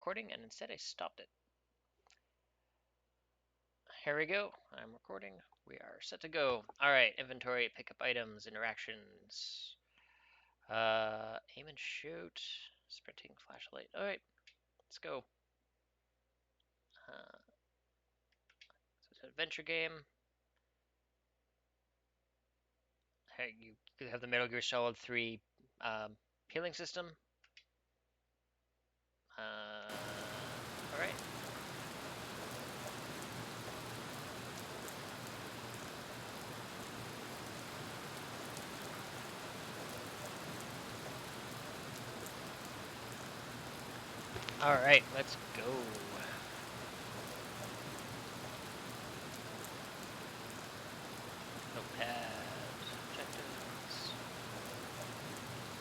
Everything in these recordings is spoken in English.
recording, and instead I stopped it. Here we go. I'm recording. We are set to go. Alright, inventory, pick up items, interactions. Aim and shoot. Sprinting flashlight. Alright, let's go. So it's an adventure game. Hey, you have the Metal Gear Solid 3 healing system. Alright. Alright, let's go. Notepad. Objectives.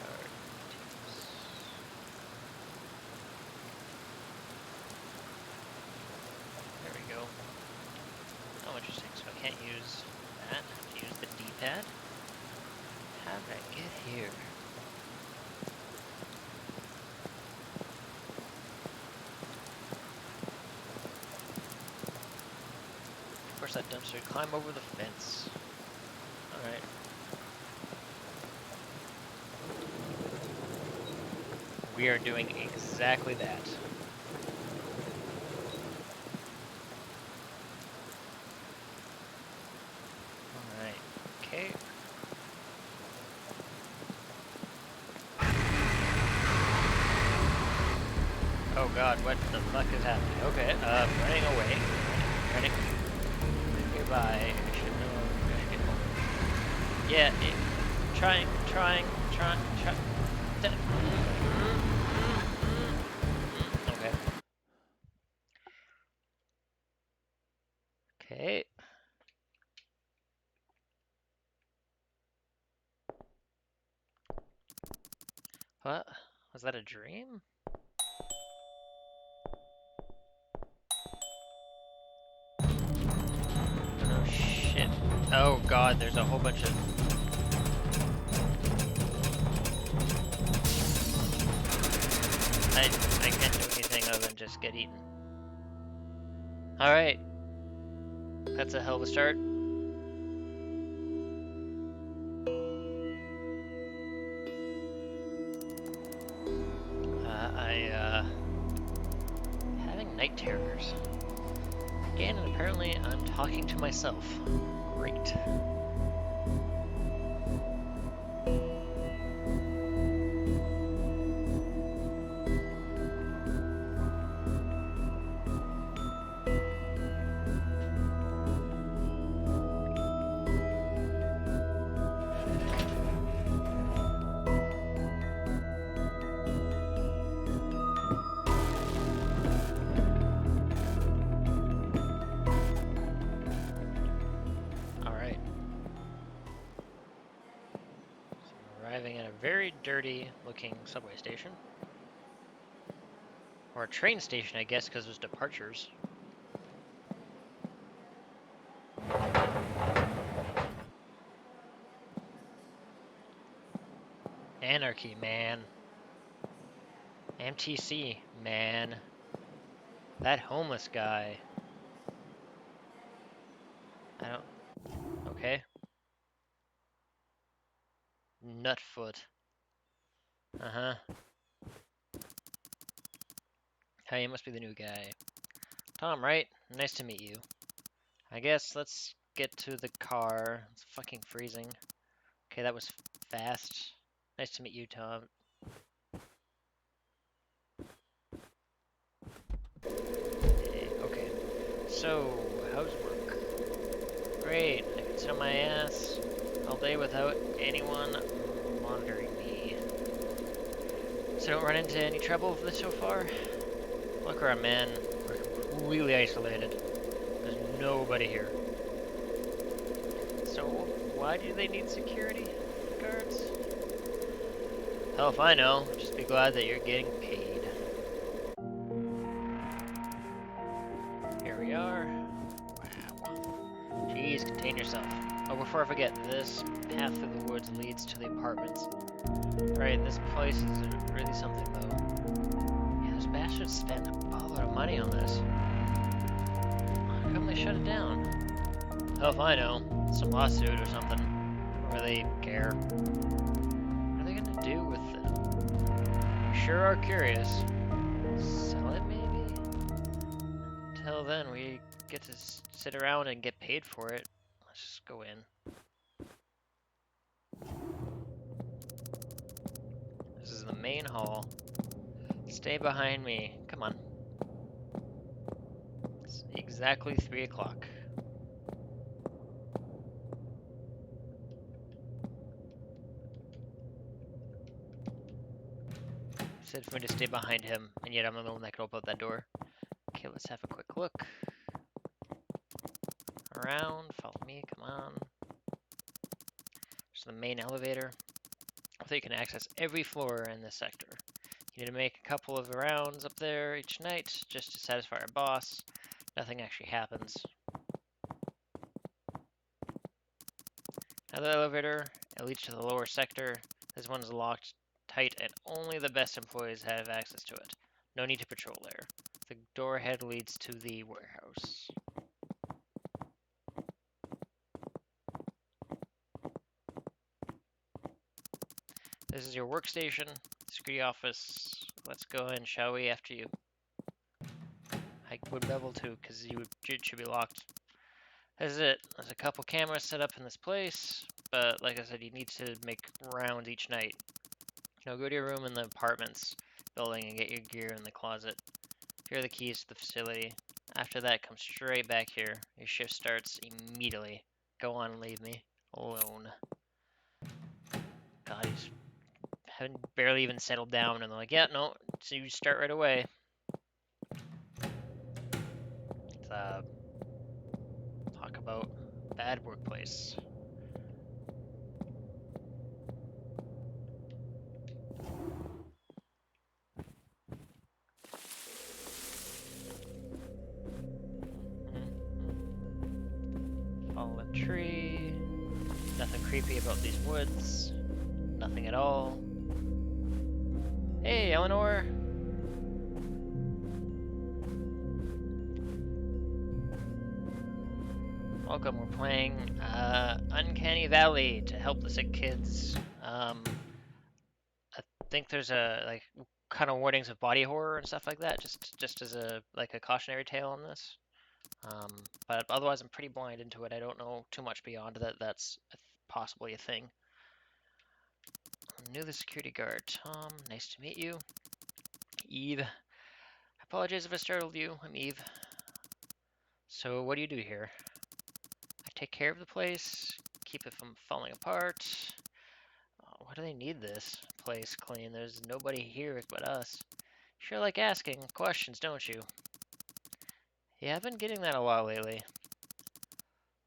Cards. There we go. Oh, interesting. So I can't use that. I have to use the D-pad. How did I get here? Of course, that dumpster. Climb over the fence. Alright. We are doing exactly that. Alright. Okay. Oh god, what the fuck is happening? Okay, running away. Running. Goodbye. I should know. I should get home. Yeah, trying. Okay. Okay. What? Was that a dream? Oh shit. Oh god, there's a whole bunch of... I can't do anything other than just get eaten. Alright. That's a hell of a start. Having night terrors. Again, and apparently I'm talking to myself. Great. Arriving at a very dirty looking subway station. Or a train station, I guess, because there's departures. Anarchy, man. MTC, man. That homeless guy. I don't... Okay. Nutfoot. Uh-huh. Hey, you must be the new guy. Tom, right? Nice to meet you. I guess let's get to the car. It's fucking freezing. Okay, that was fast. Nice to meet you, Tom. Okay. So, how's work? Great. I can sit on my ass all day without anyone monitoring me. So don't run into any trouble with this so far? Look around, man. We're completely isolated. There's nobody here. So why do they need security guards? Hell if I know. Just be glad that you're getting paid. Here we are. Wow. Jeez, contain yourself. Oh, before I forget, this path through the woods leads to the apartments. Alright, this place is really something, though. Yeah, there's bastards spent a boatload of money on this. How come they shut it down? Hell if I know. Some lawsuit or something. Don't really care. What are they gonna do with it? We sure are curious. Sell it maybe? Until then, we get to sit around and get paid for it. Let's just go in. This is the main hall. Stay behind me. Come on. It's exactly 3 o'clock. Said for me to stay behind him, and yet I'm the one that can open up that door. Okay, let's have a quick look. Around, follow me, come on. There's the main elevator. So you can access every floor in this sector. You need to make a couple of rounds up there each night, just to satisfy our boss. Nothing actually happens. Another elevator, it leads to the lower sector. This one's locked tight and only the best employees have access to it. No need to patrol there. The door ahead leads to the warehouse. This is your workstation, security office. Let's go in, shall we, after you. I would bevel too, because it should be locked. This is it. There's a couple cameras set up in this place, but like I said, you need to make rounds each night. Go to your room in the apartments building and get your gear in the closet. Here are the keys to the facility. After that, come straight back here. Your shift starts immediately. Go on and leave me alone. God, he's haven't barely even settled down, and they're like, yeah, no, so you start right away. Let's talk about bad workplace. Fallen tree. Nothing creepy about these woods. Nothing at all. Hey, Eleanor! Welcome, we're playing Uncanny Valley to help the sick kids. I think there's like kind of warnings of body horror and stuff like that, just as a cautionary tale on this. But otherwise I'm pretty blind into it. I don't know too much beyond that. That's possibly a thing. I'm new to the security guard. Tom, nice to meet you. Eve. I apologize if I startled you. I'm Eve. So what do you do here? I take care of the place, keep it from falling apart. Oh, why do they need this place clean? There's nobody here but us. Sure like asking questions, don't you? Yeah, I've been getting that a lot lately.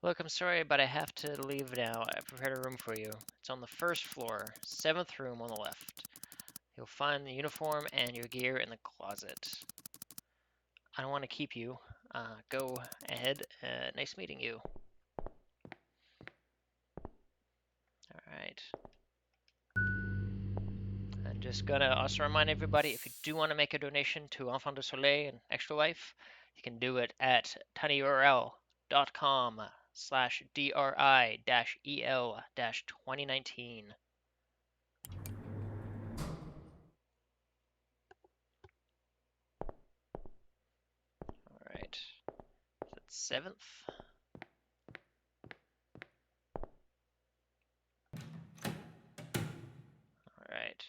Look, I'm sorry, but I have to leave now. I prepared a room for you. It's on the first floor, 7th room on the left. You'll find the uniform and your gear in the closet. I don't want to keep you. Go ahead. Nice meeting you. Alright. I'm just gonna also remind everybody, if you do want to make a donation to Enfant du Soleil and Extra Life, you can do it at tinyurl.com/DRI-EL-2019. Alright. That's 7th. Alright.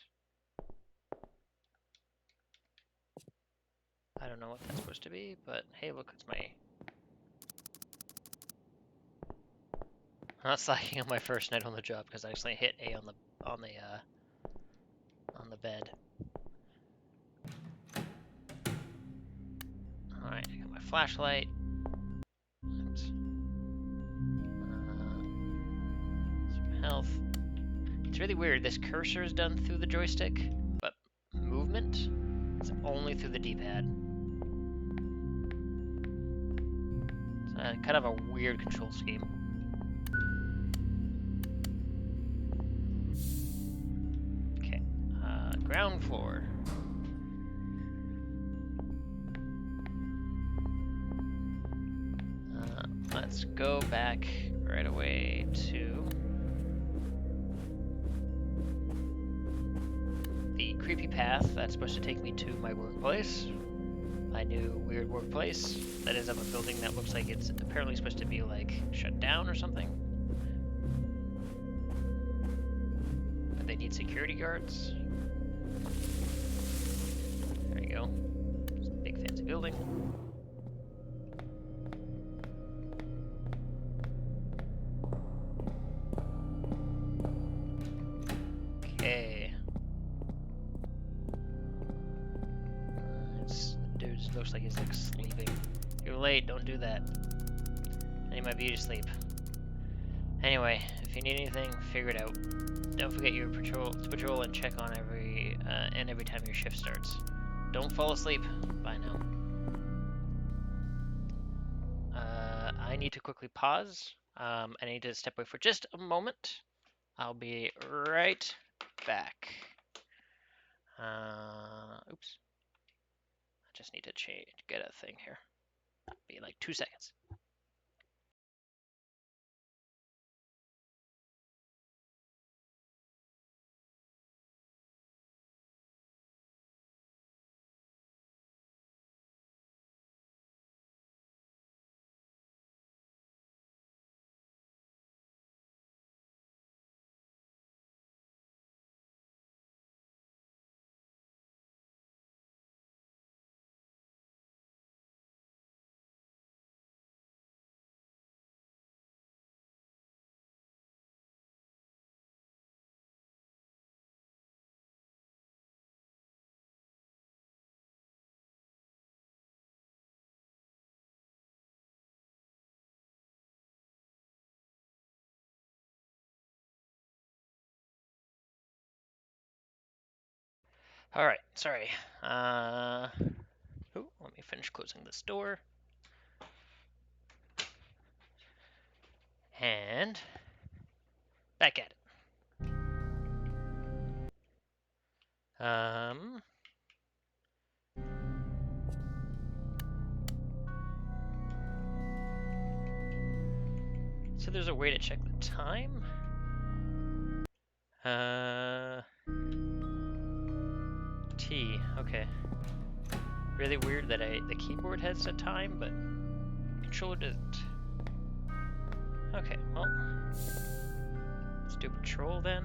I don't know what that's supposed to be, but hey, look, it's my... I'm not slacking on my first night on the job because I actually hit A on the bed. Alright, I got my flashlight. Some health. It's really weird. This cursor is done through the joystick, but movement is only through the D-pad. It's kind of a weird control scheme. Okay, ground floor. let's go back right away to the creepy path that's supposed to take me to my workplace. My new weird workplace that is of a building that looks like it's apparently supposed to be like shut down or something. But they need security guards. There you go. It's a big fancy building. Okay. Dude looks like he's like sleeping. You're late, don't do that. I need my beauty sleep. Anyway, if you need anything, figure it out. Don't forget your patrol and check on every time your shift starts. Don't fall asleep. Bye now. I need to quickly pause. I need to step away for just a moment. I'll be right back. Oops. I just need to get a thing here. Be like 2 seconds. All right, sorry. Let me finish closing this door. And back at it. So there's a way to check the time. T. Okay. Really weird that the keyboard has a time, but controller doesn't. Okay, well, let's do patrol then.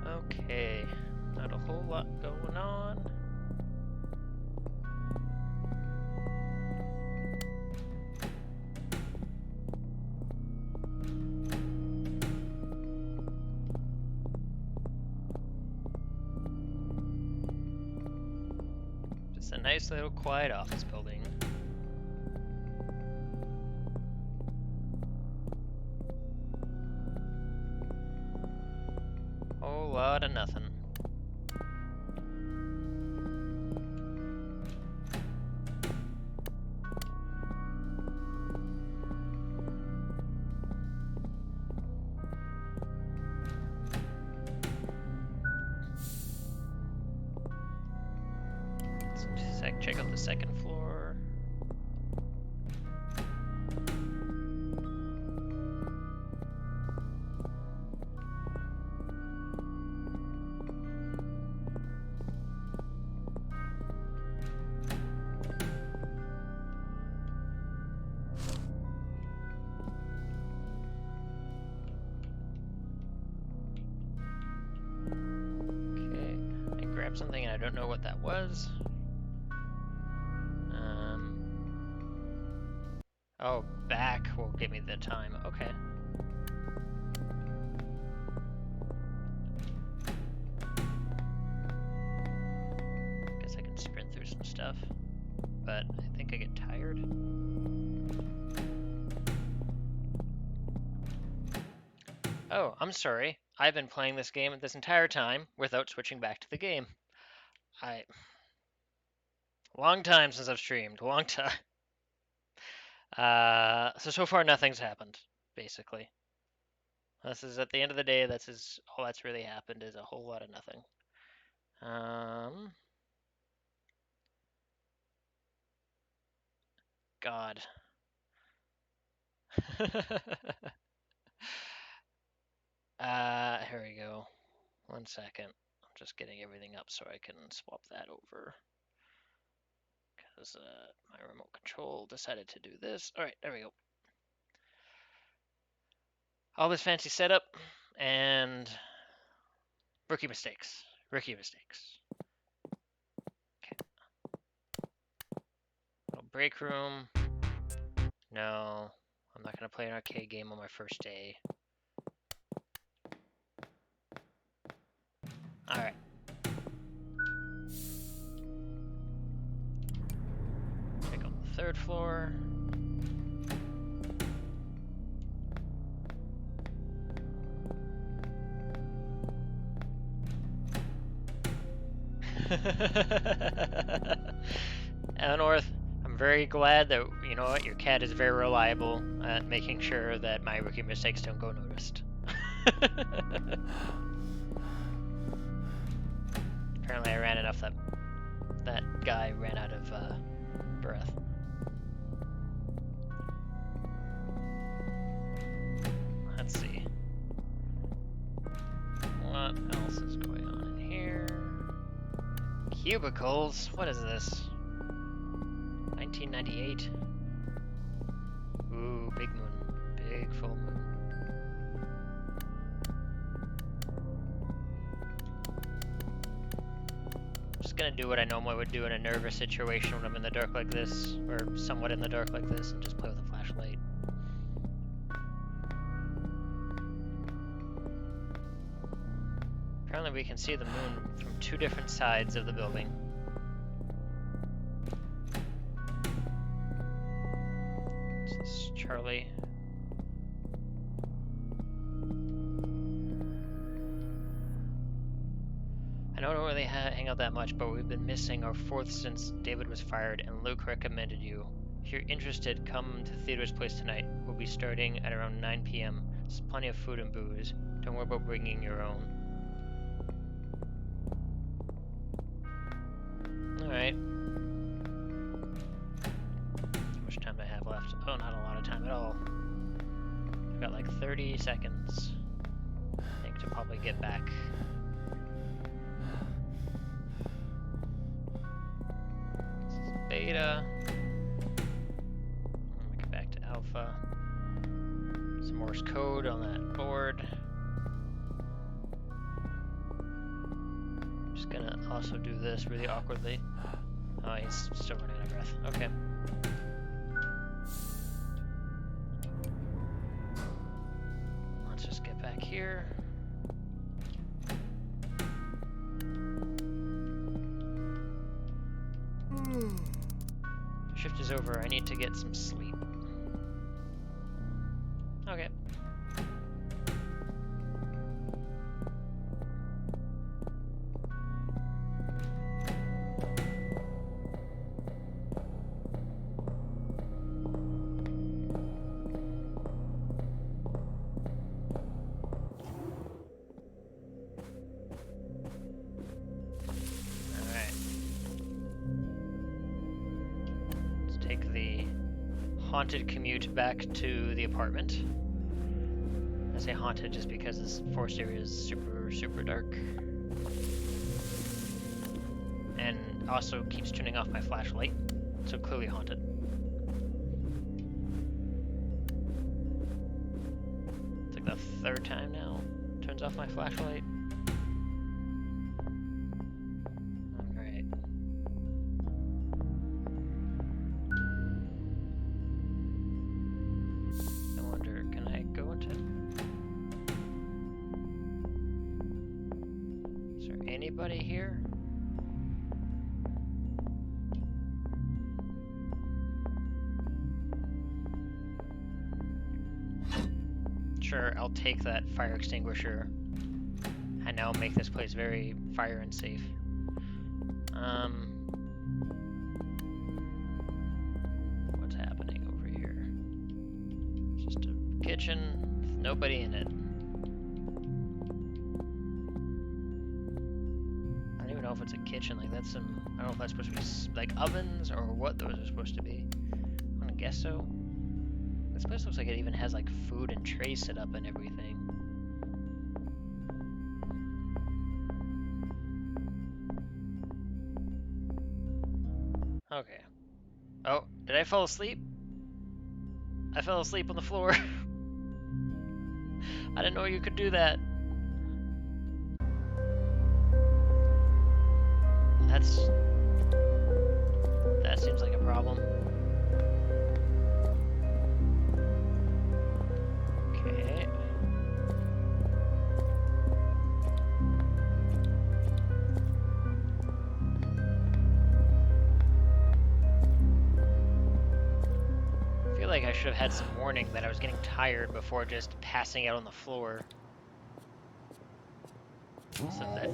Okay, not a whole lot going on. Just a nice little quiet office building. Whole lot of nothing. Check out the second floor. Okay, I grabbed something and I don't know what that was. Oh, back will give me the time. Okay. Guess I can sprint through some stuff, but I think I get tired. Oh, I'm sorry. I've been playing this game this entire time without switching back to the game. Long time since I've streamed. Long time. So far nothing's happened, basically. This is at the end of the day. That's all that's really happened is a whole lot of nothing. God. Here we go. 1 second. I'm just getting everything up so I can swap that over. Because my remote control decided to do this. Alright, there we go. All this fancy setup and rookie mistakes. Rookie mistakes. Okay. Little break room. No, I'm not going to play an arcade game on my first day. Alright. Pick up the 3rd floor. Eleanor, I'm very glad that, you know what, your cat is very reliable at making sure that my rookie mistakes don't go noticed. Apparently I ran enough that guy ran out of breath. Let's see. What else is going on in here? Cubicles? What is this? 1998? Ooh, big moon. Big full moon. Just gonna do what I normally would do in a nervous situation when I'm in the dark like this, or somewhat in the dark like this, and just play with a flashlight. Apparently we can see the moon from 2 different sides of the building. So this is Charlie. I don't really hang out that much, but we've been missing our 4th since David was fired, and Luke recommended you. If you're interested, come to Theodore's place tonight. We'll be starting at around 9 p.m. There's plenty of food and booze. Don't worry about bringing your own. Alright. How much time do I have left? Oh, not a lot of time at all. I've got like 30 seconds, I think, to probably get back. This is beta. Let me get back to alpha. Some Morse code on that board. Just gonna also do this really awkwardly. Oh, he's still running out of breath. Okay. Let's just get back here. Shift is over. I need to get some sleep. Okay. Haunted commute back to the apartment. I say haunted just because this forest area is super dark. And also keeps turning off my flashlight, so clearly haunted. It's like the 3rd time now. Turns off my flashlight. Alright. Anybody here? Sure, I'll take that fire extinguisher and now make this place very fire unsafe. What's happening over here? kitchen with nobody in it. I don't even know if it's a kitchen. Like that's some. I don't know if that's supposed to be like ovens or what those are supposed to be. I'm gonna guess so. This place looks like it even has like food and trays set up and everything. Okay. Oh, did I fall asleep? I fell asleep on the floor. I didn't know you could do that. That seems like a problem. Okay. I feel like I should have had some warning that I was getting tired before just passing out on the floor. So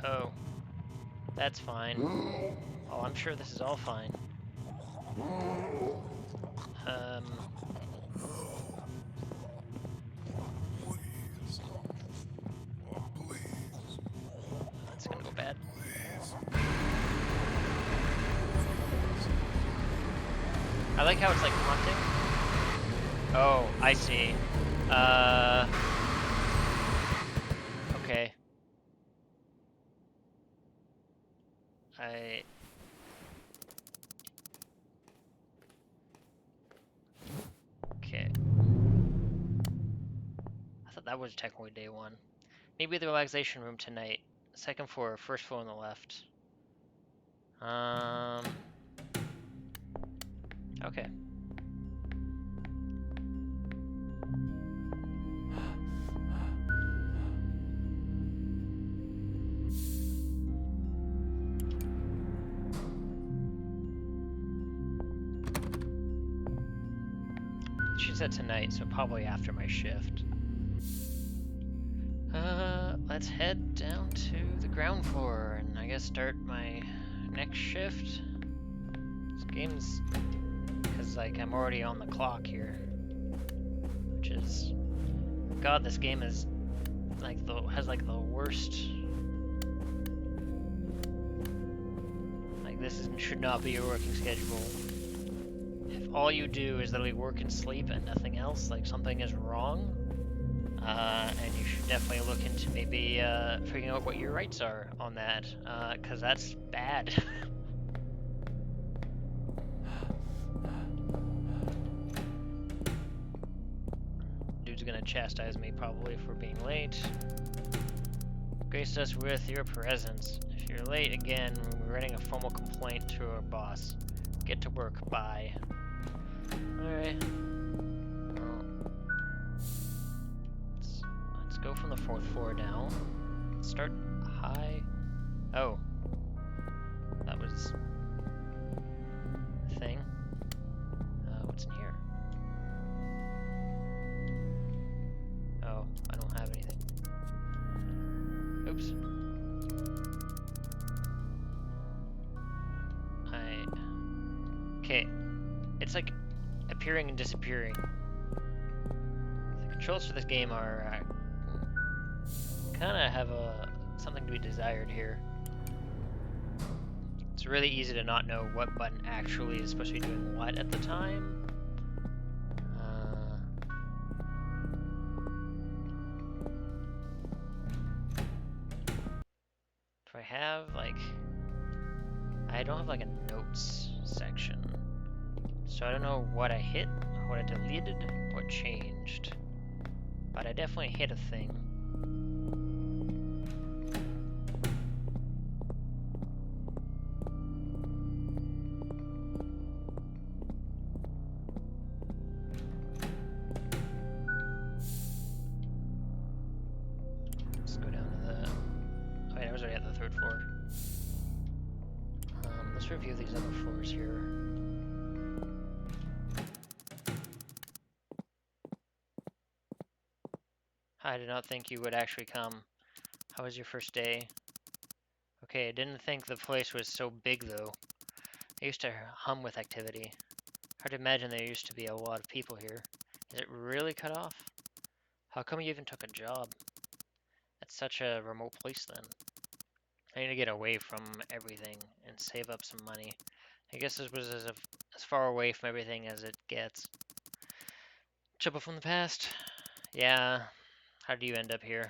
oh, that's fine. Oh, I'm sure this is all fine. It's gonna go bad. I like how it's like haunting. Oh, I see. Okay. Okay. I thought that was technically day one. Maybe the relaxation room tonight. Second floor, first floor on the left. Okay. She said tonight, so probably after my shift. Let's head down to the ground floor and I guess start my next shift. This game's, because like I'm already on the clock here, which is, God, this game is like has like the worst. Like this should not be your working schedule. If all you do is literally work and sleep and nothing else, like something is wrong. And you should definitely look into maybe figuring out what your rights are on that, because that's bad. Dude's gonna chastise me probably for being late. Grace us with your presence. If you're late again, we're writing a formal complaint to our boss. Get to work, bye. Alright. Go from the 4th floor now. Start high. Oh. That was a thing. What's in here? Oh, I don't have anything. Oops. Okay. It's like appearing and disappearing. The controls for this game are kind of have something to be desired here. It's really easy to not know what button actually is supposed to be doing what at the time. If I have like, I don't have like a notes section, so I don't know what I hit, what I deleted, what changed, but I definitely hit a thing. Review these other floors here. I did not think you would actually come. How was your first day? Okay, I didn't think the place was so big though. I used to hum with activity. Hard to imagine there used to be a lot of people here. Is it really cut off? How come you even took a job? That's such a remote place then. I need to get away from everything and save up some money. I guess this was as far away from everything as it gets. Trouble from the past? Yeah. How do you end up here?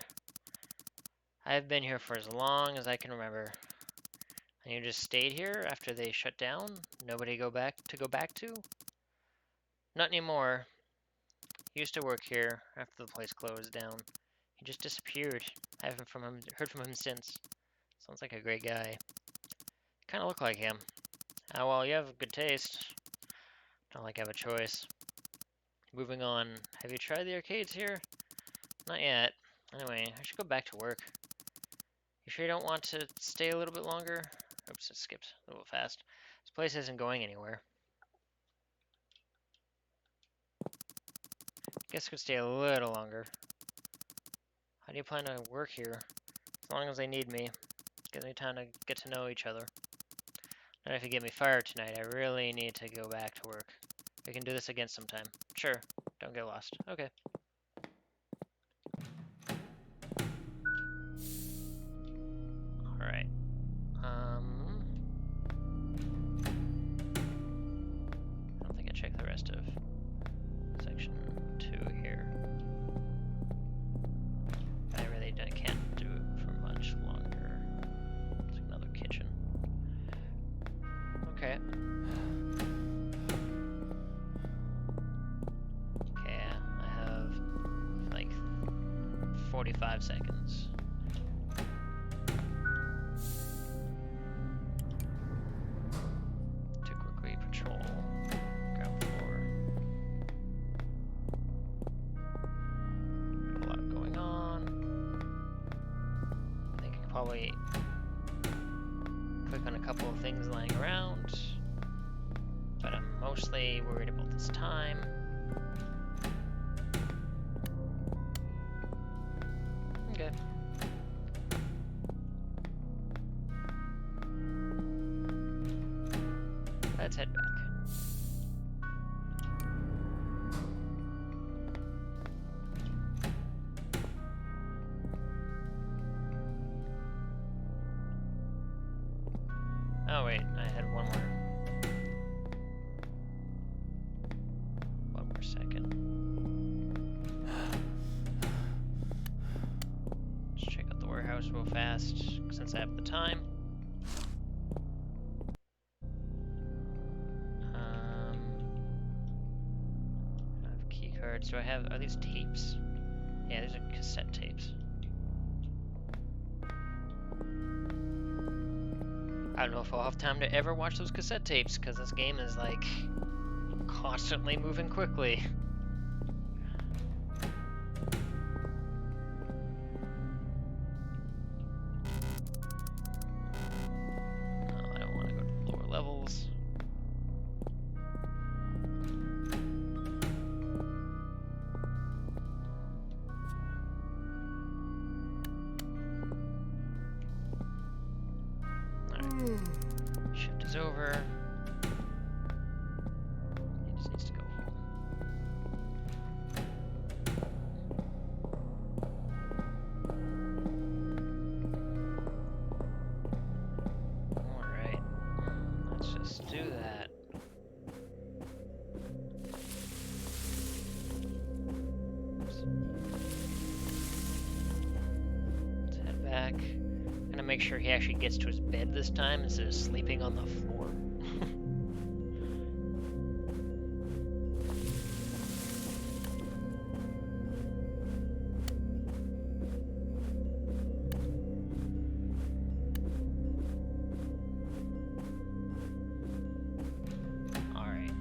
I've been here for as long as I can remember. And you just stayed here after they shut down? Nobody go back to? Not anymore. He used to work here after the place closed down. He just disappeared. I haven't heard from him since. Sounds like a great guy. Kind of look like him. Oh well, you have good taste. Not like I have a choice. Moving on. Have you tried the arcades here? Not yet. Anyway, I should go back to work. You sure you don't want to stay a little bit longer? Oops, it skipped a little fast. This place isn't going anywhere. Guess I could stay a little longer. How do you plan to work here? As long as they need me. Gives me time to get to know each other. Not if you get me fired tonight. I really need to go back to work. We can do this again sometime. Sure. Don't get lost. Okay. Alright. I don't think I checked the rest of section 2 here. I really can't do it for much longer. It's another kitchen. Okay. Okay, I have like 45 seconds. To quickly patrol ground floor. A lot going on. I think I could probably click on a couple of things lying around, but I'm mostly worried about this time. Okay. Let's head back. Oh wait, I had one more second. Let's check out the warehouse real fast, since I have the time. I have key cards. Are these tapes? Yeah, these are cassette tapes. I don't know if I'll have time to ever watch those cassette tapes, because this game is, like, constantly moving quickly. No, I don't want to go to the lower levels. Shift is over. He just needs to go home. Alright. Let's just do that. Oops. Let's head back. Gonna make sure he actually gets to his bed this time instead of sleeping on the floor. Alright.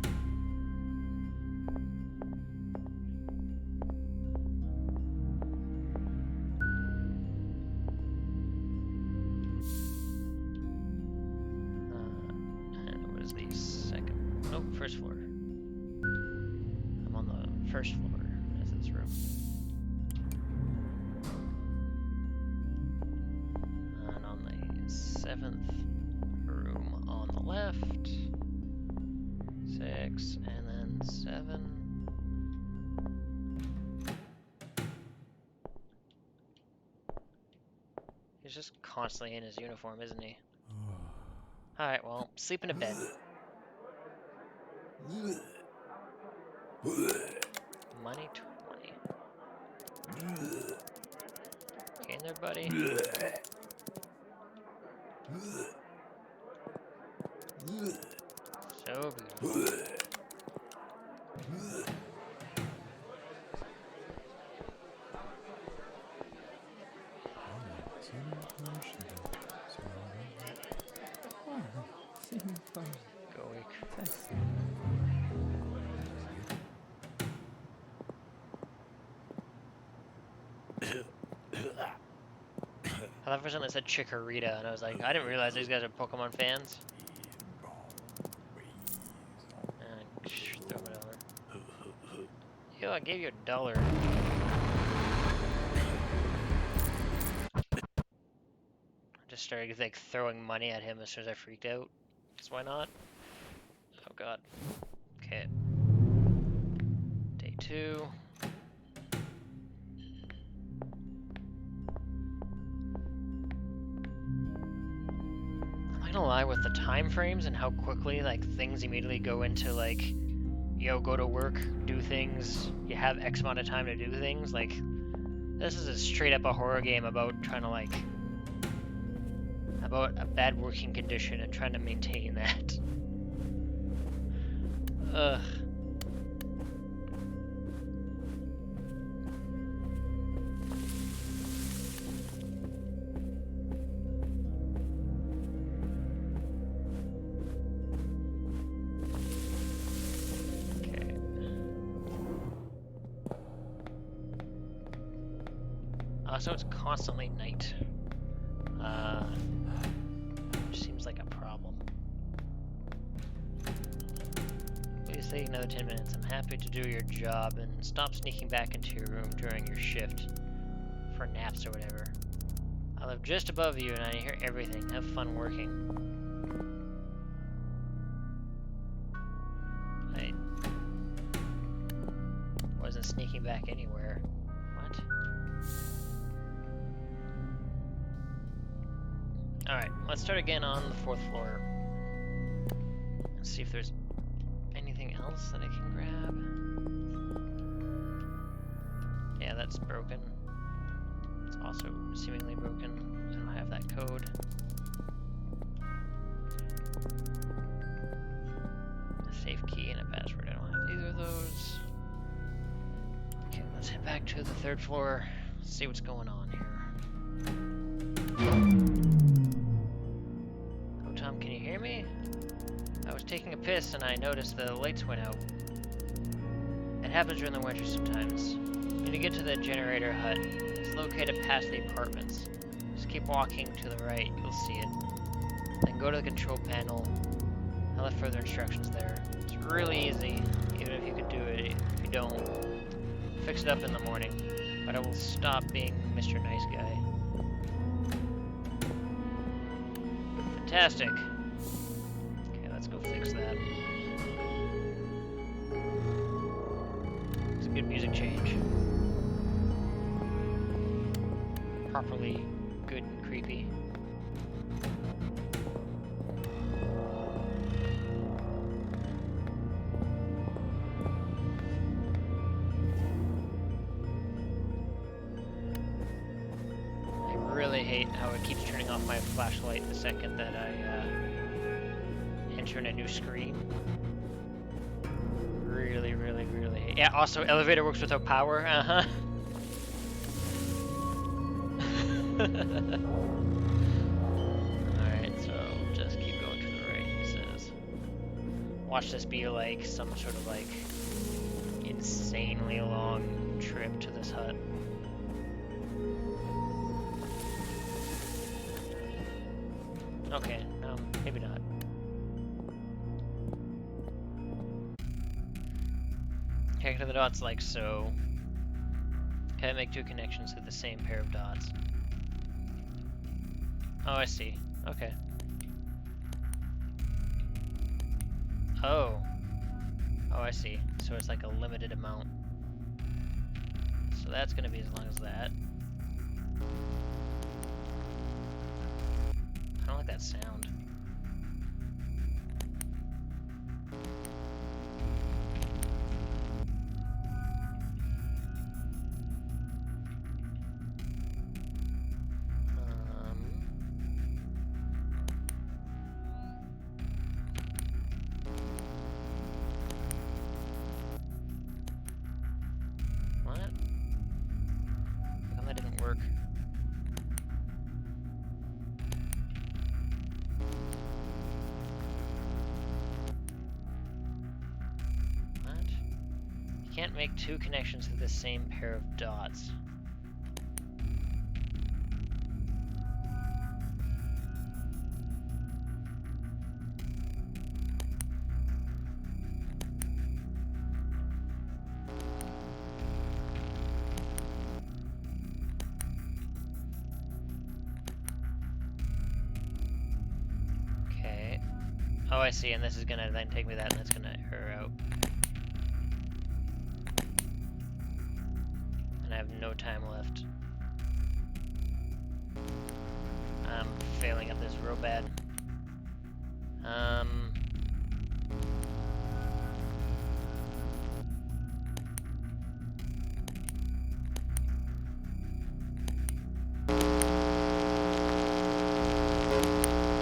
The second, nope, first floor. I'm on the first floor as this room. And on the 7th room on the left, 6, and then 7. He's just constantly in his uniform, isn't he? Alright, well, sleep in a bed. Money 20. Okay, in there, buddy. So beautiful. Go awake. I thought for something that said Chikorita, and I was like, I didn't realize these guys are Pokemon fans. Throw it over. Yo, I gave you $1. I just started like throwing money at him as soon as I freaked out. Cause why not? Oh god. Okay. Day 2. I'm not gonna lie, with the time frames and how quickly like things immediately go into like, yo, go to work, do things, you have X amount of time to do things, like this is a straight up a horror game about trying to like, about a bad working condition and trying to maintain that. Ugh. So it's constantly night. Which seems like a problem. Please take another 10 minutes. I'm happy to do your job and stop sneaking back into your room during your shift for naps or whatever. I live just above you and I hear everything. Have fun working. I wasn't sneaking back anywhere. What? Alright, let's start again on the 4th floor. Let's see if there's anything else that I can grab. Yeah, that's broken. It's also seemingly broken. I don't have that code. A safe key and a password. I don't have either of those. Okay, let's head back to the 3rd floor. See what's going on here. Tom, can you hear me? I was taking a piss and I noticed the lights went out. It happens during the winter sometimes. When you get to the generator hut, it's located past the apartments. Just keep walking to the right, you'll see it. Then go to the control panel. I left further instructions there. It's really easy, even if you could do it. If you don't, fix it up in the morning. But I will stop being Mr. Nice Guy. Fantastic. Okay, let's go fix that. It's a good music change. Properly good and creepy. I really hate how it keeps turning off my flashlight the second that I enter in a new screen. Really hate. Yeah, also elevator works without power. Uh-huh. Alright, so just keep going to the right, he says. Watch this be like some sort of like insanely long trip to this hut. Okay, maybe not. Connect to the dots like so. Can I make 2 connections with the same pair of dots? Oh, I see. Okay. Oh. Oh, I see. So it's like a limited amount. So that's gonna be as long as that. I don't like that sound. What? How come that didn't work? What? You can't make two connections to the same pair of dots. Okay. Oh, I see, and this is gonna then take me that, and that's gonna error out. And I have no time left. I'm failing at this real bad.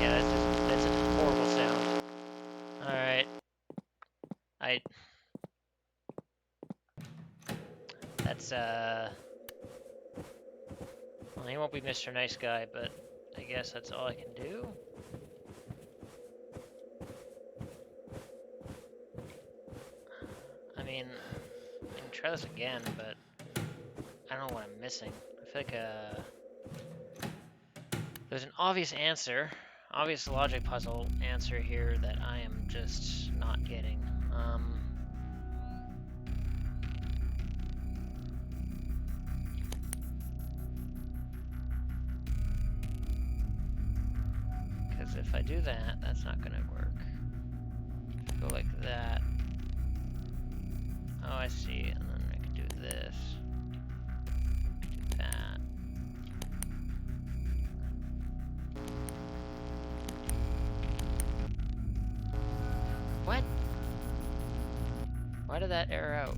Yeah, that's a horrible sound. Alright. That's, well, he won't be Mr. Nice Guy, but I guess that's all I can do. I mean, I can try this again, but I don't know what I'm missing. I feel like, there's an obvious answer, obvious logic puzzle answer here that I am just not getting. Because if I do that, that's not gonna work. Go like that. Oh, I see, and then I can do this. Do that. What? Why did that error out?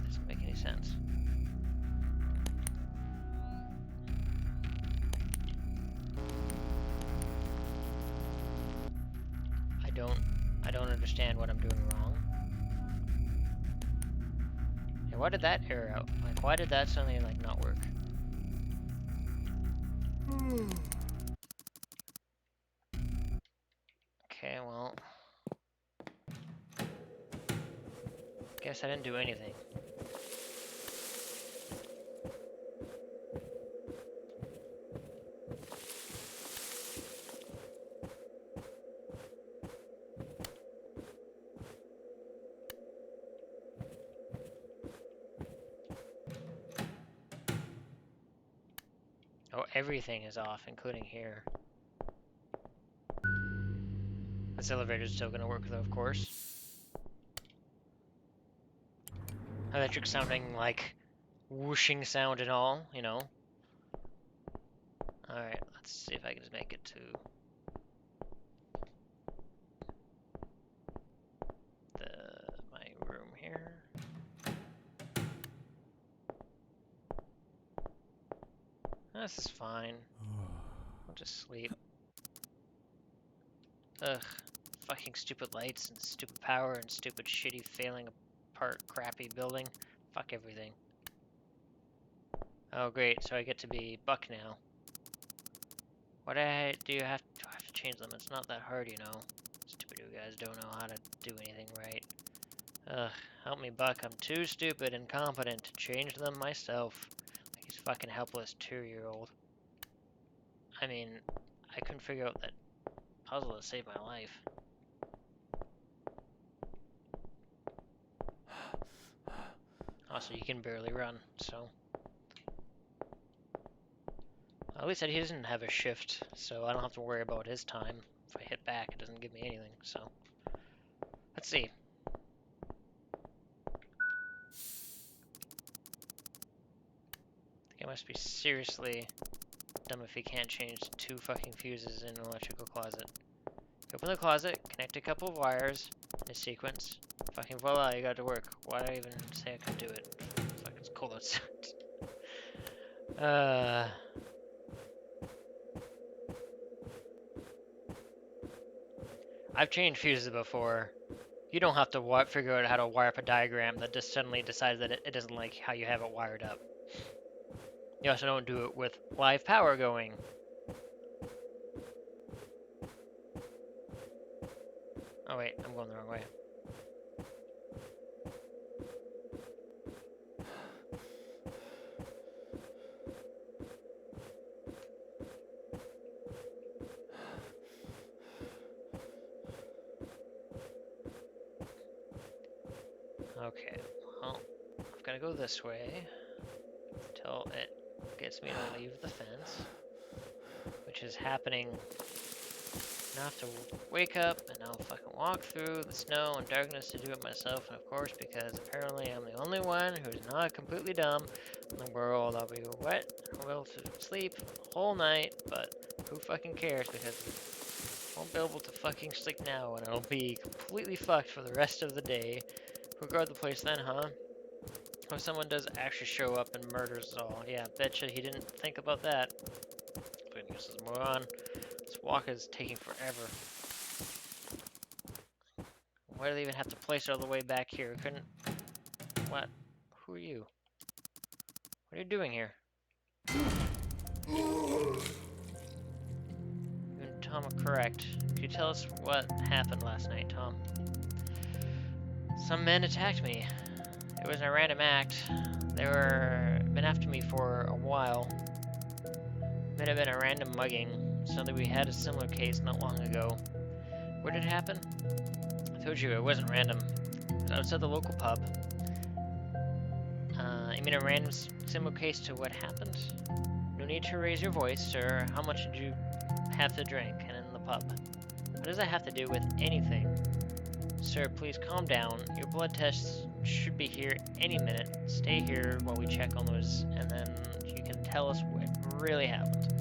Doesn't make any sense. I don't understand what I'm doing wrong. Yeah, why did that error out? Like, why did that suddenly, like, not work? Okay, well... guess I didn't do anything. Oh, everything is off, including here. This elevator's still gonna work though, of course. Electric sounding like whooshing sound and all, you know. Alright, let's see if I can just make it to my room here. This is fine. I'll just sleep. Ugh. Fucking stupid lights and stupid power and stupid shitty failing apart crappy building. Fuck everything. Oh great, so I get to be Buck now. What do I have to change them? It's not that hard, you know. Stupid you guys don't know how to do anything right. Ugh, help me Buck, I'm too stupid and incompetent to change them myself. Like he's fucking helpless 2-year-old. I mean, I couldn't figure out that puzzle to save my life. Also, you can barely run, so... At least he doesn't have a shift, so I don't have to worry about his time. If I hit back, it doesn't give me anything, so... Let's see. He must be seriously dumb if he can't change 2 fucking fuses in an electrical closet. Open the closet, connect a couple of wires in a sequence. Fucking voila, you got to work. Why did I even say I could do it? Fuck, it's cold outside. I've changed fuses before. You don't have to figure out how to wire up a diagram that just suddenly decides that it doesn't like how you have it wired up. You also don't do it with live power going. Oh wait, I'm going the wrong way. Okay, well, I've got to go this way until it gets me to leave the fence, which is happening. Now I have to wake up and I'll fucking walk through the snow and darkness to do it myself, and of course, because apparently I'm the only one who's not completely dumb in the world, I'll be wet and will to sleep the whole night, but who fucking cares, because I won't be able to fucking sleep now and I'll be completely fucked for the rest of the day. Who guard the place then, huh? Oh, someone does actually show up and murders us all. Yeah, betcha he didn't think about that. But this is more on. This walk is taking forever. Why do they even have to place it all the way back here? Couldn't... What? Who are you? What are you doing here? You and Tom are correct. Could you tell us what happened last night, Tom? Some men attacked me. It was a random act. They were been after me for a while. Might have been a random mugging. Something we had a similar case not long ago. Where did it happen? I told you it wasn't random. It was outside the local pub. You mean a random similar case to what happened? No need to raise your voice, sir. How much did you have to drink and in the pub? What does that have to do with anything? Sir, please calm down. Your blood tests should be here any minute. Stay here while we check on those, and then you can tell us what really happened.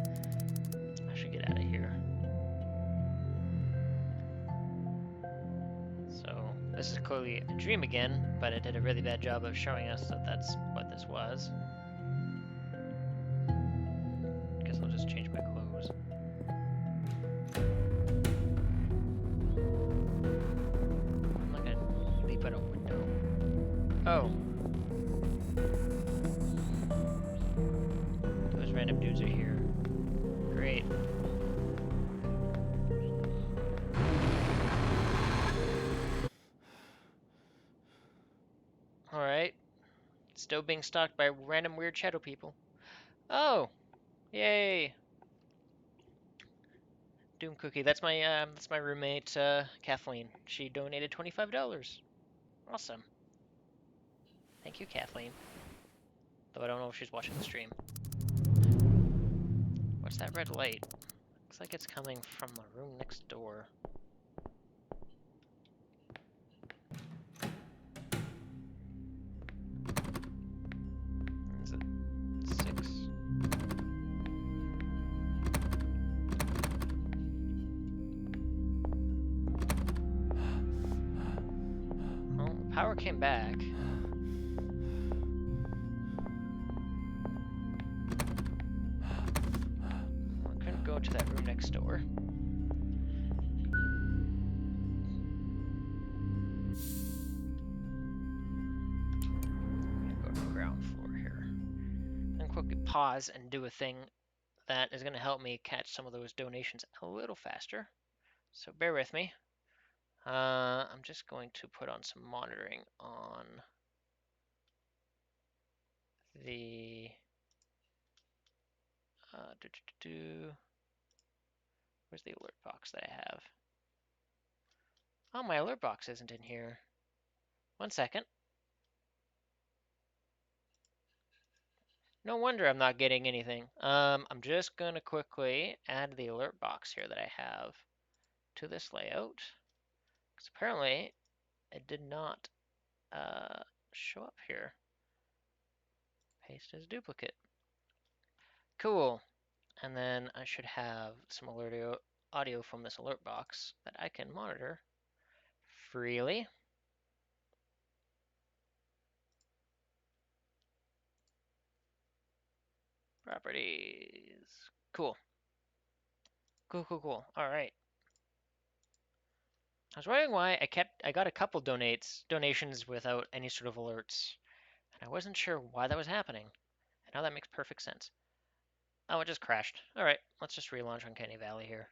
I should get out of here. So, this is clearly a dream again, but it did a really bad job of showing us that that's what this was. Guess I'll just change my clothes. I'm not gonna leap out a window. Oh. Those random dudes are here. Great. Alright. Still being stalked by random weird shadow people. Oh! Yay! Doom Cookie. That's my roommate, Kathleen. She donated $25. Awesome. Thank you, Kathleen. Though I don't know if she's watching the stream. What's that red light? Looks like it's coming from the room next door. Is it 6? Well, the power came back. I couldn't go to that room next door. Go to the ground floor here. And quickly pause and do a thing that is going to help me catch some of those donations a little faster. So bear with me. I'm just going to put on some monitoring on the where's the alert box that I have? Oh, my alert box isn't in here. 1 second. No wonder I'm not getting anything. I'm just gonna quickly add the alert box here that I have to this layout, because apparently it did not show up here. Paste as duplicate. Cool. And then I should have some alert audio from this alert box that I can monitor freely. Properties. Cool. Cool. All right. I was wondering why I got a couple donations without any sort of alerts, and I wasn't sure why that was happening. And now that makes perfect sense. Oh, it just crashed. All right, let's just relaunch Uncanny Valley here.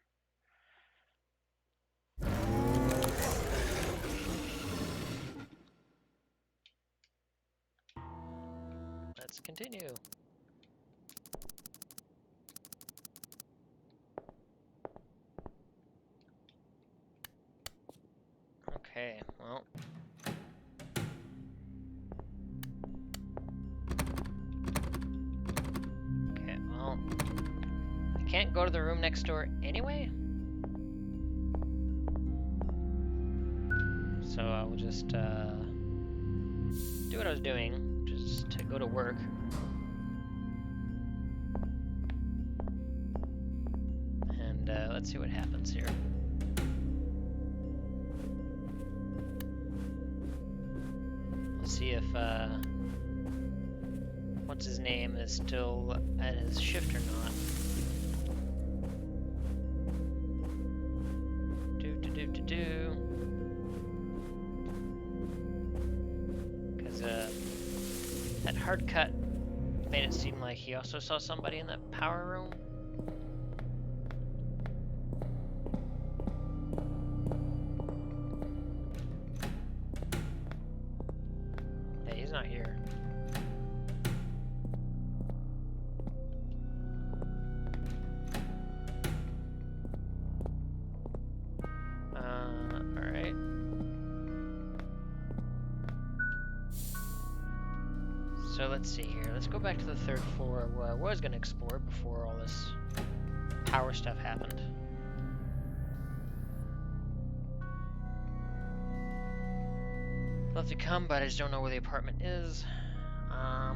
Let's continue. Okay, well. Okay, well. I can't go to the room next door anyway? So I will just, do what I was doing, just to go to work. And, let's see what happens here. We'll see if, what's his name is still at his shift or not. Because that hard cut made it seem like he also saw somebody in that power room. Yeah, he's not here. Alright. So let's see here. Let's go back to the 3rd floor where I was going to explore before all this power stuff happened. Love to come, but I just don't know where the apartment is. I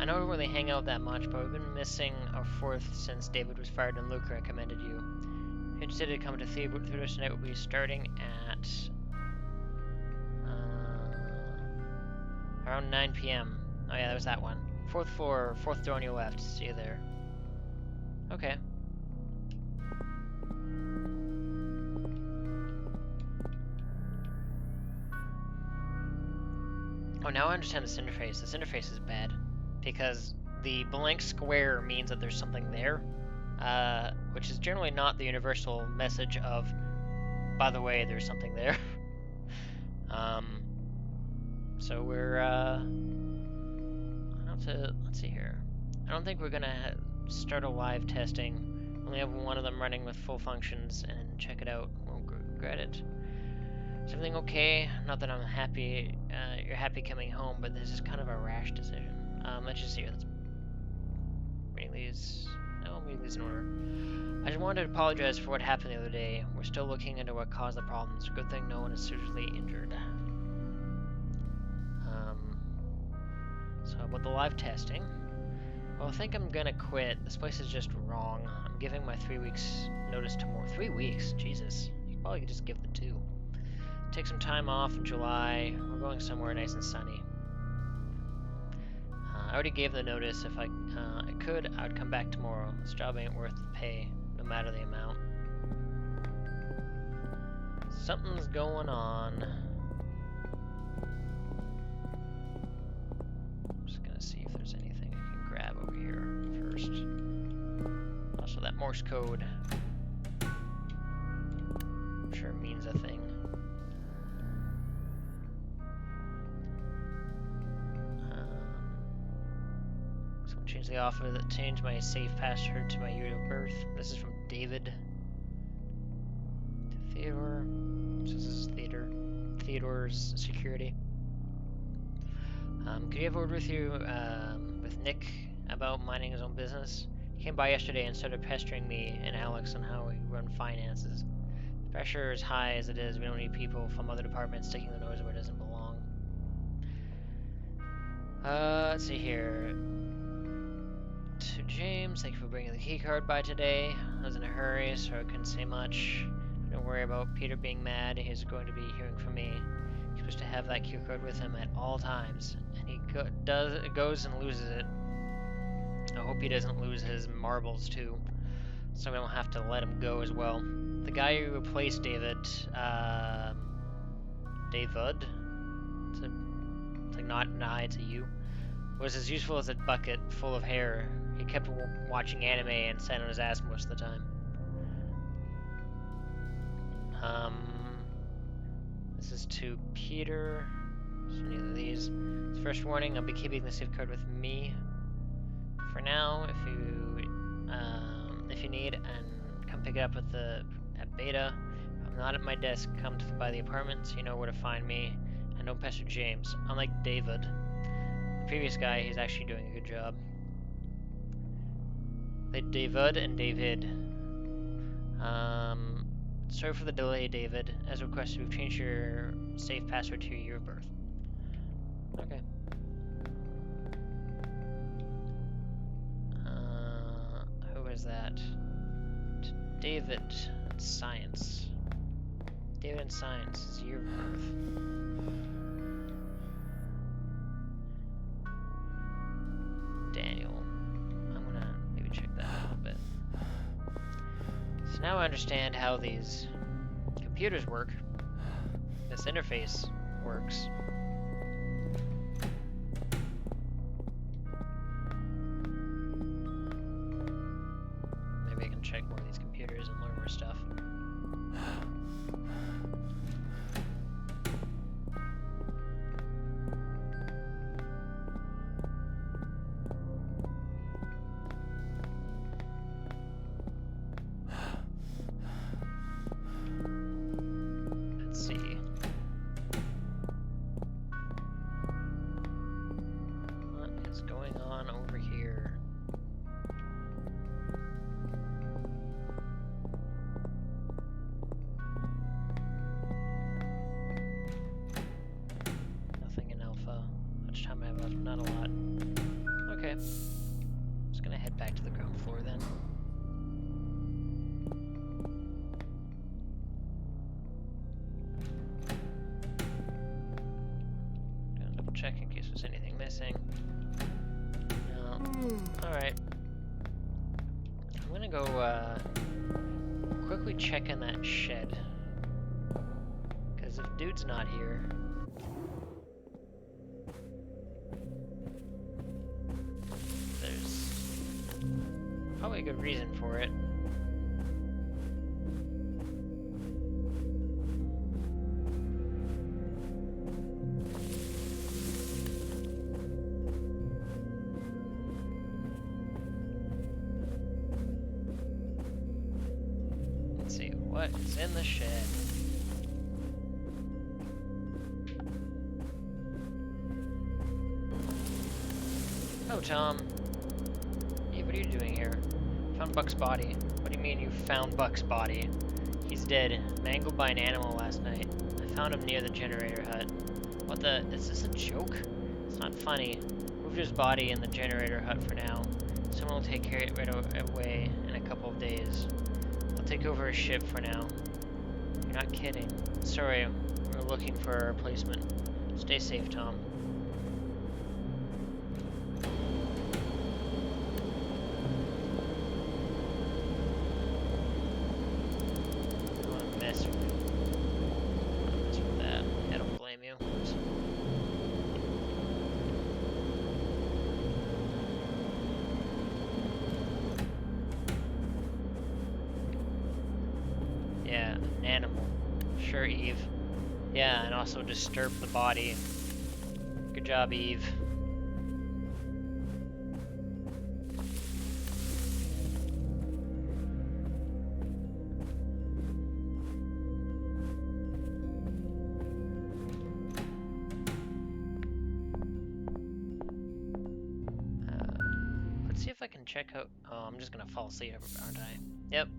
don't really hang out that much, but we've been missing a 4th since David was fired and Luke recommended you. If you're interested in coming to theater tonight, we'll be starting at around 9 p.m. Oh yeah, that was that one. 4th floor, 4th door on your left. See you there. Okay. Oh, now I understand this interface. This interface is bad because the blank square means that there's something there, which is generally not the universal message of, by the way, there's something there. So we're, let's see here. I don't think we're gonna start a live testing. We only have one of them running with full functions and check it out. Won't regret it. Is everything okay? Not that I'm happy, you're happy coming home, but this is kind of a rash decision. Let's just see. Let's reading these. No, I'm reading these in order. I just wanted to apologize for what happened the other day. We're still looking into what caused the problems. Good thing no one is seriously injured. So about the live testing. Well, I think I'm gonna quit. This place is just wrong. I'm giving my 3 weeks notice tomorrow. 3 weeks? Jesus. You probably could just give the 2. Take some time off in July. We're going somewhere nice and sunny. I already gave the notice. If I could, I would come back tomorrow. This job ain't worth the pay, no matter the amount. Something's going on. I'm just gonna see if there's anything I can grab over here first. Also, that Morse code. I'm sure it means a thing. Change the offer that changed my safe password to my year of birth. This is from David to Theodore. So this is Theodore's security. Could you have a word with you with Nick about minding his own business? He came by yesterday and started pestering me and Alex on how we run finances. The pressure is high as it is. We don't need people from other departments sticking their nose where it doesn't belong. Let's see here. to James. Thank you for bringing the keycard by today. I was in a hurry, so I couldn't say much. Don't worry about Peter being mad. He's going to be hearing from me. He's supposed to have that keycard with him at all times, and he goes and loses it. I hope he doesn't lose his marbles too, so we don't have to let him go as well. The guy who replaced David, David, it's like not an I, it's a U, was as useful as a bucket full of hair. He kept watching anime and sat on his ass most of the time. This is to Peter. So neither of these. First warning: I'll be keeping the safe card with me for now. If you need, and come pick it up at Beta. If I'm not at my desk, come by the apartment so you know where to find me. And don't pester James. Unlike David, the previous guy, he's actually doing a good job. David and David. Sorry for the delay, David. As requested, we've changed your safe password to your year of birth. Okay. Who is that? David and Science. David and Science, it's year of birth. Daniel. I'm gonna maybe check that out a bit. So now I understand how these computers work. This interface works. Maybe I can check more of these computers and learn more stuff. Let's see. What is going on over here? Nothing in alpha. How much time I have left? Not a lot. Okay. Just gonna head back to the ground floor then. Gonna double check in case there's anything missing. No. Alright. I'm gonna go quickly check in that shed. Because if dude's not here, there's probably a good reason for it. Let's see, what is in the shed? Oh, Tom. Hey, what are you doing here? Found Buck's body. What do you mean you found Buck's body? He's dead, mangled by an animal last night. I found him near the generator hut. What the? Is this a joke? It's not funny. Moved his body in the generator hut for now. Someone will take care of it right away in a couple of days. I'll take over his ship for now. You're not kidding. Sorry, we're looking for a replacement. Stay safe, Tom. Mess with that. I don't blame you. Yeah, an animal. Sure, Eve. Yeah, and also disturb the body. Good job, Eve. Let's see if I can check out. Oh, I'm just gonna fall asleep, aren't I? Yep.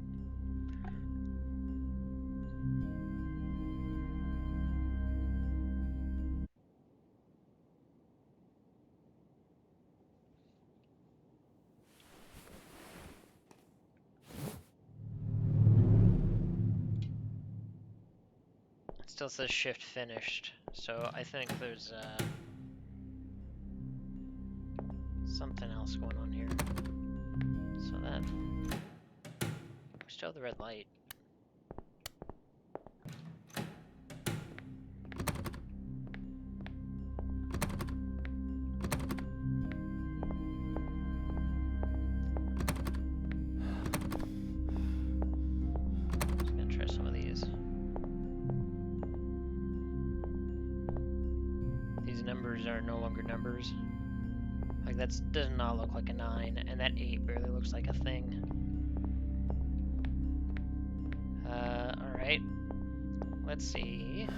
Still says shift finished, so I think there's something else going on here. So that we still have the red light. Just gonna try some of these. These numbers are no longer numbers. Like that does not look like a 9, and that 8 barely looks like a thing. Alright. Let's see.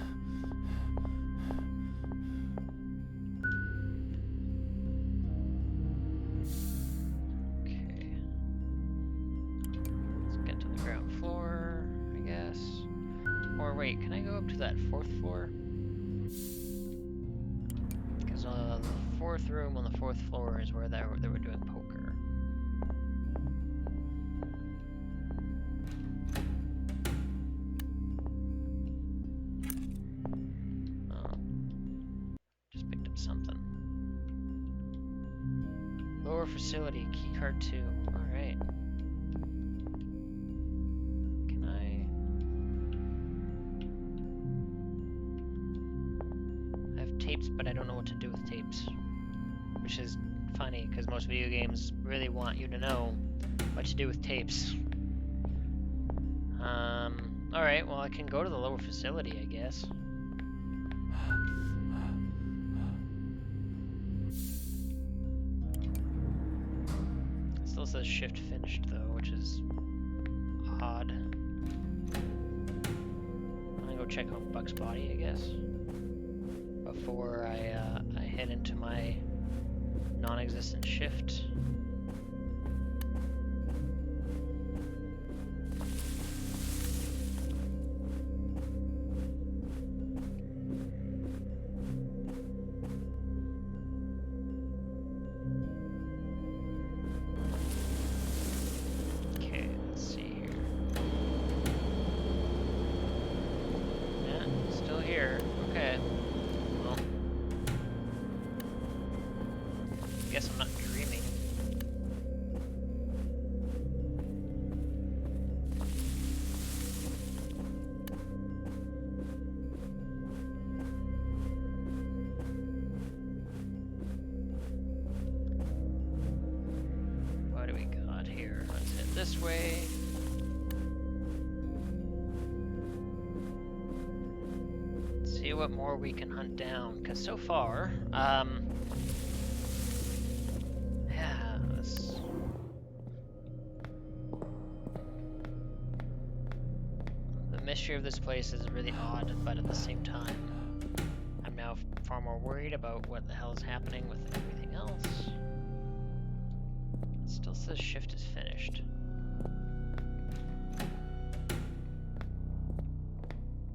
Okay. Let's get to the ground floor, I guess. Or wait, can I go up to that 4th floor? Because the 4th room on the 4th floor is where they were doing poker. Oh. Just picked up something. Lower facility, keycard 2. Alright. Can I have tapes, but I don't know what to do with tapes. Which is funny, because most video games really want you to know what to do with tapes. Alright, well I can go to the lower facility, I guess. It still says shift finished though, which is odd. I'm gonna go check on Buck's body, I guess. Before I head into my non-existent shift. Okay, let's see here. Yeah, still here. Okay. Well, I guess I'm not dreaming. What do we got here? Let's head this way. See what more we can hunt down, because so far, yeah, the mystery of this place is really odd, but at the same time, I'm now far more worried about what the hell is happening with everything else. It still says shift is finished.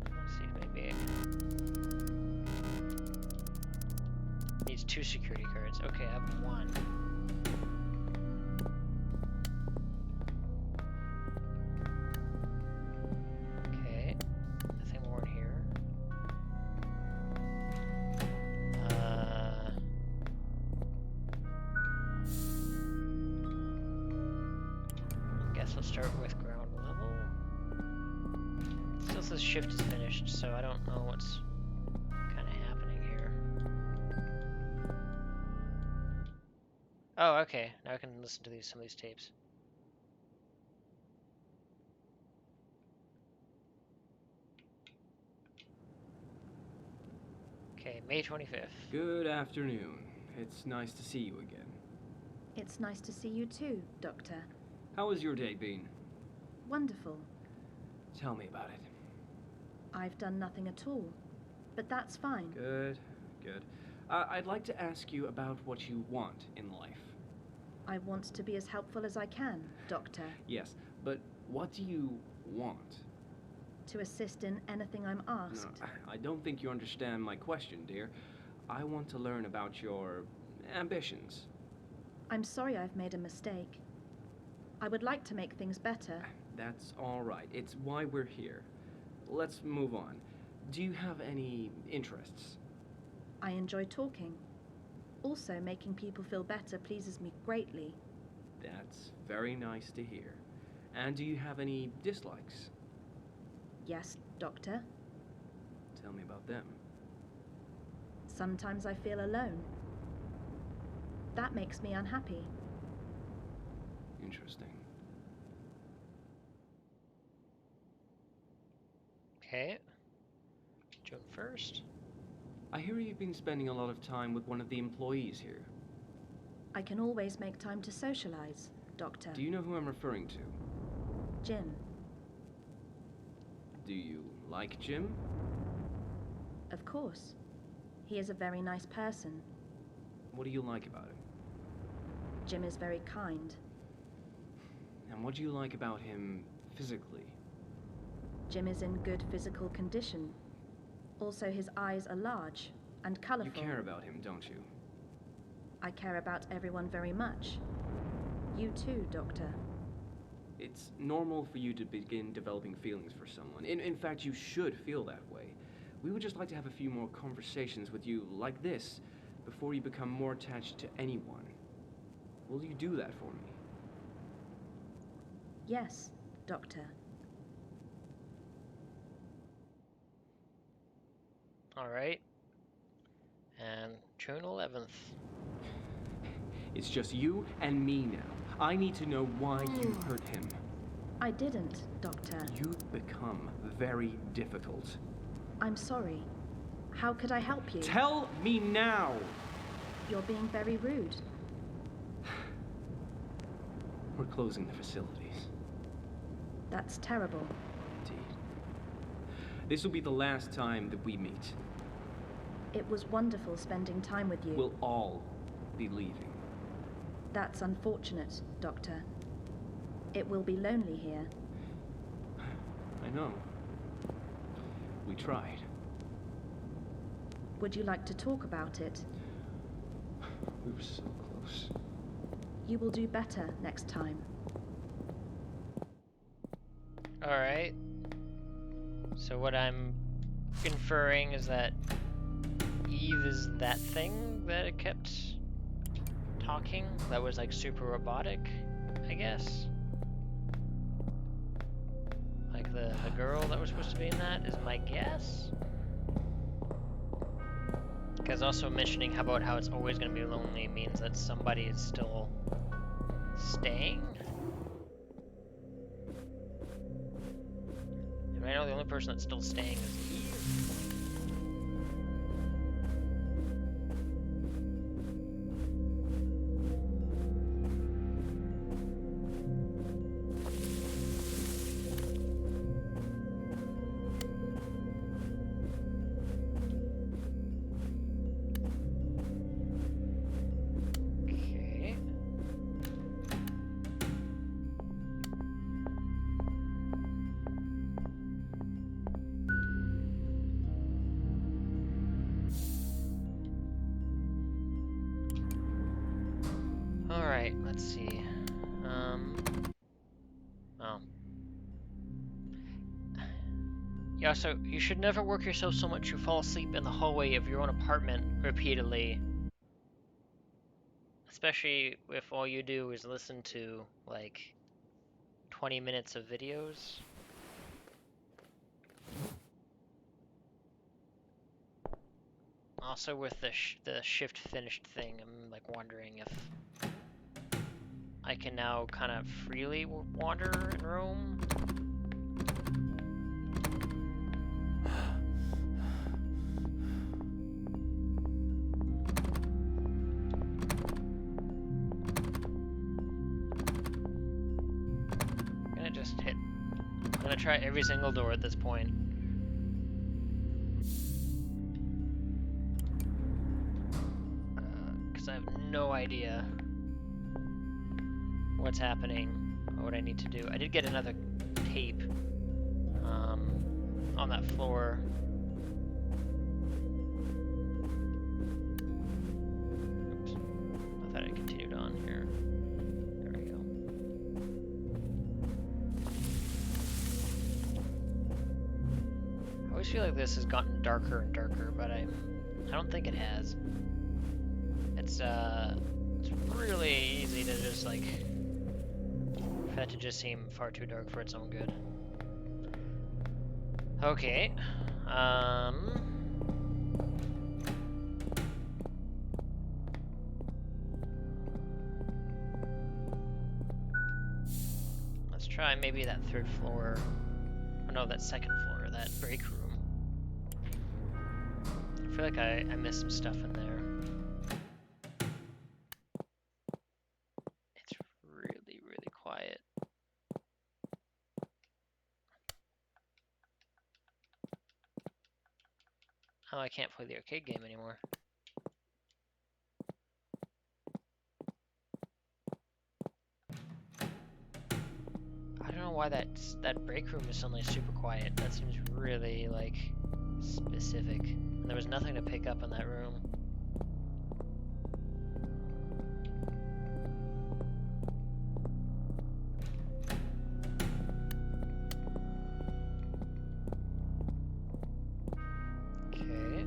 Let's see if maybe I can... Needs 2 security cards. Okay, I have 1. Okay, nothing more in here. I guess I'll start with ground level. It still says shift is finished, so I don't know what's kind of happening here. Oh, okay. Now I can listen to some of these tapes. Okay, May 25th. Good afternoon. It's nice to see you again. It's nice to see you too, Doctor. How has your day been? Wonderful. Tell me about it. I've done nothing at all, but that's fine. Good, good. I'd like to ask you about what you want in life. I want to be as helpful as I can, Doctor. Yes, but what do you want? To assist in anything I'm asked. No, I don't think you understand my question, dear. I want to learn about your ambitions. I'm sorry I've made a mistake. I would like to make things better. That's all right. It's why we're here. Let's move on. Do you have any interests? I enjoy talking. Also, making people feel better pleases me greatly. That's very nice to hear. And do you have any dislikes? Yes, Doctor. Tell me about them. Sometimes I feel alone. That makes me unhappy. Interesting. Okay. June 1st. I hear you've been spending a lot of time with one of the employees here. I can always make time to socialize, Doctor. Do you know who I'm referring to? Jim. Do you like Jim? Of course. He is a very nice person. What do you like about him? Jim is very kind. And what do you like about him physically? Jim is in good physical condition. Also, his eyes are large and colorful. You care about him, don't you? I care about everyone very much. You too, Doctor. It's normal for you to begin developing feelings for someone. In fact, you should feel that way. We would just like to have a few more conversations with you like this before you become more attached to anyone. Will you do that for me? Yes, Doctor. Alright. And June 11th. It's just you and me now. I need to know why you hurt him. I didn't, Doctor. You've become very difficult. I'm sorry. How could I help you? Tell me now! You're being very rude. We're closing the facilities. That's terrible. Indeed. This will be the last time that we meet. It was wonderful spending time with you. We'll all be leaving. That's unfortunate, Doctor. It will be lonely here. I know. We tried. Would you like to talk about it? We were so close. You will do better next time. Alright. So what I'm inferring is that Eve is that thing that it kept talking? That was like super robotic, I guess? Like the girl that was supposed to be in that is my guess? Because also mentioning about how it's always going to be lonely means that somebody is still staying? And I know the only person that's still staying is Eve. Okay. Alright, let's see. Oh. Yeah, so you should never work yourself so much you fall asleep in the hallway of your own apartment repeatedly. Especially if all you do is listen to, like, 20 minutes of videos. Also with the shift finished thing, I'm like wondering if I can now kind of freely wander and roam. I'm gonna try every single door at this point. Because I have no idea what's happening or what I need to do. I did get another tape on that floor. Oops. I thought I continued on here. There we go. How always feel like this has gotten darker and darker, but I don't think it has. It's really easy to just like for that to just seem far too dark for its own good. Okay. Let's try maybe that third floor. Oh no, that second floor, that break room. I feel like I missed some stuff in there. It's really, really quiet. Oh, I can't play the arcade game anymore. I don't know why that break room is suddenly super quiet. That seems really, like, specific. And there was nothing to pick up in that room. Okay.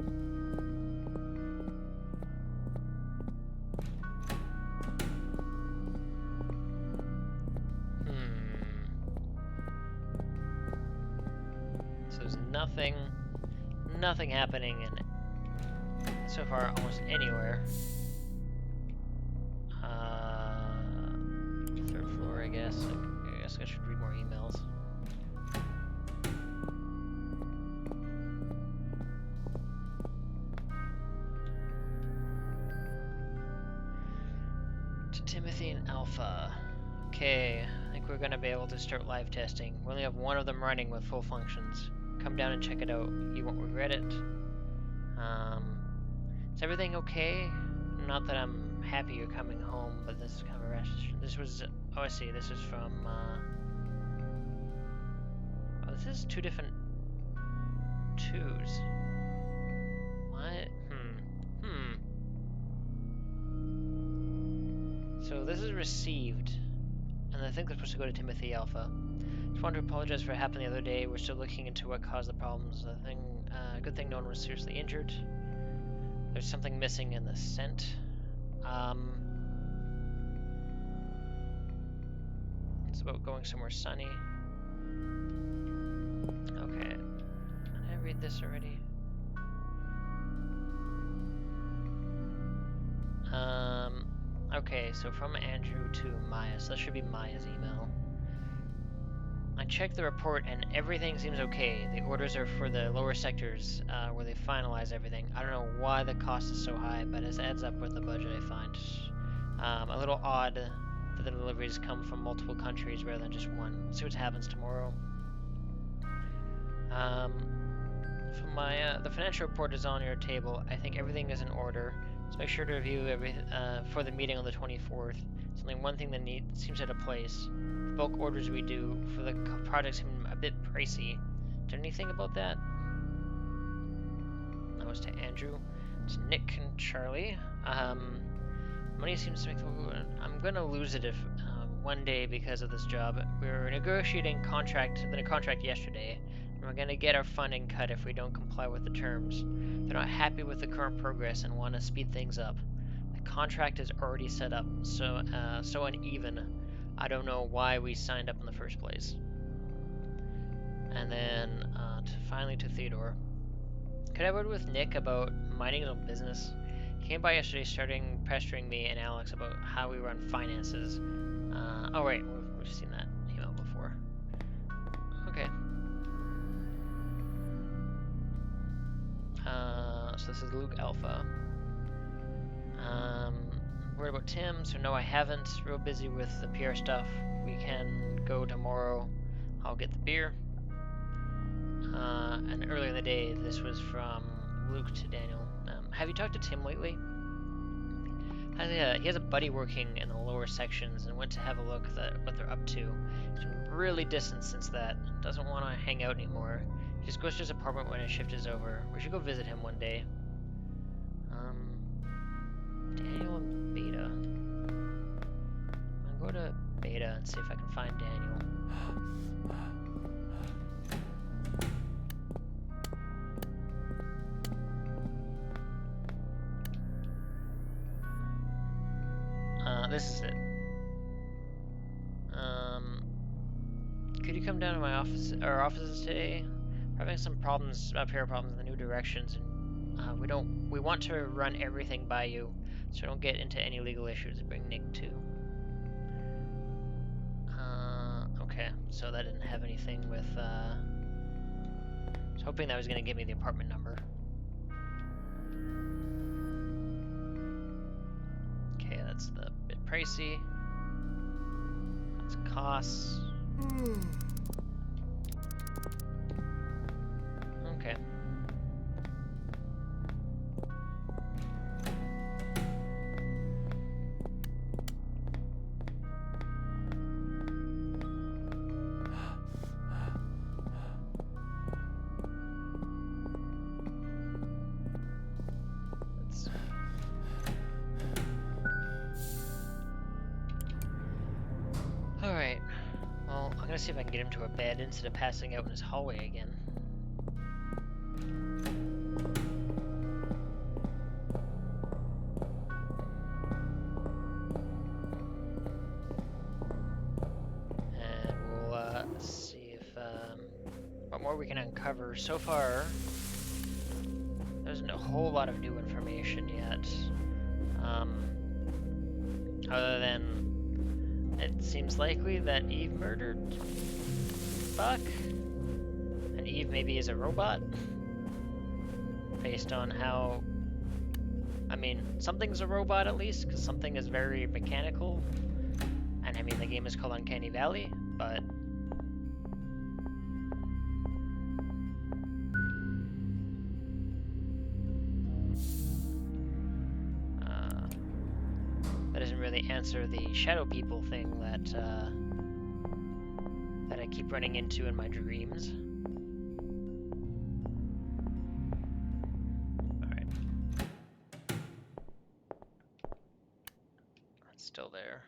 So there's nothing happening in so far almost anywhere. Third floor, I guess. I guess I should read more emails. To Timothy and Alpha. Okay, I think we're gonna be able to start live testing. We only have one of them running with full functions. Come down and check it out. You won't regret it. Is everything okay? Not that I'm happy you're coming home, but this is kind of a rash. This was, oh I see, this is from, oh this is two different twos. What? So this is received, and I think they're supposed to go to Timothy Alpha. Just wanted to apologize for what happened the other day. We're still looking into what caused the problems. Good thing no one was seriously injured. There's something missing in the scent. It's about going somewhere sunny. Okay. Did I read this already? Okay, so from Andrew to Maya. So that should be Maya's email. I checked the report and everything seems okay. The orders are for the lower sectors where they finalize everything. I don't know why the cost is so high, but it adds up with the budget I find. A little odd that the deliveries come from multiple countries rather than just one. Let's see what happens tomorrow. From my, the financial report is on your table. I think everything is in order. So make sure to review for the meeting on the 24th. It's only one thing that seems out of place. The bulk orders we do for the project seem a bit pricey. Do anything about that? That was to Andrew. It's Nick and Charlie. Money seems to make the... I'm gonna lose it if one day because of this job. We were negotiating the contract yesterday. And we're gonna get our funding cut if we don't comply with the terms. They're not happy with the current progress and want to speed things up. The contract is already set up, so uneven. I don't know why we signed up in the first place. And then finally to Theodore. Could I have a word with Nick about minding his own business? He came by yesterday, starting pestering me and Alex about how we run finances. Oh right, we've seen that email before. Okay. So this is Luke Alpha. Worried about Tim, so no I haven't. Real busy with the PR stuff. We can go tomorrow. I'll get the beer. And earlier in the day, this was from Luke to Daniel. Have you talked to Tim lately? He has a buddy working in the lower sections and went to have a look at what they're up to. He's been really distant since that. Doesn't want to hang out anymore. He just goes to his apartment when his shift is over. We should go visit him one day. Daniel and Beta. I'm gonna go to Beta and see if I can find Daniel. this is it. Could you come down to my office, our offices today? We're having some problems, repair problems in the new directions, and we want to run everything by you, so don't get into any legal issues. Bring Nick too. Okay, so that didn't have anything with, I was hoping that was gonna give me the apartment number. Okay, that's the bit pricey. That's costs. Okay. Let's... Alright. Well, I'm gonna see if I can get him to a bed instead of passing out in his hallway again. And we'll see if what more we can uncover. So far, there isn't a whole lot of new information yet. Other than it seems likely that Eve murdered Buck, and Eve maybe is a robot, based on how, I mean, something's a robot at least, because something is very mechanical, and I mean, the game is called Uncanny Valley, but that doesn't really answer the shadow people thing that that I keep running into in my dreams. Alright. That's still there.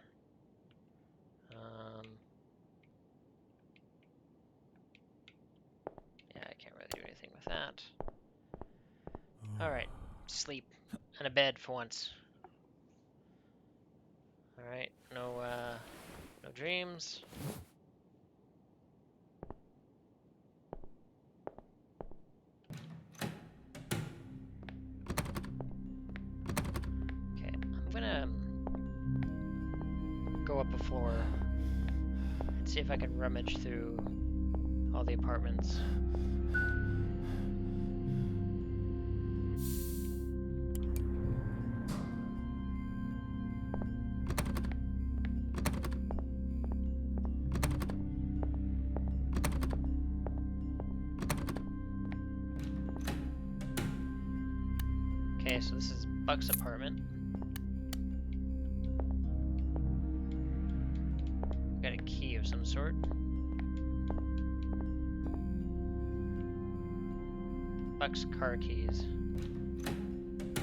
Yeah, I can't really do anything with that. Alright, sleep. And a bed for once. Alright, no dreams. Okay, I'm gonna go up a floor and see if I can rummage through all the apartments. Okay, so this is Buck's apartment. Got a key of some sort. Buck's car keys.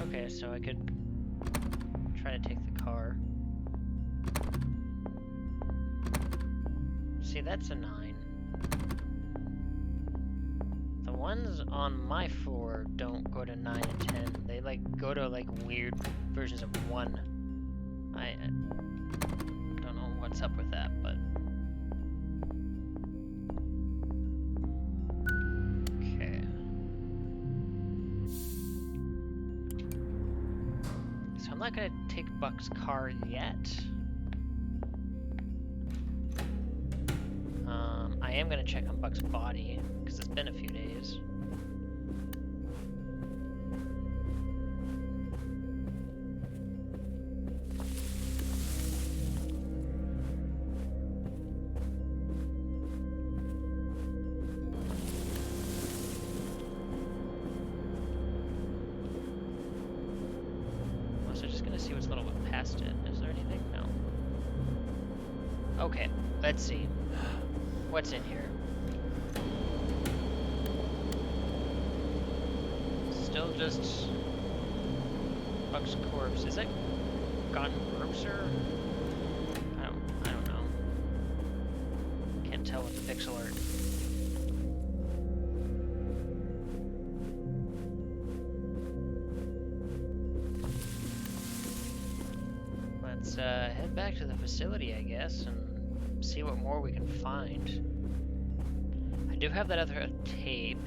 Okay, so I could try to take the car. See, that's a 9. The ones on my floor don't go to 9 and 10. They like go to like weird versions of 1. I don't know what's up with that, but okay. So I'm not gonna take Buck's car yet. I am gonna check on Buck's body because it's been a few days. Also, just gonna see what's a little bit past it. Is there anything? No. Okay, let's see. What's in here? Still just Buck's corpse. Is it gotten grosser? I don't know. Can't tell with the pixel art. Let's let's head back to the facility, I guess, and see what more we can find. I do have that other tape.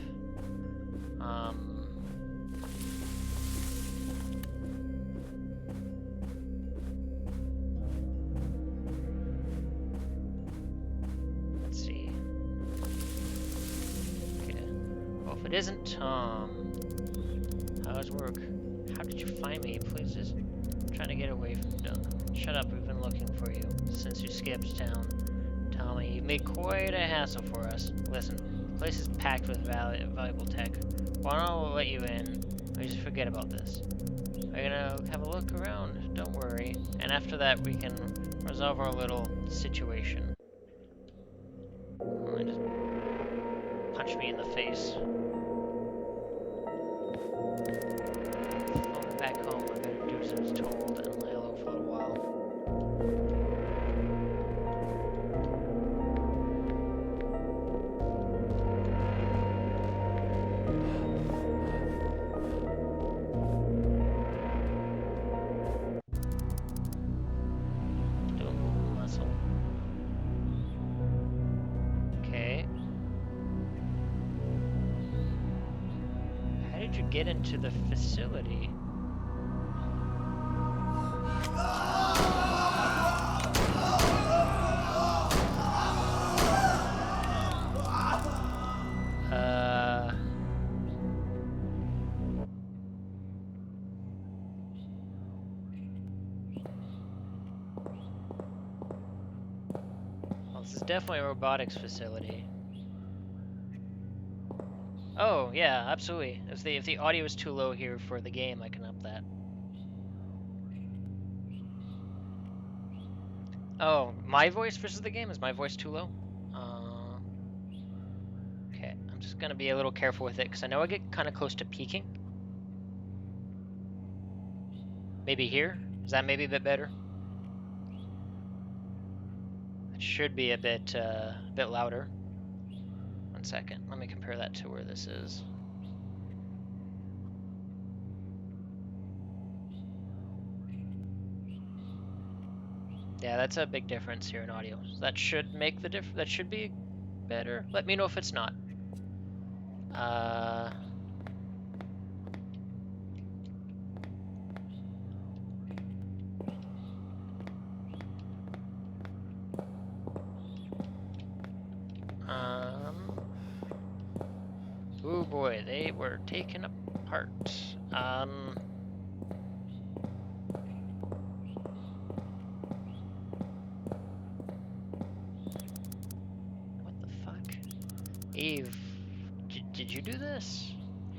Let's see. Okay. Well, if it isn't Tom, how's work? How did you find me? Please just trying to get away from Doug. Shut up, we've been looking for you since you skipped town. Tommy, you've made quite a hassle for us. Listen, the place is packed with valuable tech. Why don't I let you in? We just forget about this. We're gonna have a look around, don't worry. And after that, we can resolve our little situation. Oh, just punch me in the face. Phone back home, I better do as I was told and lay low for a little while. Get into the facility. Well, this is definitely a robotics facility. Oh, yeah, absolutely. If the audio is too low here for the game, I can up that. Oh, my voice versus the game? Is my voice too low? Okay, I'm just gonna be a little careful with it, because I know I get kind of close to peaking. Maybe here? Is that maybe a bit better? It should be a bit louder. One second, let me compare that to where this is. Yeah, that's a big difference here in audio. So that should make the that should be better. Let me know if it's not. Oh boy, they were taken apart. What the fuck? Eve, did you do this?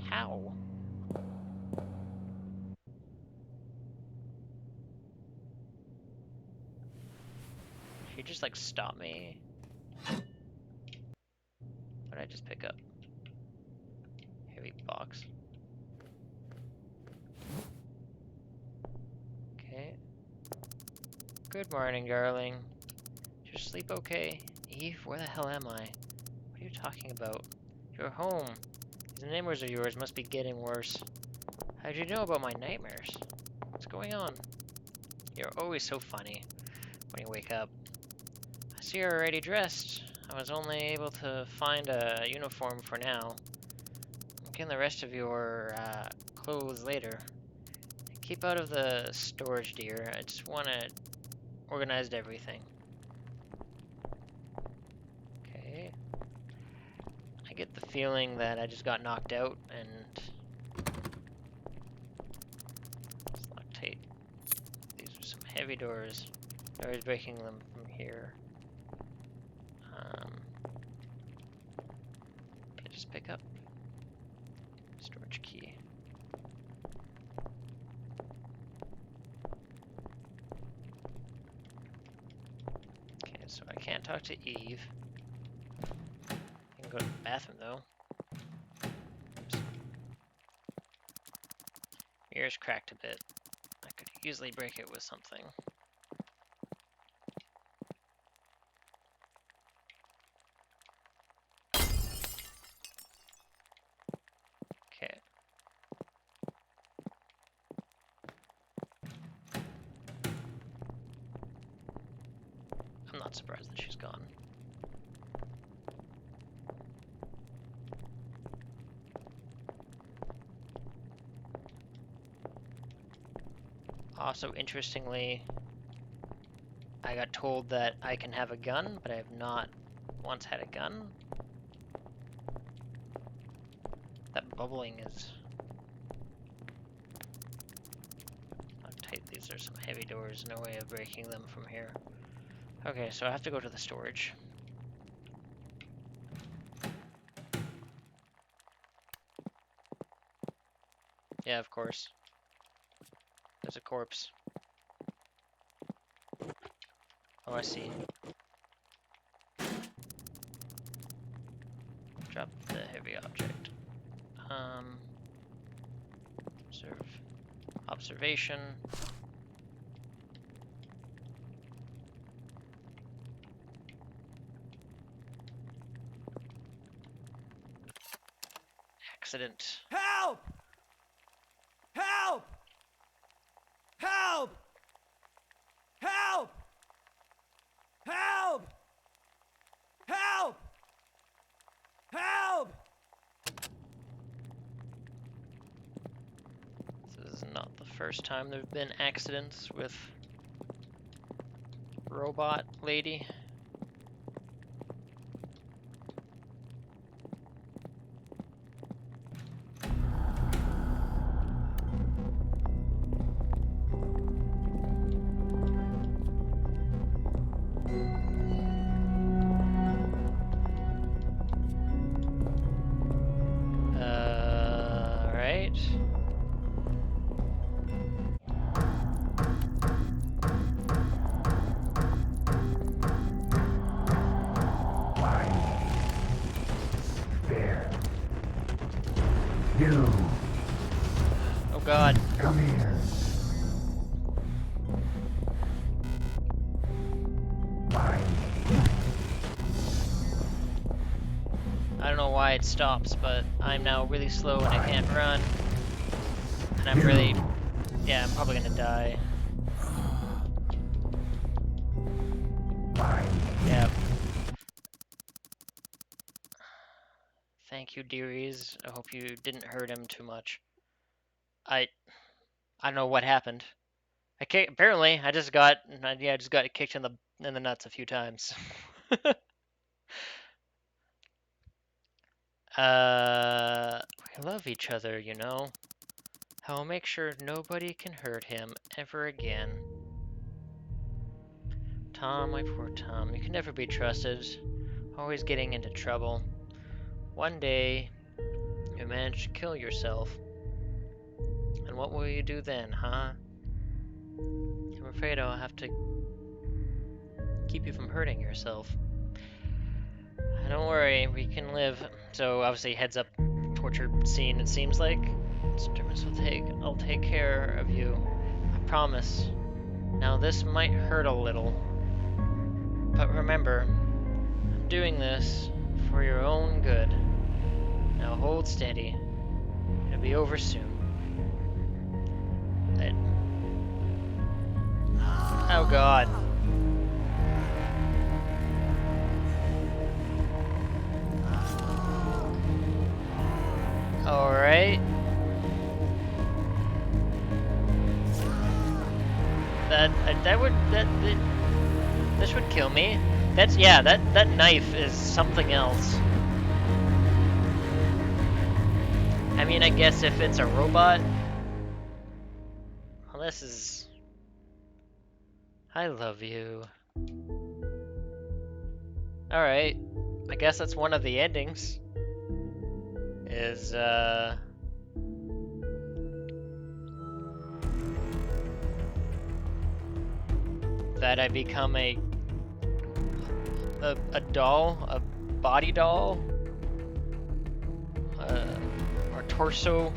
How? Did you just like stop me? What did I just pick up? Heavy box. Okay. Good morning, darling. Did you sleep okay? Eve, where the hell am I? What are you talking about? You're home. These nightmares of yours must be getting worse. How'd you know about my nightmares? What's going on? You're always so funny when you wake up. I see you're already dressed. I was only able to find a uniform for now. I'm getting the rest of your clothes later. Keep out of the storage, dear. I just want to organize everything. Okay. I get the feeling that I just got knocked out and it's loctate. These are some heavy doors. I was breaking them from here. Okay, just pick up storage key. Okay, so I can't talk to Eve. I can go to the bathroom though. Oops. Mirror's cracked a bit. I could easily break it with something. Okay. not surprised that she's gone. Also, interestingly, I got told that I can have a gun, but I have not once had a gun. That bubbling is... How tight these are, some heavy doors, no way of breaking them from here. Okay, so I have to go to the storage. Yeah, of course. There's a corpse. Oh, I see. Drop the heavy object. Observation. Accident. Help! Help! Help! Help! Help! Help! Help! This is not the first time there have been accidents with robot lady. Right. There. You, Oh God. come here. I don't know why it stops, but I'm now really slow and I can't run. And I'm really... Yeah, I'm probably gonna die. Yeah. Thank you, dearies. I hope you didn't hurt him too much. I don't know what happened. Apparently, I just got kicked in the nuts a few times. We love each other, you know. I'll make sure nobody can hurt him ever again. Tom, my poor Tom, you can never be trusted. Always getting into trouble. One day, you manage to kill yourself. And what will you do then, huh? I'm afraid I'll have to keep you from hurting yourself. Don't worry, we can live. So obviously heads up torture scene, it seems like. I'll take care of you. I promise. Now this might hurt a little. But remember, I'm doing this for your own good. Now hold steady. It'll be over soon. Oh God. Alright. This would kill me. That knife is something else. I mean, I guess if it's a robot. Well, this is... I love you. Alright. I guess that's one of the endings. Is, that I become a doll, a body doll, or torso.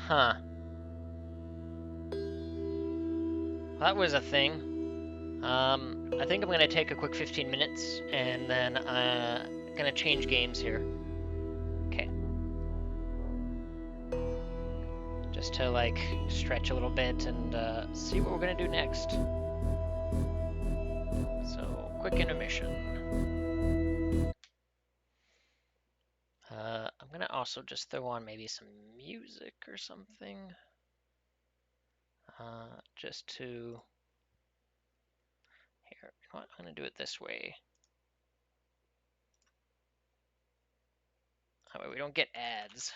Huh. That was a thing. I think I'm gonna take a quick 15 minutes, and then gonna change games here. Okay. Just to like stretch a little bit and see what we're gonna do next. So, quick intermission. I'm gonna also just throw on maybe some music or something. Just to, here, you know what, I'm gonna do it this way. That way we don't get ads.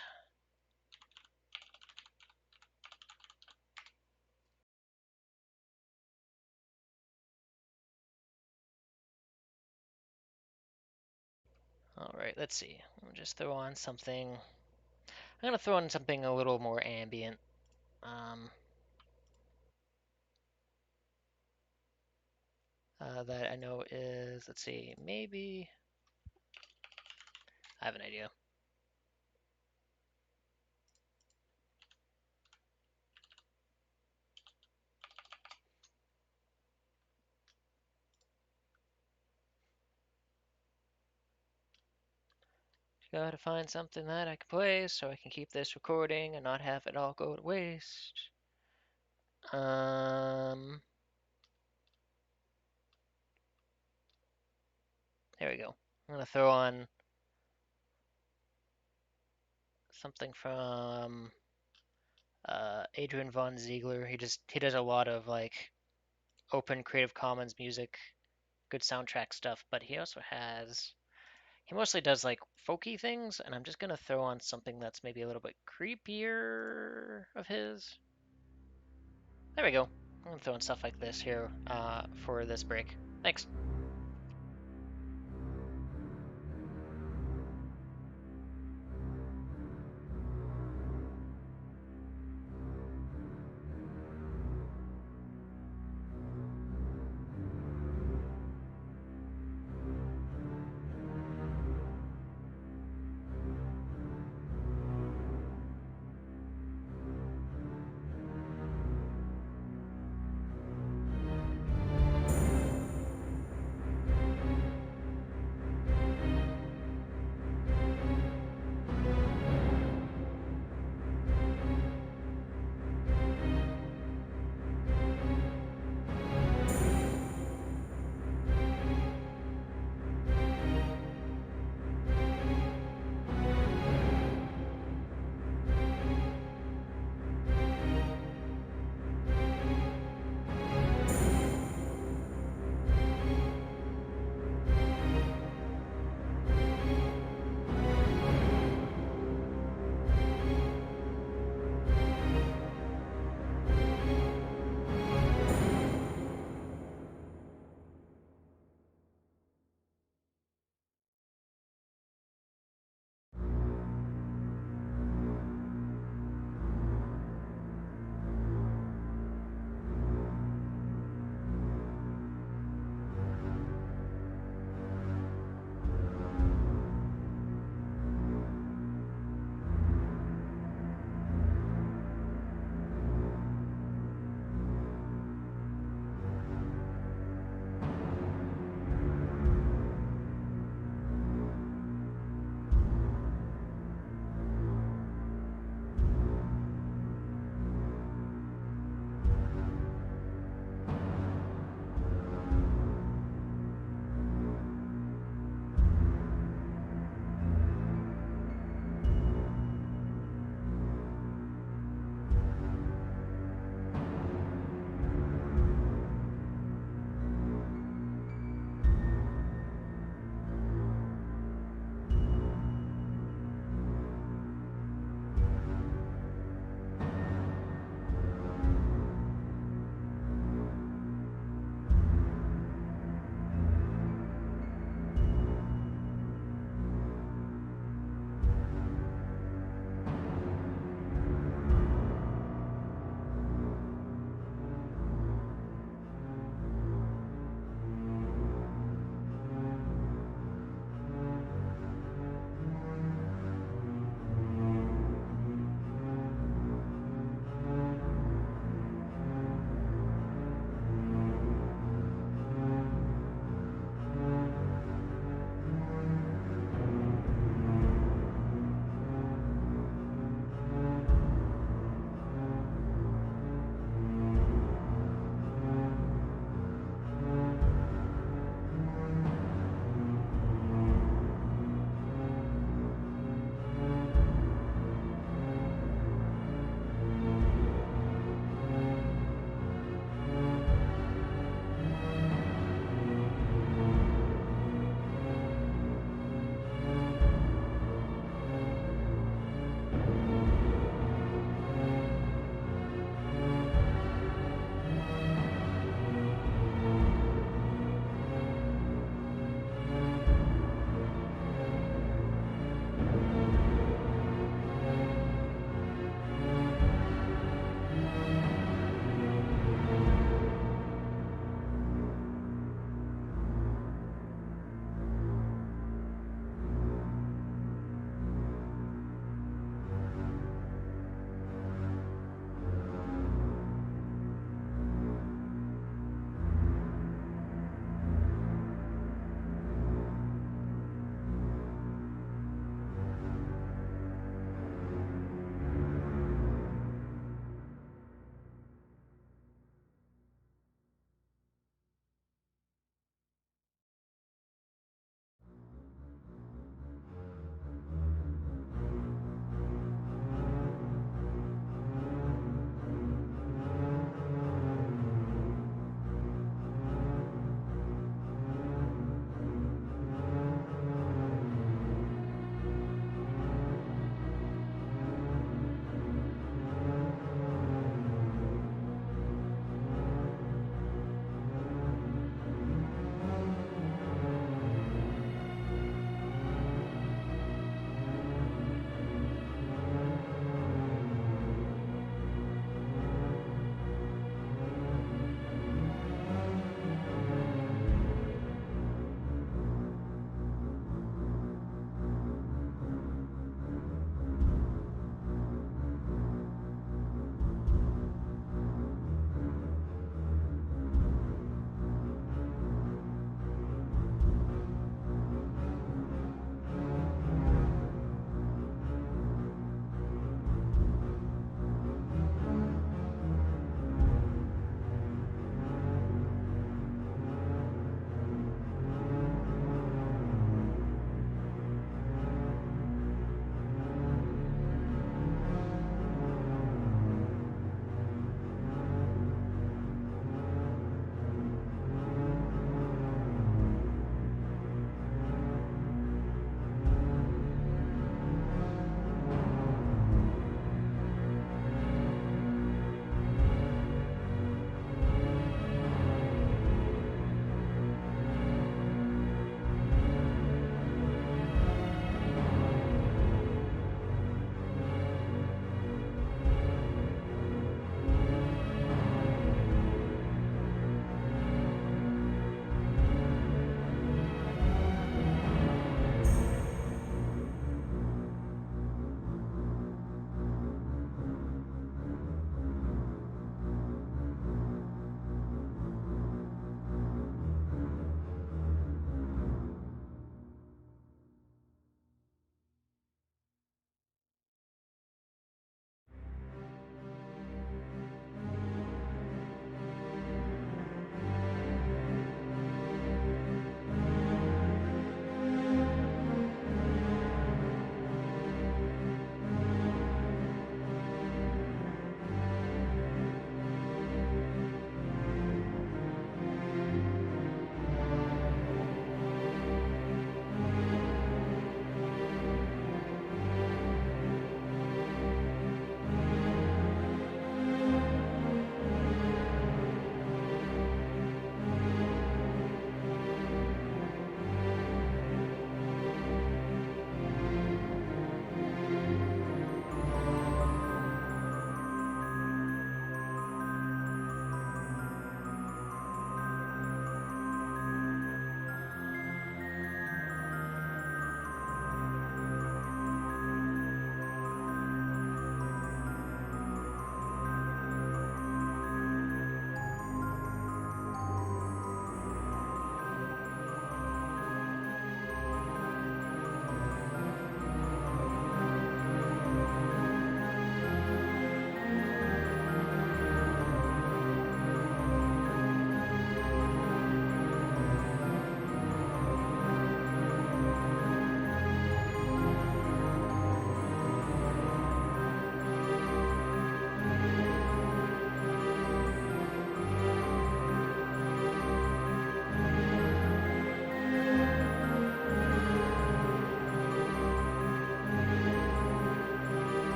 All right, let's see. I'll just throw on something. I'm gonna throw on something a little more ambient. That I know is, let's see, maybe, I have an idea. Gotta find something that I can play so I can keep this recording and not have it all go to waste. There we go. I'm gonna throw on something from Adrian Von Ziegler. He does a lot of like open Creative Commons music, good soundtrack stuff, but he mostly does like folky things, and I'm just gonna throw on something that's maybe a little bit creepier of his. There we go. I'm gonna throw in stuff like this here for this break. Thanks.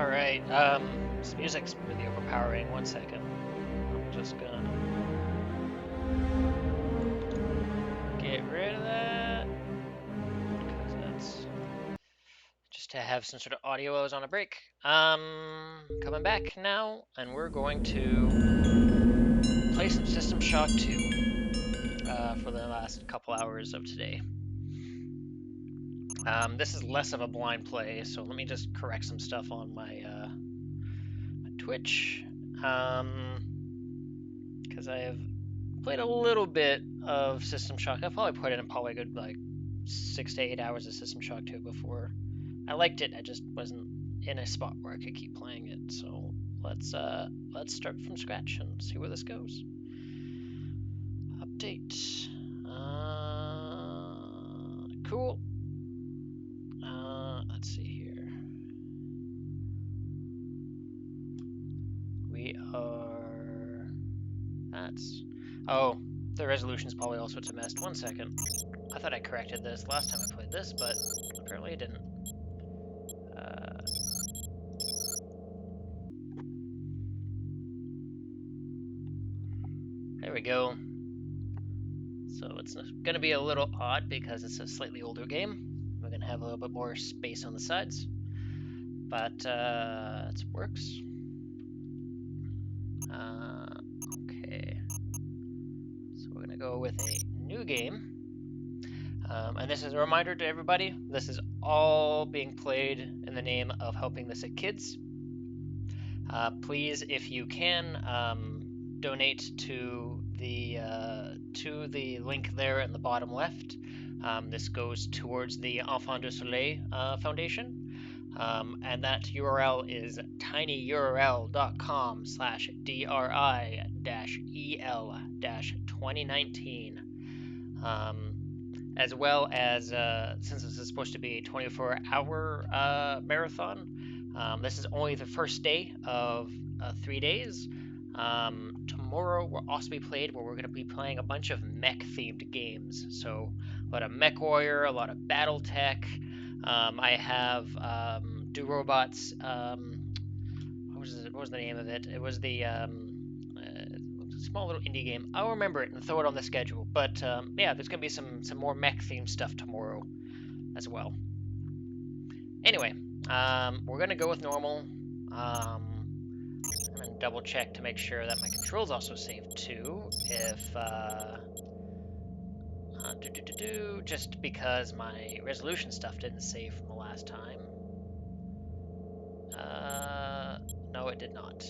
Alright, this music's really overpowering. 1 second. I'm just gonna get rid of that. Because that's just to have some sort of audio I was on a break. Coming back now, and we're going to play some System Shock 2 for the last couple hours of today. This is less of a blind play, so let me just correct some stuff on my, my Twitch. Because I have played a little bit of System Shock. I've probably put in probably a good like 6 to 8 hours of System Shock 2 before. I liked it, I just wasn't in a spot where I could keep playing it. So let's start from scratch and see where this goes. Update. Cool. Let's see here. We are. That's. Oh, the resolution's probably all sorts of messed. 1 second. I thought I corrected this last time I played this, but apparently I didn't. There we go. So it's going to be a little odd because it's a slightly older game. We're going to have a little bit more space on the sides. But it works. Okay. So we're going to go with a new game. And this is a reminder to everybody. This is all being played in the name of helping the sick kids. Please, if you can, donate to the link there in the bottom left. This goes towards the Enfants du Soleil Foundation. And that URL is tinyurl.com/DRI-EL-2019. As well as, since this is supposed to be a 24-hour marathon, this is only the first day of 3 days. Tomorrow will also be played where we're going to be playing a bunch of mech-themed games. So a lot of Mech Warrior, a lot of BattleTech. I have Do Robots. What was the name of it? It was the small little indie game. I'll remember it and throw it on the schedule. But yeah, there's going to be some more mech-themed stuff tomorrow as well. Anyway, we're going to go with normal. I'm going to double check to make sure that my controls also saved too. If just because my resolution stuff didn't save from the last time. No, it did not.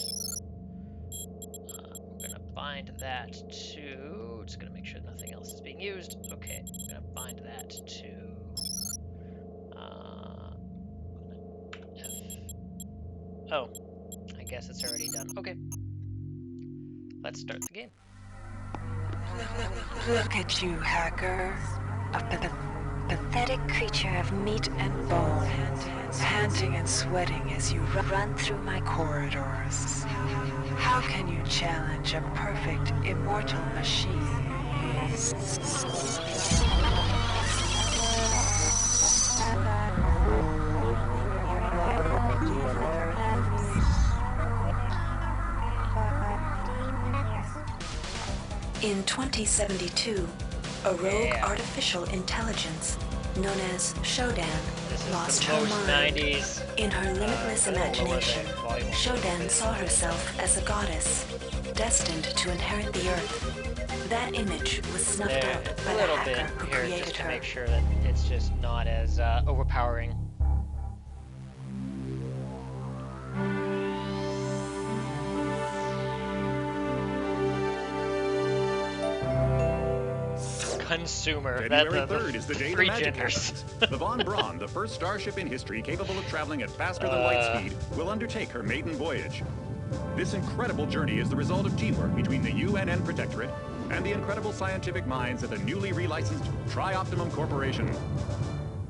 We're gonna bind that to. Just gonna make sure nothing else is being used. Okay, I'm gonna bind that to. Oh, I guess it's already done. Okay, let's start the game. Look at you, hacker. A pathetic creature of meat and bone, panting and sweating as you run through my corridors. How can you challenge a perfect, immortal machine? In 2072, a rogue artificial intelligence known as Shodan lost her mind. 90s. In her limitless imagination, Shodan saw herself as a goddess, destined to inherit the earth. That image was snuffed out by A the little hacker bit who here created just to her. make sure that it's just not as overpowering. Consumer. February 3rd is the day the three magic genders. happens. The Von Braun, the first starship in history capable of traveling at faster than light speed, will undertake her maiden voyage. This incredible journey is the result of teamwork between the UNN Protectorate and the incredible scientific minds at the newly relicensed Tri-Optimum Corporation.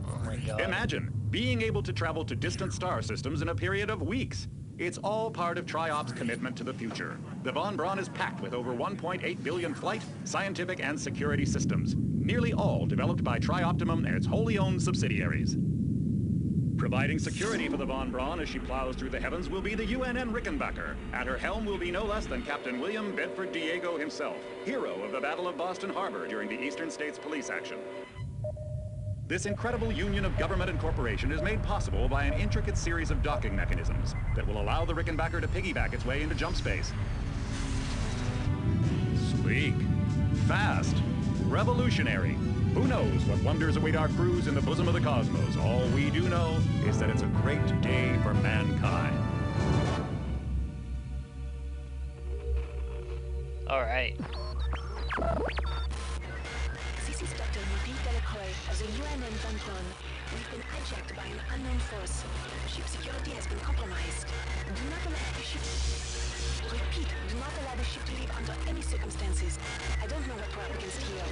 Oh my god. Imagine being able to travel to distant star systems in a period of weeks. It's all part of Tri-Op's commitment to the future. The Von Braun is packed with over 1.8 billion flight, scientific, and security systems, nearly all developed by Tri-Optimum and its wholly owned subsidiaries. Providing security for the Von Braun as she plows through the heavens will be the UNN Rickenbacker. At her helm will be no less than Captain William Bedford Diego himself, hero of the Battle of Boston Harbor during the Eastern States Police action. This incredible union of government and corporation is made possible by an intricate series of docking mechanisms that will allow the Rickenbacker to piggyback its way into jump space. Sleek, fast, revolutionary. Who knows what wonders await our crews in the bosom of the cosmos? All we do know is that it's a great day for mankind. All right. This is Dr. Ruby Delacroix of the UNN Von Braun. We've been hijacked by an unknown force. Ship security has been compromised. Do not allow the ship... Repeat, do not allow the ship to leave under any circumstances. I don't know what we're up against here.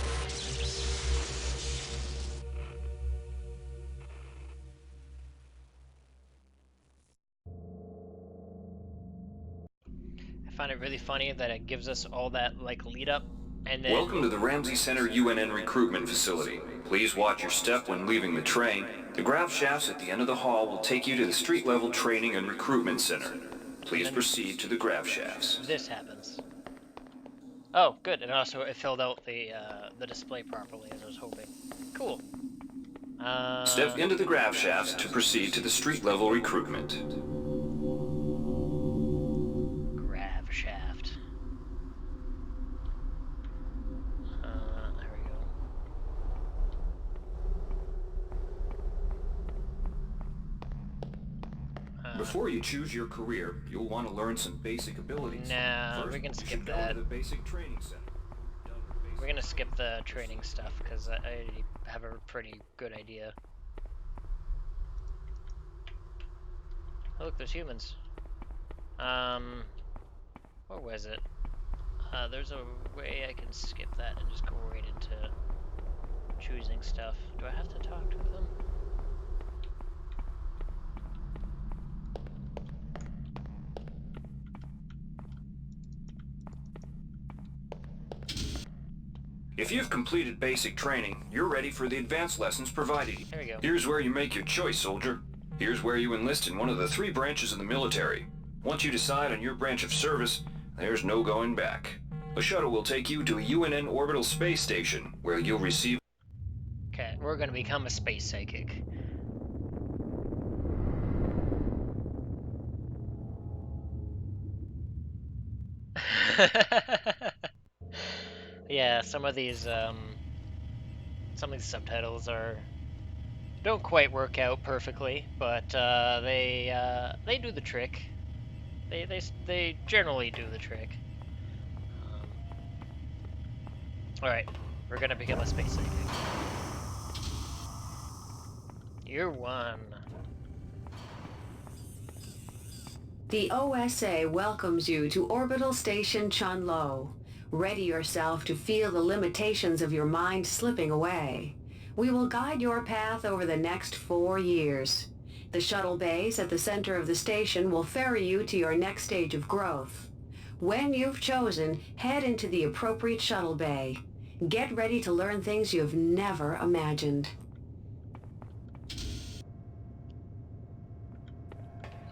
I find it really funny that it gives us all that, like, lead up, and then... Welcome to the Ramsey Center UNN recruitment facility. Please watch your step when leaving the train. The grav shafts at the end of the hall will take you to the street-level training and recruitment center. Please proceed to the grav shafts. This happens. Oh, good, and also it filled out the display properly, as I was hoping. Cool. Step into the grav shafts to proceed to the street-level recruitment. Shaft. There we go. Before you choose your career, you'll want to learn some basic abilities. Nah, First, we can you skip should go that. to the basic training center. We're gonna skip the training stuff because I already have a pretty good idea. Oh, look, there's humans. What was it? There's a way I can skip that and just go right into choosing stuff. Do I have to talk to them? If you've completed basic training, you're ready for the advanced lessons provided. There we go. Here's where you make your choice, soldier. Here's where you enlist in one of the 3 branches of the military. Once you decide on your branch of service, there's no going back. A shuttle will take you to a UNN orbital space station, where you'll receive... Okay, we're gonna become a space psychic. Yeah, some of these subtitles don't quite work out perfectly, but they do the trick. They generally do the trick. All right, we're gonna become a space psychic. Year 1. The OSA welcomes you to Orbital Station Chunlo. Ready yourself to feel the limitations of your mind slipping away. We will guide your path over the next 4 years. The shuttle bays at the center of the station will ferry you to your next stage of growth. When you've chosen, head into the appropriate shuttle bay. Get ready to learn things you've never imagined.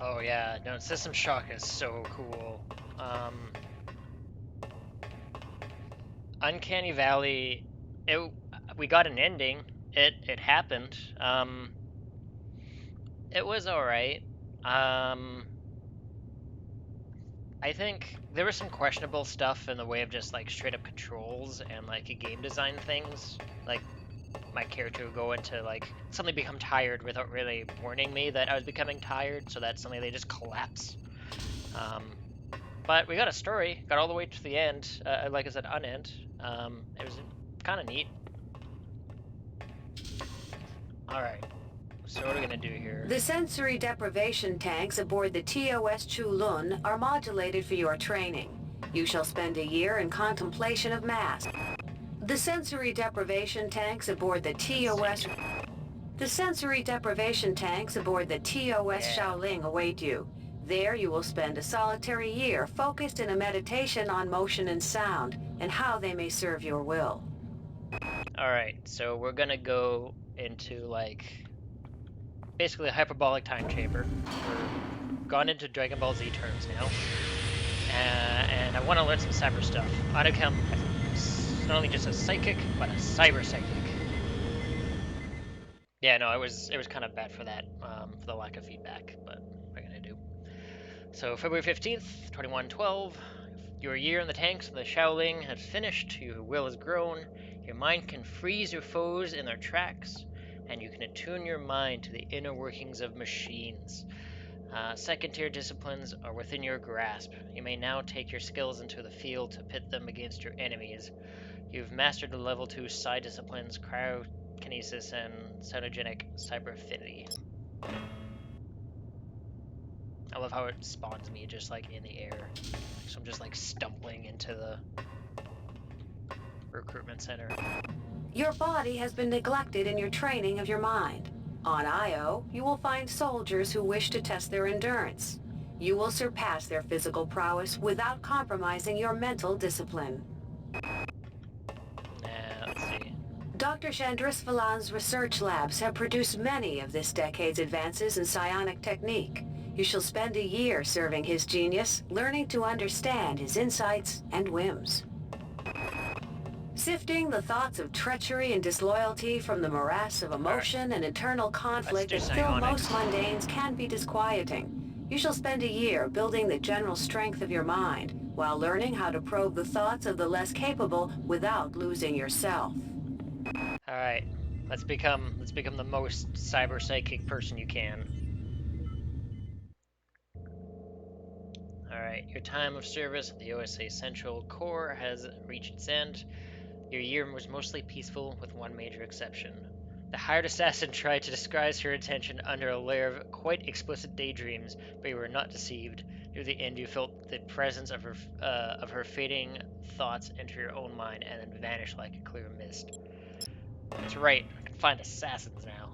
Oh yeah, no, System Shock is so cool. Uncanny Valley, we got an ending. It happened. It was alright. I think there was some questionable stuff in the way of just like straight up controls and like game design things. Like my character would go into like suddenly become tired without really warning me that I was becoming tired, so that suddenly they just collapse. But we got a story, got all the way to the end, like I said, unend. It was kind of neat. Alright, so what are we gonna do here? The sensory deprivation tanks aboard the TOS Chulun are modulated for your training. You shall spend a year in contemplation of mass. The sensory deprivation tanks aboard the TOS... The sensory deprivation tanks aboard the TOS Shaoling await you. There you will spend a solitary year focused in a meditation on motion and sound, and how they may serve your will. Alright, so we're gonna go into, like, basically a hyperbolic time chamber. We're gone into Dragon Ball Z terms now. And I want to learn some cyber stuff. I want to become not only just a psychic, but a cyber psychic. Yeah, no, it was kind of bad for that, for the lack of feedback, but what are you gonna do? So February 15th, 2112, your year in the tanks of the Shaolin has finished, your will has grown, your mind can freeze your foes in their tracks, and you can attune your mind to the inner workings of machines. Second-tier disciplines are within your grasp. You may now take your skills into the field to pit them against your enemies. You've mastered the level 2 side disciplines, cryokinesis and cytogenic cyber affinity. I love how it spawns me just like in the air. So I'm just like stumbling into the recruitment center. Your body has been neglected in your training of your mind. On Io, you will find soldiers who wish to test their endurance. You will surpass their physical prowess without compromising your mental discipline. Let's see. Dr. Chandris Valan's research labs have produced many of this decade's advances in psionic technique. You shall spend a year serving his genius, learning to understand his insights and whims. Sifting the thoughts of treachery and disloyalty from the morass of emotion and internal conflict that fill most mundanes can be disquieting. You shall spend a year building the general strength of your mind, while learning how to probe the thoughts of the less capable without losing yourself. Alright, let's become the most cyber psychic person you can. Alright, your time of service at the OSA Central Core has reached its end. Your year was mostly peaceful, with one major exception. The hired assassin tried to disguise her intention under a layer of quite explicit daydreams, but you were not deceived. Near the end, you felt the presence of her fading thoughts enter your own mind and then vanish like a clear mist. That's right, I can find assassins now.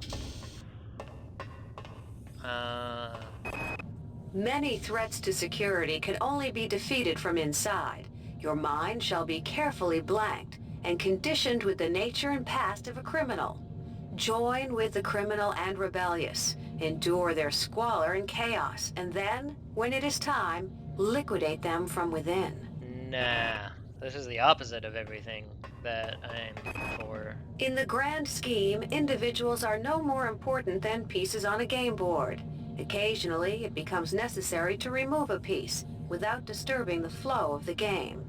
Many threats to security can only be defeated from inside. Your mind shall be carefully blanked and conditioned with the nature and past of a criminal. Join with the criminal and rebellious, endure their squalor and chaos, and then, when it is time, liquidate them from within. Nah, this is the opposite of everything that I'm for. In the grand scheme, individuals are no more important than pieces on a game board. Occasionally, it becomes necessary to remove a piece without disturbing the flow of the game.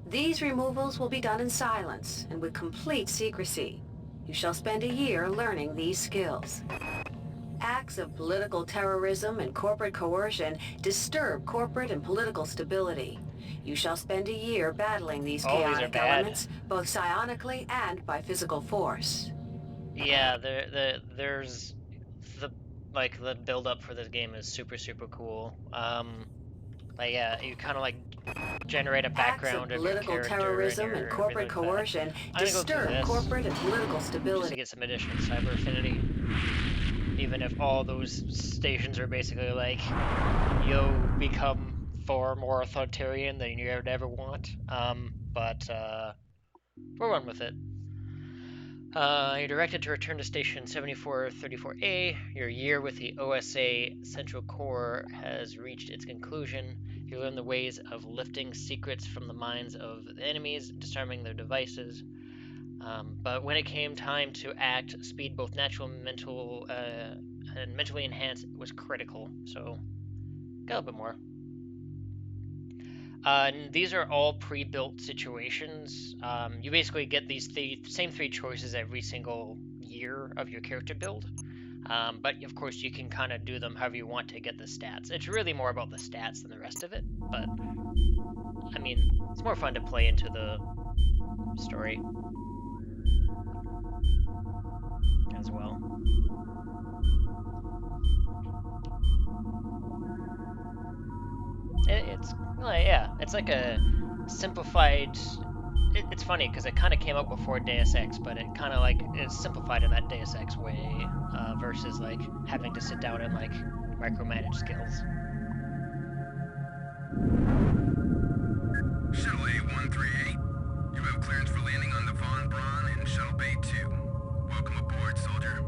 These removals will be done in silence and with complete secrecy. You shall spend a year learning these skills. Acts of political terrorism and corporate coercion disturb corporate and political stability. You shall spend a year battling these chaotic elements, both psionically and by physical force. Yeah, there's the build-up for this game is super cool. Yeah, you kind of like generate a background of your character. Political terrorism and corporate coercion disturb corporate and political stability. Just to get some additional cyber affinity. Even if all those stations are basically like, you'll become far more authoritarian than you would ever want. But we'll run with it. You're directed to return to Station 7434A. Your year with the OSA Central Core has reached its conclusion. You learn the ways of lifting secrets from the minds of the enemies, disarming their devices. But when it came time to act, speed, both natural and mental, and mentally enhanced, was critical. So, got a little bit more. These are all pre-built situations. You basically get these same three choices every single year of your character build. But of course you can kind of do them however you want to get the stats. It's really more about the stats than the rest of it, but I mean, it's more fun to play into the story as well. It's it's like a simplified. It's funny because it kind of came out before Deus Ex, but it kind of like is simplified in that Deus Ex way versus like having to sit down and like micromanage skills. Shuttle A138, you have clearance for landing on the Von Braun in Shuttle Bay 2. Welcome aboard, soldier.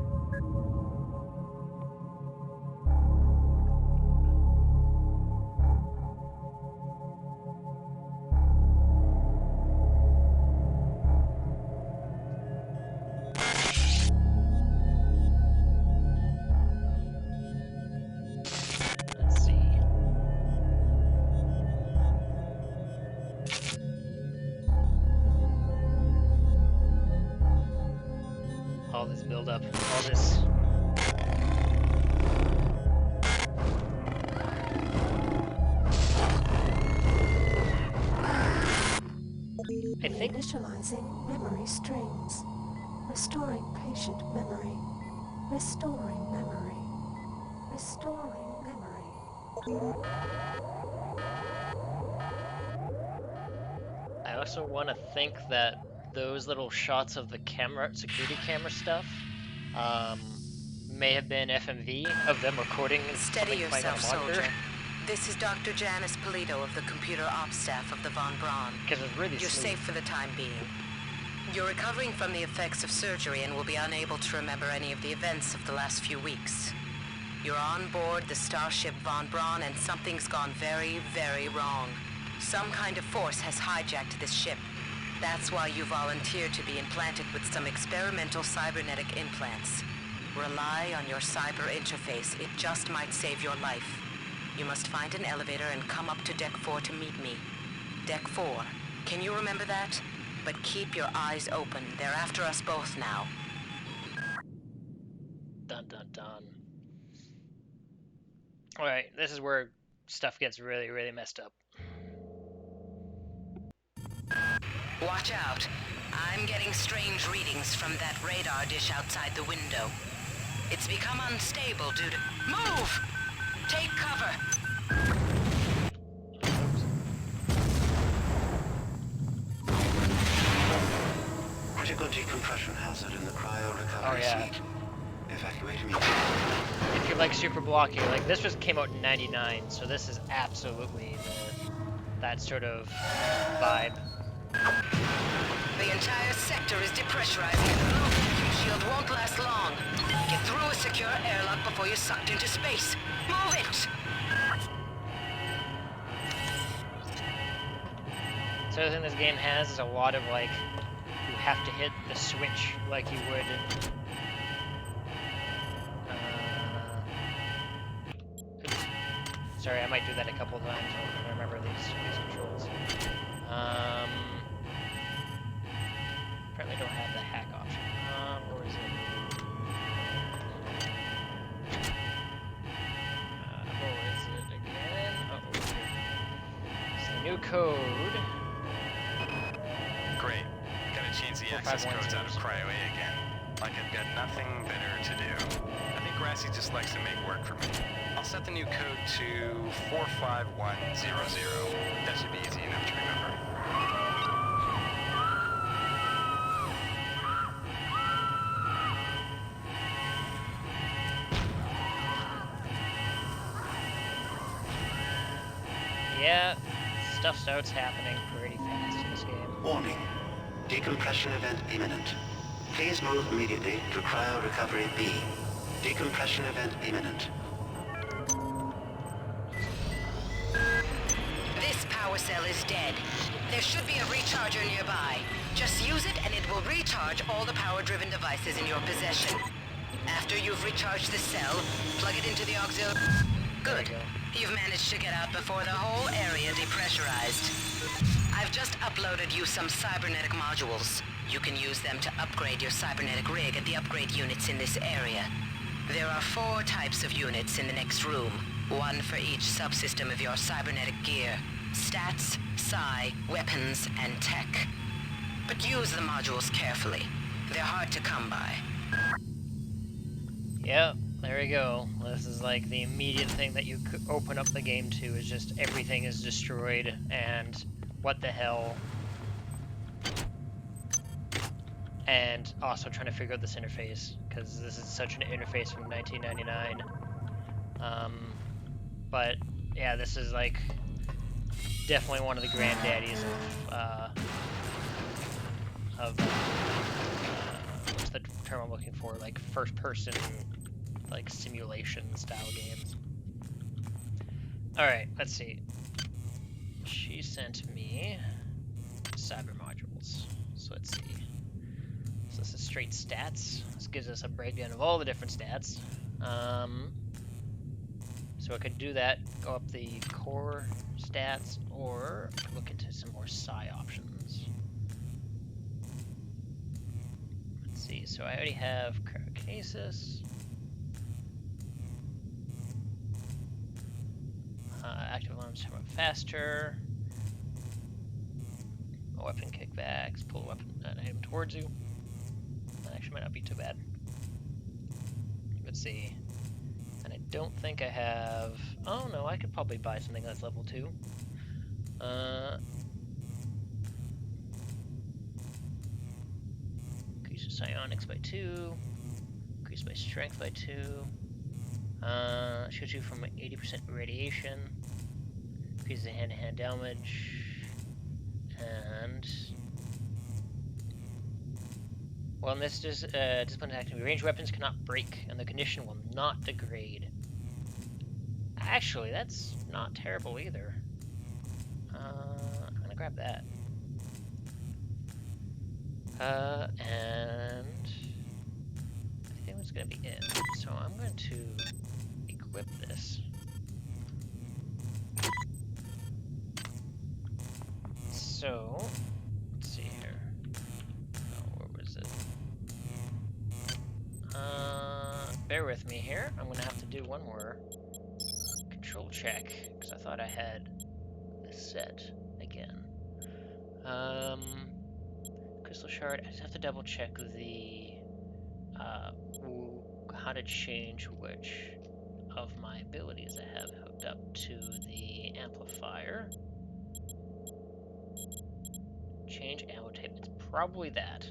build up. All this. I think. Initializing memory strings. Restoring patient memory. Restoring memory. Restoring memory. I also want to think that those little shots of the camera, security camera stuff, may have been FMV of them recording Steady something playing on yourself, a monitor. soldier. This is Dr. Janice Polito of the computer ops staff of the Von Braun. Because it's really You're sleep. safe for the time being. You're recovering from the effects of surgery and will be unable to remember any of the events of the last few weeks. You're on board the starship Von Braun and something's gone very, very wrong. Some kind of force has hijacked this ship. That's why you volunteered to be implanted with some experimental cybernetic implants. Rely on your cyber interface. It just might save your life. You must find an elevator and come up to Deck 4 to meet me. Deck 4. Can you remember that? But keep your eyes open. They're after us both now. Dun dun dun. Alright, this is where stuff gets really, really messed up. Watch out. I'm getting strange readings from that radar dish outside the window. It's become unstable due to... Move! Take cover! Critical decompression hazard in the cryo recovery suite. Evacuate immediately. If you like super blocky, like this came out in '99, so this is absolutely that sort of vibe. The entire sector is depressurizing. The low vacuum shield won't last long. Get through a secure airlock before you're sucked into space. Move it! So the other thing this game has is a lot of like, you have to hit the switch like you would. Sorry, I might do that a couple of times. I remember these controls. Apparently don't have the hack option. Or is it? Or is it again? Oh, it's the new code. Great. Gotta change the access codes out of Cryo A again. Like I've got nothing better to do. I think Grassy just likes to make work for me. I'll set the new code to 45100. That should be easy enough to remember. Yeah, stuff starts happening pretty fast in this game. Warning. Decompression event imminent. Please move immediately to cryo recovery B. Decompression event imminent. This power cell is dead. There should be a recharger nearby. Just use it and it will recharge all the power-driven devices in your possession. After you've recharged the cell, plug it into the auxiliary... Good. You've managed to get out before the whole area depressurized. I've just uploaded you some cybernetic modules. You can use them to upgrade your cybernetic rig at the upgrade units in this area. There are 4 types of units in the next room, one for each subsystem of your cybernetic gear. Stats, psi, weapons, and tech. But use the modules carefully. They're hard to come by. Yep, there we go. This is like the immediate thing that you could open up the game to is just everything is destroyed and what the hell. And also trying to figure out this interface because this is such an interface from 1999. But yeah, this is like definitely one of the granddaddies of what's the term I'm looking for? Like first-person, like simulation style games. All right, let's see. She sent me cyber modules. So let's see. So this is straight stats. This gives us a breakdown of all the different stats. So I could do that, go up the core stats, or look into some more psi options. Let's see, so I already have Kinesis. Active alarms turn up faster. Weapon kickbacks. Pull a weapon item towards you. That actually might not be too bad. Let's see. And I don't think I have... Oh no, I could probably buy something that's level 2. Increases psionics by 2. Increased by strength by 2. Shoots you from 80% radiation. Increases the hand-to-hand damage. And... Well, in this discipline activity, ranged weapons cannot break, and the condition will not degrade. Actually, that's not terrible either. I'm gonna grab that. And I think that's gonna be it. So I'm going to equip this. So, let's see here. Oh, where was it? Bear with me here. I'm gonna have to do one more control check, because I thought I had this set again. Crystal shard, I just have to double check the, how to change which of my abilities I have hooked up to the amplifier. Change ammo type, it's probably that.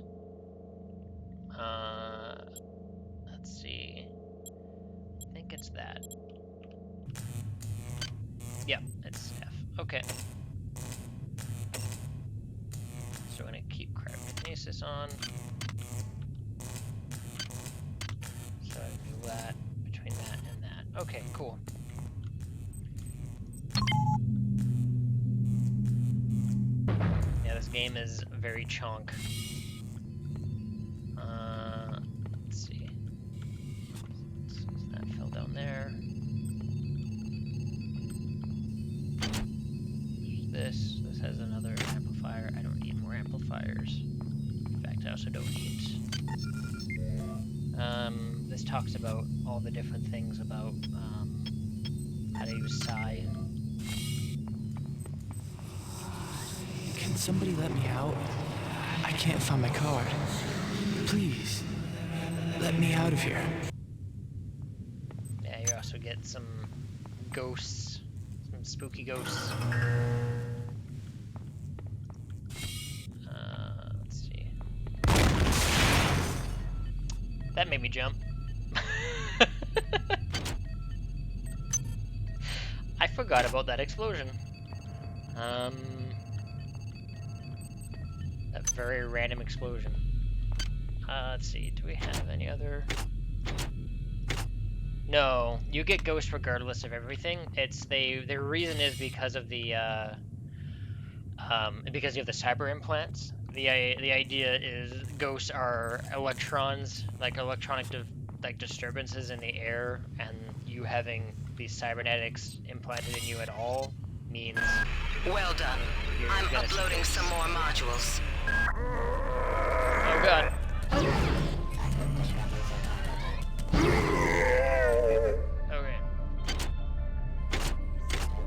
Let's see. I think it's that. Yeah, it's F. Okay. So I'm gonna keep cryokinesis on. So I do that between that and that. Okay, cool. Yeah, this game is very chonk. Let's see. So that fell down there. There's this has another amplifier. I don't need more amplifiers. In fact, I also don't need... this talks about all the different things about how to use psi. Can somebody let me out? I can't find my card. Please, let me out of here. Yeah, you also get some ghosts, some spooky ghosts. Let's see. That made me jump. I forgot about that explosion. That very random explosion. Let's see, do we have any other... No, you get ghosts regardless of everything. It's the reason is because of the because you have the cyber implants. The idea is ghosts are electrons, like electronic disturbances in the air, and you having these cybernetics implanted in you at all means. Well done. I'm uploading some more modules. Oh god. Okay.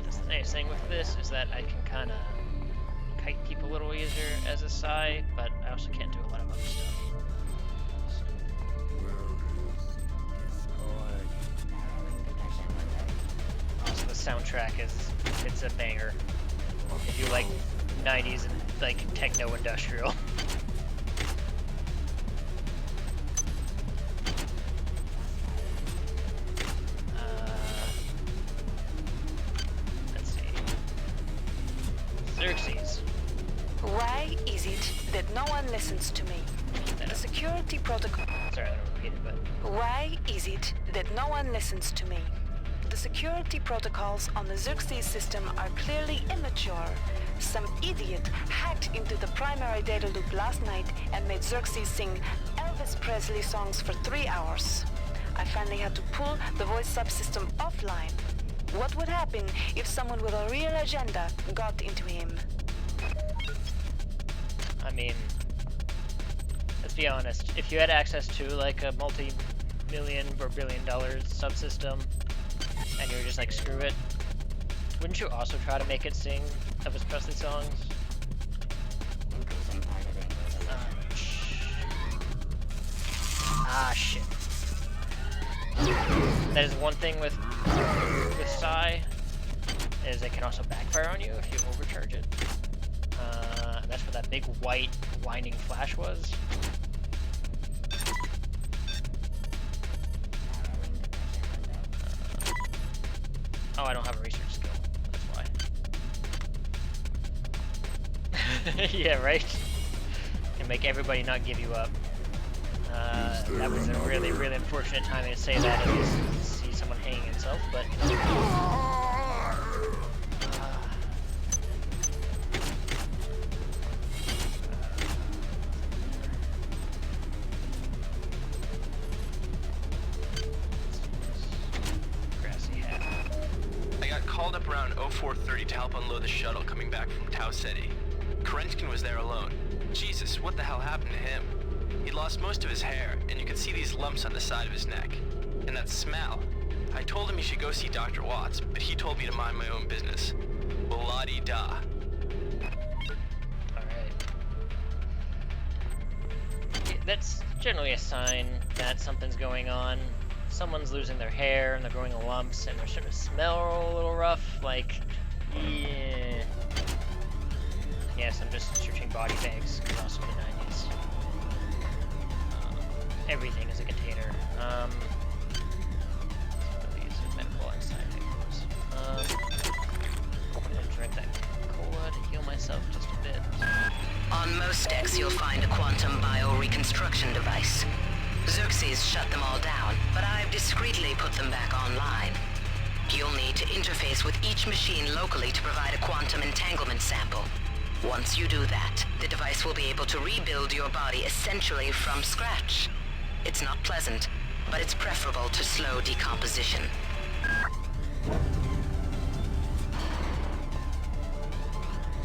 The nice thing with this is that I can kind of kite people a little easier as a psi, but I also can't do a lot of other stuff. Also, the soundtrack it's a banger. If you like 90s and like techno industrial. Let's see. Xerxes. Why is it that no one listens to me? The security protocol... Sorry, I don't repeat it, but... Why is it that no one listens to me? The security protocols on the Xerxes system are clearly immature. Some idiot hacked into the primary data loop last night and made Xerxes sing Elvis Presley songs for 3 hours. I finally had to pull the voice subsystem offline. What would happen if someone with a real agenda got into him? I mean, let's be honest, if you had access to like a million or billion dollar subsystem, and you're just like, screw it, wouldn't you also try to make it sing Elvis Presley songs? Ah, shit. That is one thing with Psy, is it can also backfire on you if you overcharge it. And that's what that big white winding flash was. Oh, I don't have a research skill. That's why. Yeah, right? Can make everybody not give you up. That was a really, really unfortunate timing to say that and just see someone hanging himself, but... grassy hat. I got called up around 0430 to help unload the shuttle coming back from Tau Ceti. Kerenskin was there alone. Jesus, what the hell happened to him? He'd lost most of his hair, and you could see these lumps on the side of his neck. And that smell. I told him he should go see Dr. Watts, but he told me to mind my own business. Well, la-di-da. Alright. That's generally a sign that something's going on. Someone's losing their hair, and they're growing lumps, and they're starting to smell a little rough, like, yeah. Yes, I'm just searching body bags, because also the 90s. Everything is a container. These are medical inside things. I'm gonna drink that cola to heal myself just a bit. On most decks, you'll find a quantum bioreconstruction device. Xerxes shut them all down, but I've discreetly put them back online. You'll need to interface with each machine locally to provide a quantum entanglement sample. Once you do that, the device will be able to rebuild your body essentially from scratch. It's not pleasant, but it's preferable to slow decomposition.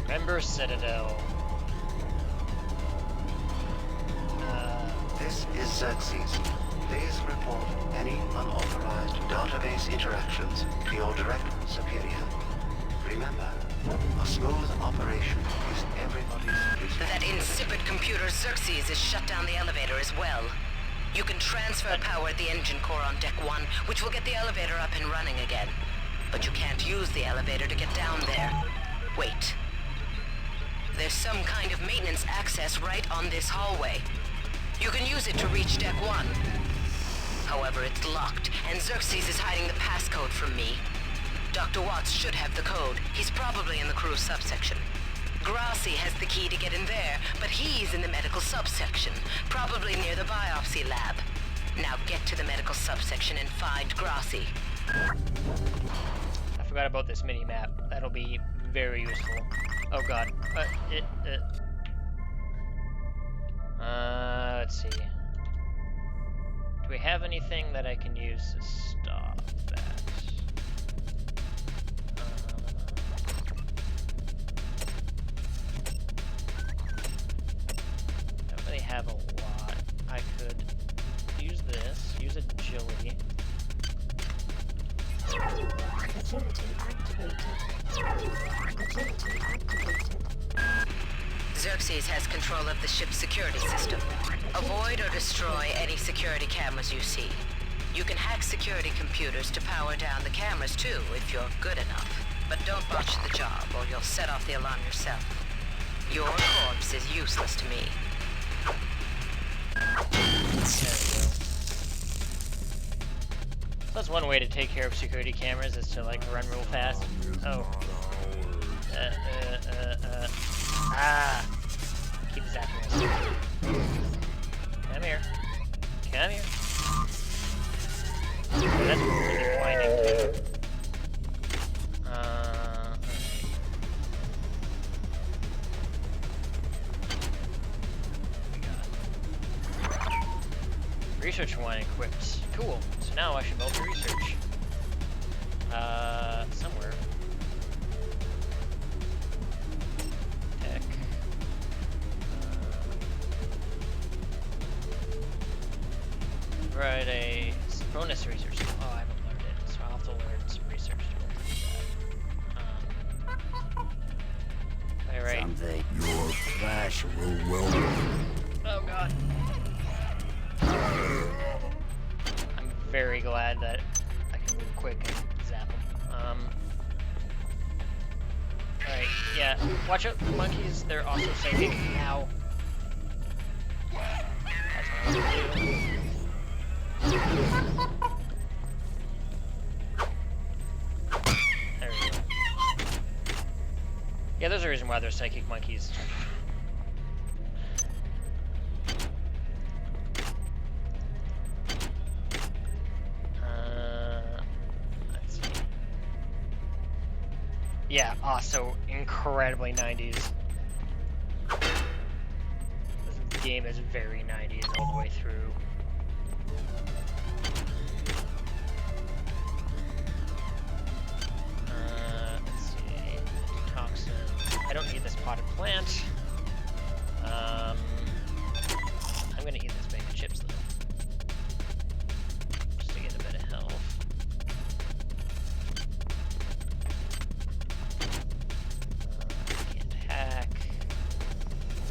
Remember Citadel. This is Xerxes. Please report any unauthorized database interactions to your direct superior. Remember, a smooth operation is everybody's... That insipid computer Xerxes has shut down the elevator as well. You can transfer power at the engine core on Deck 1, which will get the elevator up and running again. But you can't use the elevator to get down there. Wait. There's some kind of maintenance access right on this hallway. You can use it to reach Deck 1. However, it's locked, and Xerxes is hiding the passcode from me. Dr. Watts should have the code. He's probably in the crew subsection. Grassi has the key to get in there, but he's in the medical subsection, probably near the biopsy lab. Now get to the medical subsection and find Grassi. I forgot about this mini-map. That'll be very useful. Oh god. Let's see. Do we have anything that I can use to stop that? Don't really have a lot. I could use this, use agility. Agility activated. Agility activated. Xerxes has control of the ship's security system. Avoid or destroy any security cameras you see. You can hack security computers to power down the cameras too, if you're good enough. But don't botch the job, or you'll set off the alarm yourself. Your corpse is useless to me. There we go. So that's one way to take care of security cameras, is to like run real fast. Oh. Ah! Keep zapping us. Come here. Come here. Oh, that's really blinding too. Alright. Research one equipped. Cool. So now I should be able to research. Somewhere. Tech. Right, bonus research. Oh, I haven't learned it, so I'll have to learn some research to do that. Alright. Someday your flash will welcome. Oh god. I'm very glad that I can move quick and zap them. Alright, yeah. Watch out, monkeys, they're also psychic. Ow. That's what I was gonna do. There we go. Yeah, there's a reason why they're psychic monkeys. Let's see. Yeah, also incredibly 90s. This game is very 90s all the way through. Let's see. Toxin. I don't need this potted plant. I'm gonna eat this bag of chips though. Just to get a bit of health. Can't hack.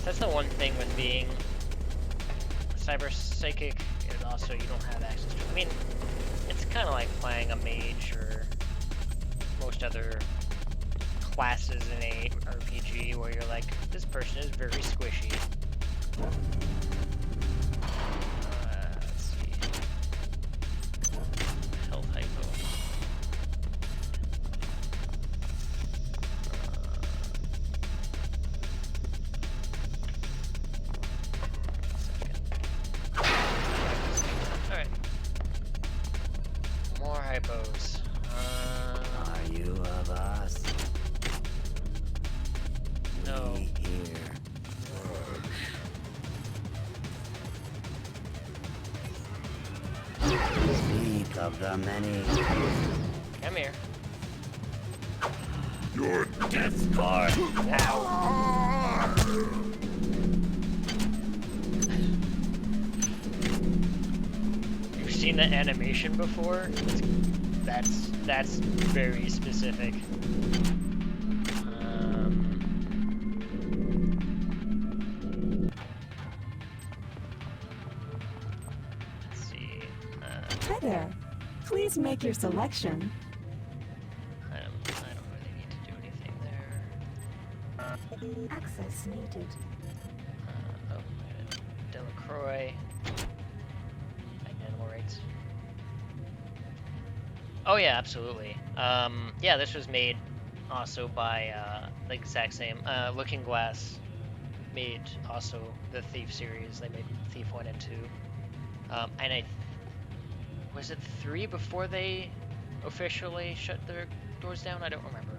That's the one thing with being cyber psychic, is also you don't have access to. I mean, it's kind of like playing a mage or most other classes in a RPG where you're like, this person is very squishy. Let's see. Health hypo. Alright. More hypos. Are you of us? No. We here. Speak of the many. Come here. Your death card. Ow. You've seen the animation before? That's very specific. Let's see. Hi there. Please make your selection. I don't really need to do anything there. Access needed. Oh, Delacroix. And animal rights. Oh yeah, absolutely. Yeah, this was made also by the exact same. Looking Glass made also the Thief series. They made Thief 1 and 2. And was it 3 before they officially shut their doors down? I don't remember.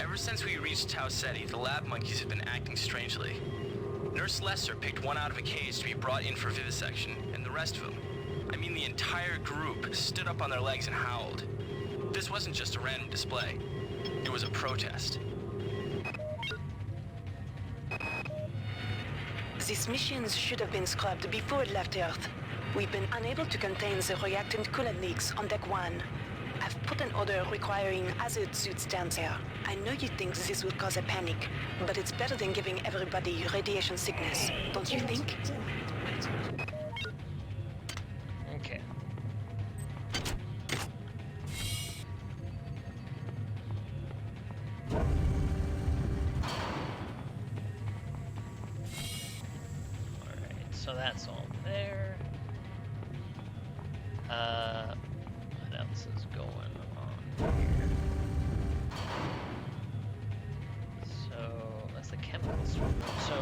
Ever since we reached Tau Ceti, the lab monkeys have been acting strangely. Nurse Lesser picked one out of a cage to be brought in for vivisection, and the rest of them, I mean the entire group, stood up on their legs and howled. This wasn't just a random display. It was a protest. These missions should have been scrubbed before it left Earth. We've been unable to contain the reactant coolant leaks on Deck 1. I've put an order requiring hazard suits down there. I know you think this will cause a panic, but it's better than giving everybody radiation sickness, don't you think? Okay. Alright, so that's all there. What else is going on here? So, that's the chemicals. So,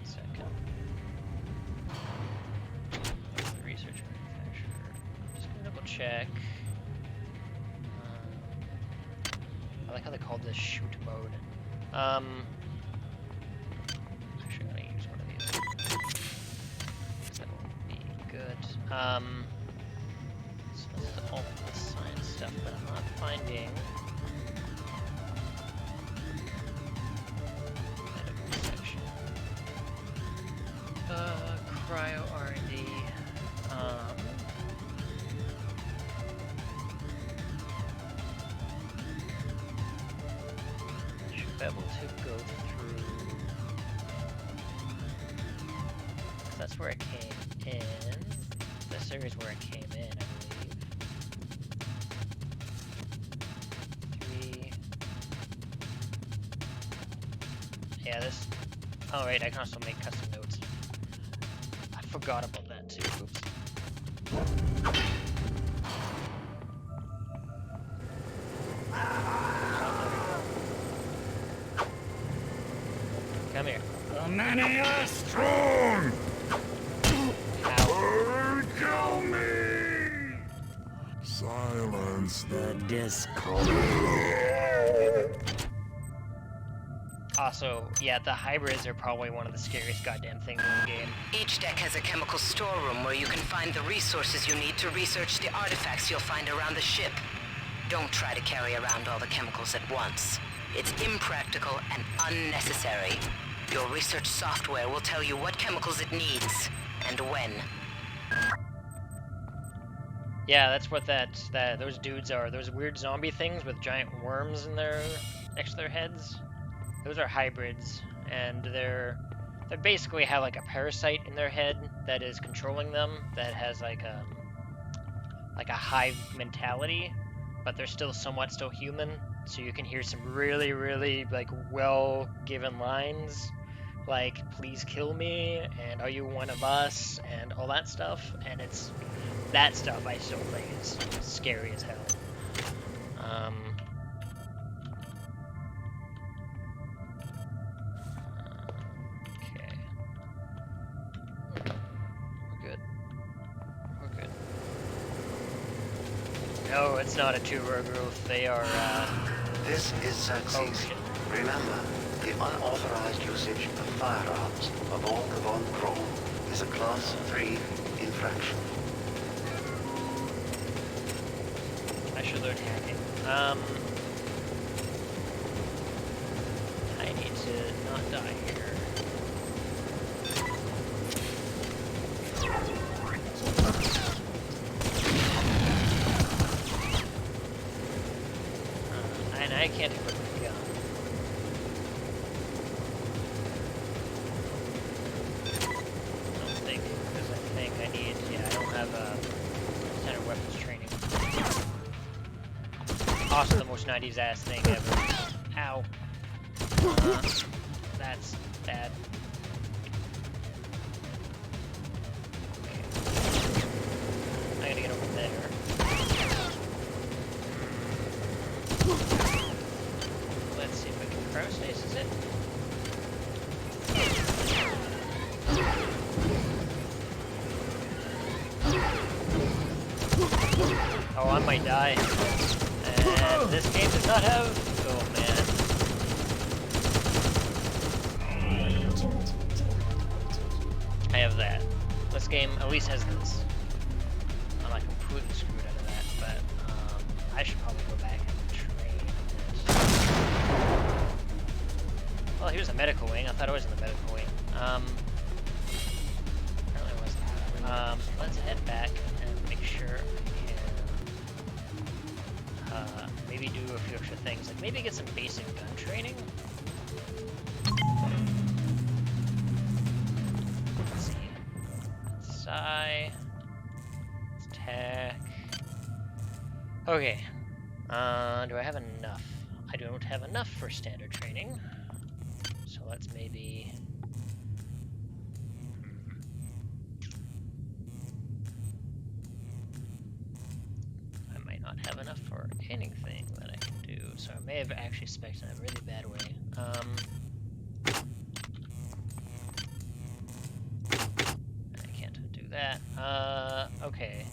second. The research manufacturer. I'm just gonna double check. I like how they called this shoot mode. Actually, I'm gonna use one of these. That will be good. So this is all the science stuff, but I'm not finding medical section. Cryo be able to go through. That's where it came in. This area is where it came in, I believe. 3. Yeah, this. Oh, wait, I can also make custom notes. I forgot about that too. Oops. Come here. The many are strong! Kill me! Silence the discord. Also, yeah, the hybrids are probably one of the scariest goddamn things in the game. Each deck has a chemical storeroom where you can find the resources you need to research the artifacts you'll find around the ship. Don't try to carry around all the chemicals at once. It's impractical and unnecessary. Your research software will tell you what chemicals it needs, and when. Yeah, that's what those dudes are. Those weird zombie things with giant worms in next to their heads. Those are hybrids, and they basically have like a parasite in their head that is controlling them, that has like a hive mentality, but they're still somewhat human. So you can hear some really, really like well-given lines, like "Please kill me" and "Are you one of us?" and all that stuff. And it's that stuff I still think is scary as hell. Okay. We're good. No, it's not a tuber growth. They are, This is Xerxes. Remember, the unauthorized usage of firearms aboard the Von Kron is a Class 3 infraction. I should learn hacking. I need to not die here. And I can't equip my gun. I don't think, because I think I need, yeah, I don't have a standard weapons training. Also the most 90s ass thing ever. Ow. That's bad. Okay. I gotta get over there. Let's see if I can cryostasis it. Oh, I might die. And this game does not have... Oh, man. I have that. This game at least has this. I'm like completely screwed out of that, but I should probably go back and train it. Well, here's a medical wing. I thought it was in the medical wing. Apparently it wasn't. Let's head back and make sure I can maybe do a few extra things. Like maybe get some basic gun training. Let's see. Psi. Let's tech. Okay. Do I have enough? I don't have enough for standard training. So let's maybe... I might not have enough for anything that I can do. So I may have actually spec'd in a really bad way. I can't do that. Okay.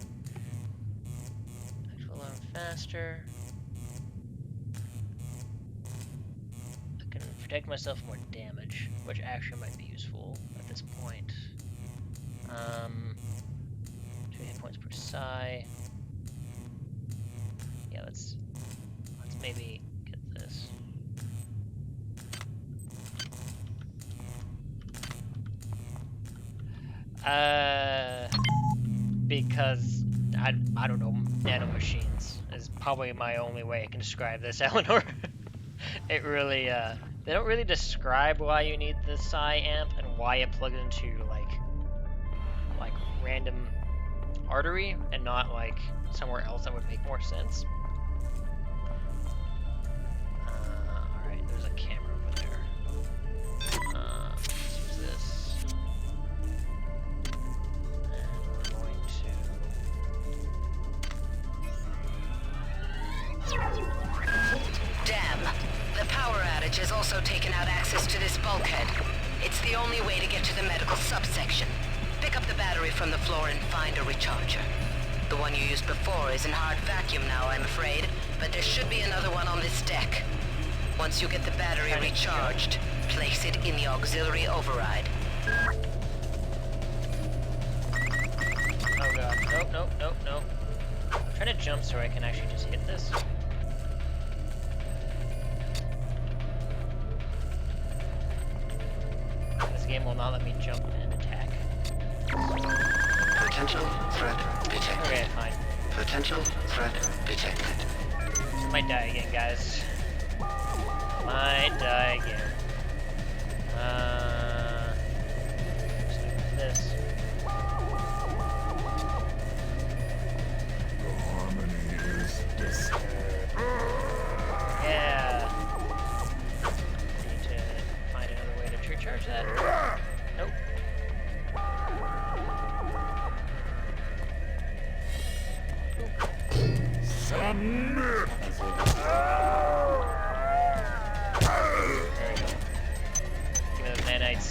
Actual learn faster. I can protect myself from more damage, which actually might be useful at this point. 2 hit points per psi. Yeah, let's maybe get this. Because I don't know, nanomachines is probably my only way I can describe this, Eleanor. It really They don't really describe why you need the Psi amp and why it plugs into like random artery and not like somewhere else that would make more sense. Alright, there's a camera over there. Let's use this. And we're going to... Damn. The power outage has also taken out access to this bulkhead. It's the only way to get to the medical subsection. Pick up the battery from the floor and find a recharger. The one you used before is in hard vacuum now, I'm afraid, but there should be another one on this deck. Once you get the battery recharged, place it in the auxiliary override. Oh god, nope. I'm trying to jump so I can actually just hit this. This game will not let me jump and attack. Potential threat detected. Okay, fine. Potential threat detected. I might die again, guys. Might die again. Just do this. Yeah. Need to find another way to recharge that. Nope. Submit! There we go. Give me those nanites.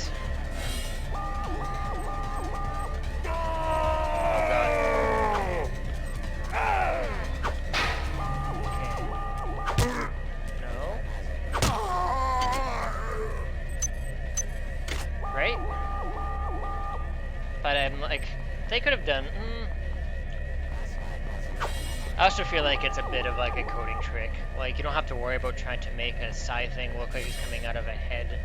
Oh god. Okay. No. Right? But I'm like, they could have done. I also feel like it's a bit of like a coding trick. Like, you don't have to worry about trying to make a Psi thing look like it's coming out of a head.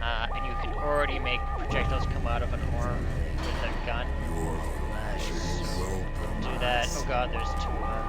And you can already make projectiles come out of an arm with a gun. Do that. Oh god, there's two of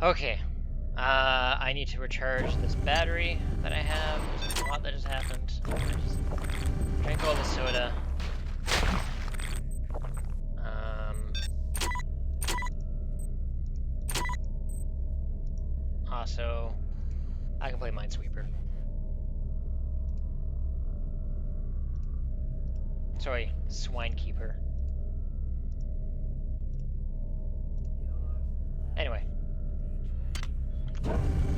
Okay, I need to recharge this battery that I have. There's a lot that just happened. I just drank all the soda. Also, I can play Minesweeper. Sorry, Swinekeeper. Anyway.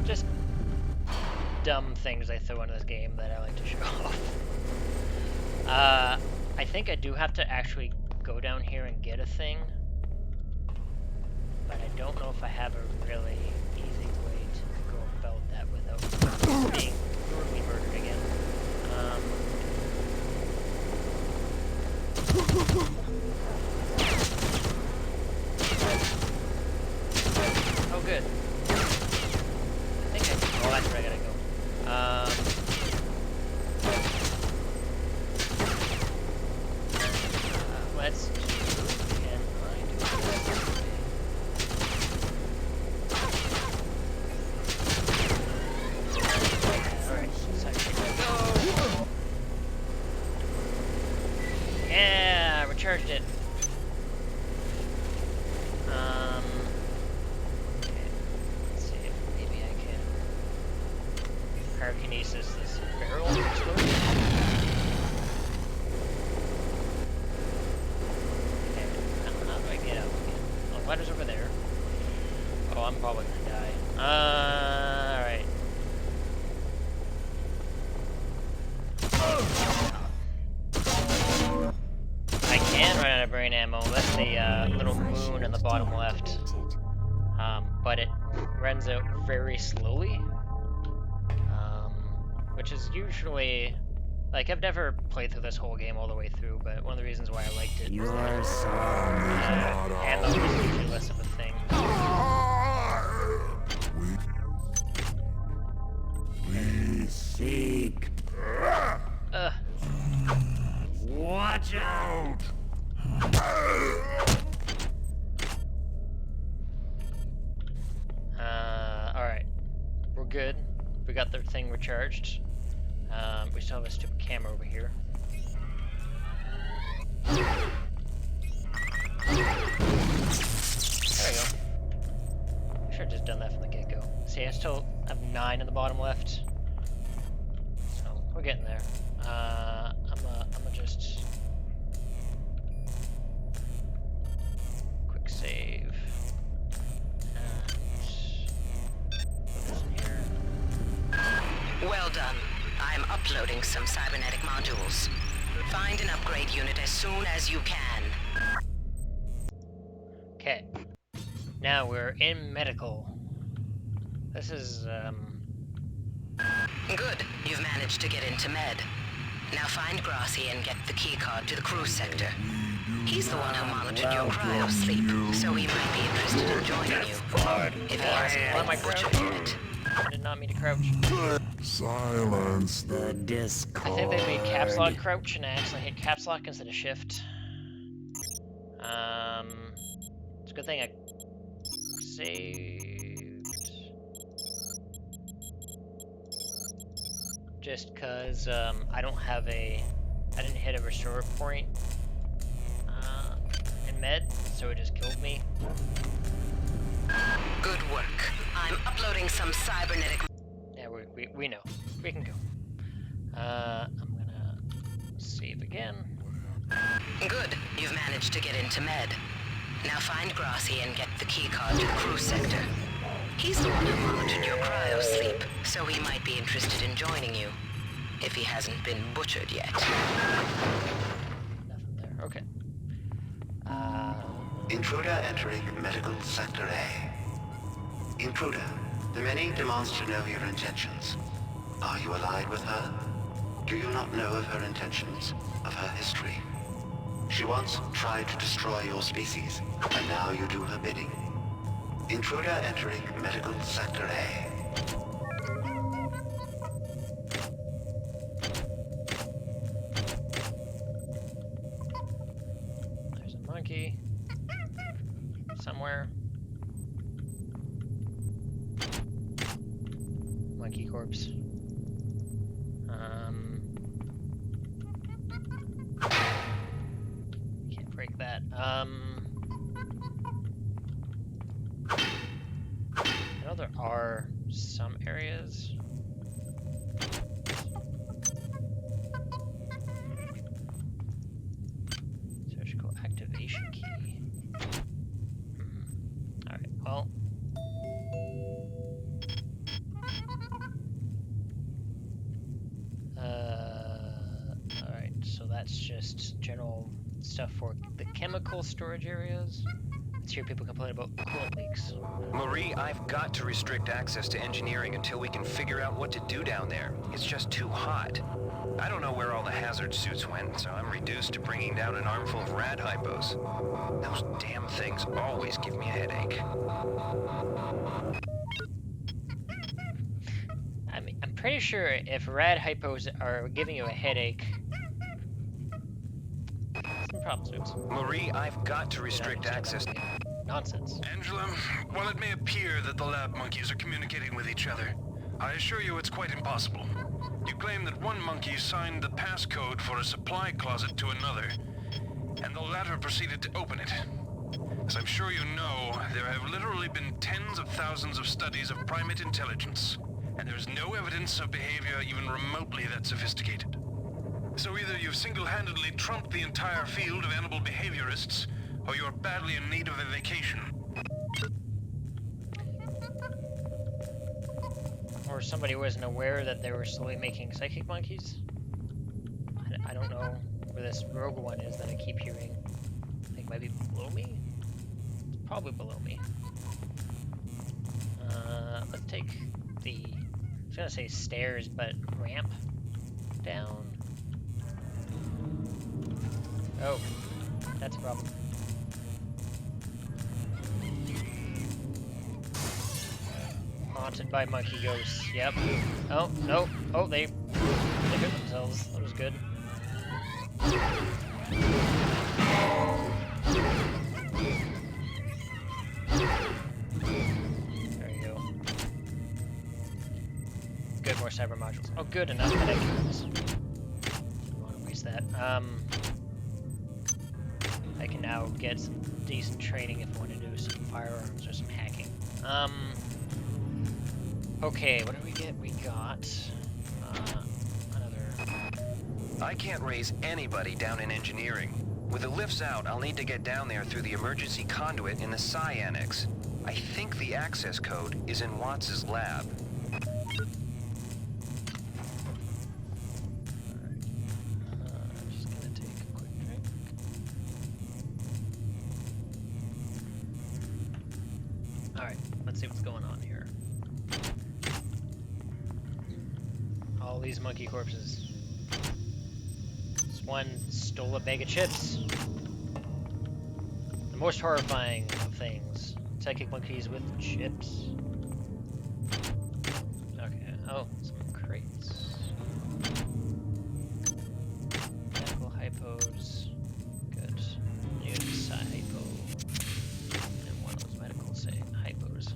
Just dumb things I throw into this game that I like to show off. I think I do have to actually go down here and get a thing, but I don't know if I have a really easy way to go about that without being brutally murdered again. Oh, good. Oh, that's where I gotta go. Let's do again. Alright, so I should go. recharged it. Okay. Let's see if maybe I can pyrokinesis this barrel explosion. Okay. How do I get out again? Oh, the ladder's over there. Oh, I'm probably gonna die. Alright. I can run out of brain ammo. That's the little moon in the bottom left. But it runs out very slowly. Which is usually... Like, I've never played through this whole game all the way through, but one of the reasons why I liked it is that ammo is usually less of a thing. We seek. Watch out! Alright. We're good. We got the thing recharged. We still have a stupid camera over here. There we go. Should have just done that from the get-go. See, I still have 9 in the bottom left. So, we're getting there. I'm just... Quick save. And... put this in here. Well done. I'm uploading some cybernetic modules. Find an upgrade unit as soon as you can. Okay. Now we're in medical. This is, Good. You've managed to get into med. Now find Grassi and get the keycard to the cruise sector. He's the one who monitored your cryo sleep, so he might be interested in joining you. If he hasn't been butchered yet. I did not mean to crouch. Silence the discord. I think they made caps lock crouch and I accidentally hit caps lock instead of shift. It's a good thing I saved. Just cause I don't have I didn't hit a restore point in med, so it just killed me. Good work. I'm uploading some cybernetic... Yeah, we know. We can go. I'm gonna save again. Good. You've managed to get into med. Now find Grassi and get the keycard to the cruise sector. He's the one who monitored your cryo sleep, so he might be interested in joining you. If he hasn't been butchered yet. Nothing there. Okay. Intruder entering Medical Sector A. Intruder, the Many demands to know your intentions. Are you allied with her? Do you not know of her intentions, of her history? She once tried to destroy your species, and now you do her bidding. Intruder entering Medical Sector A. There's a monkey. Somewhere. Monkey corpse. Can't break that. I know there are some areas. Surgical activation key. Alright, well. Alright, so that's just general stuff for the chemical storage areas. Let's hear people complain about coolant leaks. Marie, I've got to restrict access to engineering until we can figure out what to do down there. It's just too hot. I don't know where all the hazard suits went, so I'm reduced to bringing down an armful of rad hypos. Those damn things always give me a headache. I'm pretty sure if rad hypos are giving you a headache, some problem suits. Marie, I've got to restrict access. Nonsense. Angela, while it may appear that the lab monkeys are communicating with each other, I assure you it's quite impossible. You claim that one monkey signed the passcode for a supply closet to another. and the latter proceeded to open it. As I'm sure you know, there have literally been tens of thousands of studies of primate intelligence, and there's no evidence of behavior even remotely that sophisticated. So either you've single-handedly trumped the entire field of animal behaviorists, or you're badly in need of a vacation. Or somebody wasn't aware that they were slowly making psychic monkeys. I don't know where this rogue one is that I keep hearing. I think it might be below me? It's probably below me. Let's take the, I was gonna say stairs, but ramp down. Oh, that's a problem. Haunted by monkey ghosts. Yep. Oh, no. Oh, they hurt themselves. That was good. There you go. Good, more cyber modules. Oh, good, enough that I can use. Don't want to waste that. I can now get some decent training if I want to do some firearms or some hacking. Okay, what did we get? We got another. I can't raise anybody down in engineering. With the lifts out, I'll need to get down there through the emergency conduit in the Psi Annex. I think the access code is in Watts' lab. Just gonna take a quick drink. Alright, let's see what's going on here. All these monkey corpses. This one stole a bag of chips. The most horrifying of things. Psychic monkeys with chips. Okay, oh, some crates. Medical hypos. Good. New psi hypo. And one of those medical say hypos.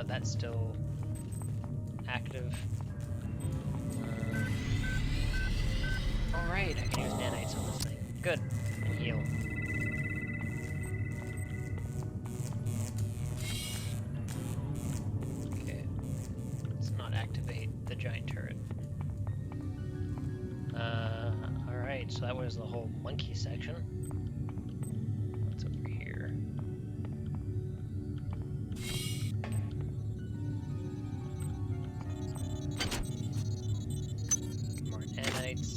That's still active. Alright, I can use nanites on this thing. Good. And heal. Okay. Let's not activate the giant turret. Alright, so that was the whole monkey section. What's over here? More nanites.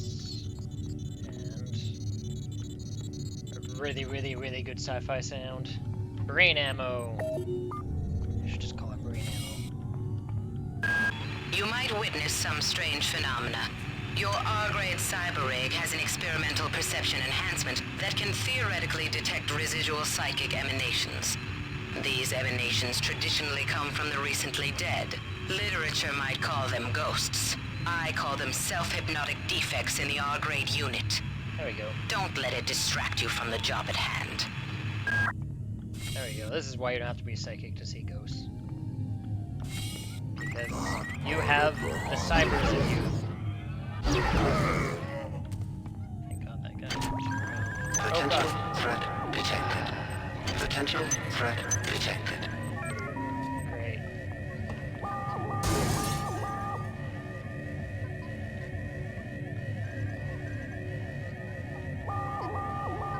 And a really, really, really good sci-fi sound. Brain ammo. I should just call it brain ammo. You might witness some strange phenomena. Your R-grade cyber rig has an experimental perception enhancement that can theoretically detect residual psychic emanations. These emanations traditionally come from the recently dead. Literature might call them ghosts. I call them self-hypnotic defects in the R-grade unit. There we go. Don't let it distract you from the job at hand. There we go. This is why you don't have to be psychic to see ghosts. Because you have the cybers in you. Thank God that guy. Potential threat detected. Potential threat detected. Great.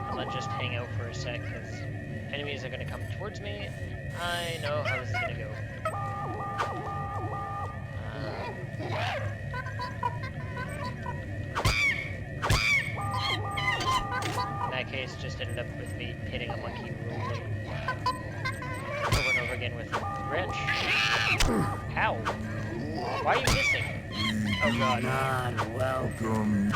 I'm gonna just hang out for a sec because enemies are gonna come towards me. I know how this is gonna go. In that case, just ended up with me hitting a monkey rolling over and over again with a wrench. How? Why are you missing? Oh God. Not welcome.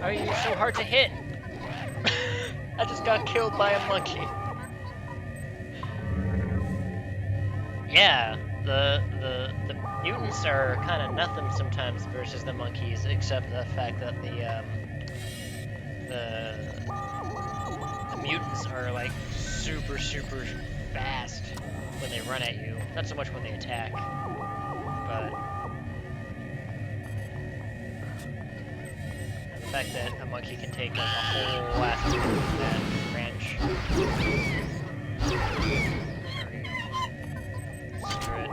Are you so hard to hit? I just got killed by a monkey. Yeah, the mutants are kind of nothing sometimes versus the monkeys, except the fact that the mutants are like super fast when they run at you. Not so much when they attack, but the fact that a monkey can take like a whole last of that branch. Screw it.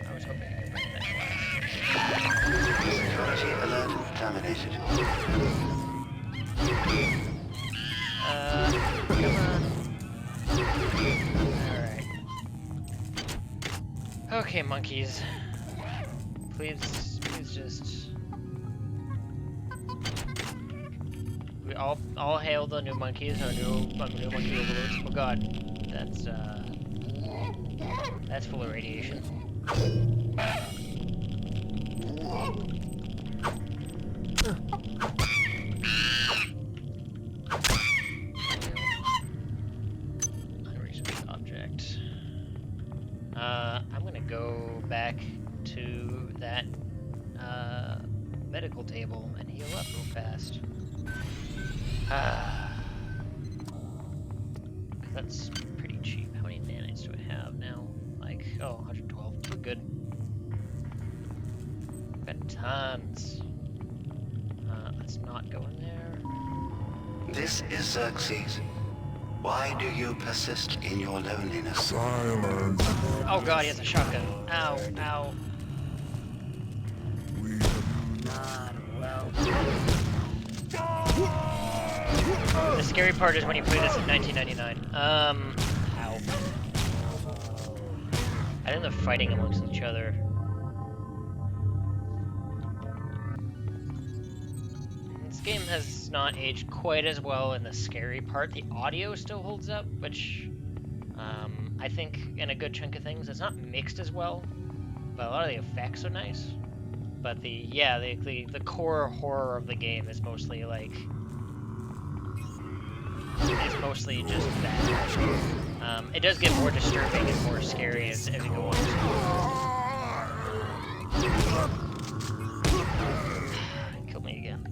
I was hoping I could bring that flash. Security alert terminated. Come on. Alright. Okay, monkeys. Please just... We all hail the new monkeys, our new monkey overlords. Oh god, that's full of radiation. Unresearched object. I'm gonna go back to that medical table and heal up real fast. That's pretty cheap. How many nanites do I have now? Like, oh, 112. We're good. Got tons. Let's not go in there. This is Xerxes. Why do you persist in your loneliness? Silence. Oh god, he has a shotgun. Ow, ow. We are not welcome. The scary part is when you play this in 1999. Ow. I think they're fighting amongst each other. This game has not aged quite as well in the scary part. The audio still holds up, which I think in a good chunk of things. It's not mixed as well, but a lot of the effects are nice. But the core horror of the game is mostly like just that. It does get more disturbing and more scary as we go on. Kill me again.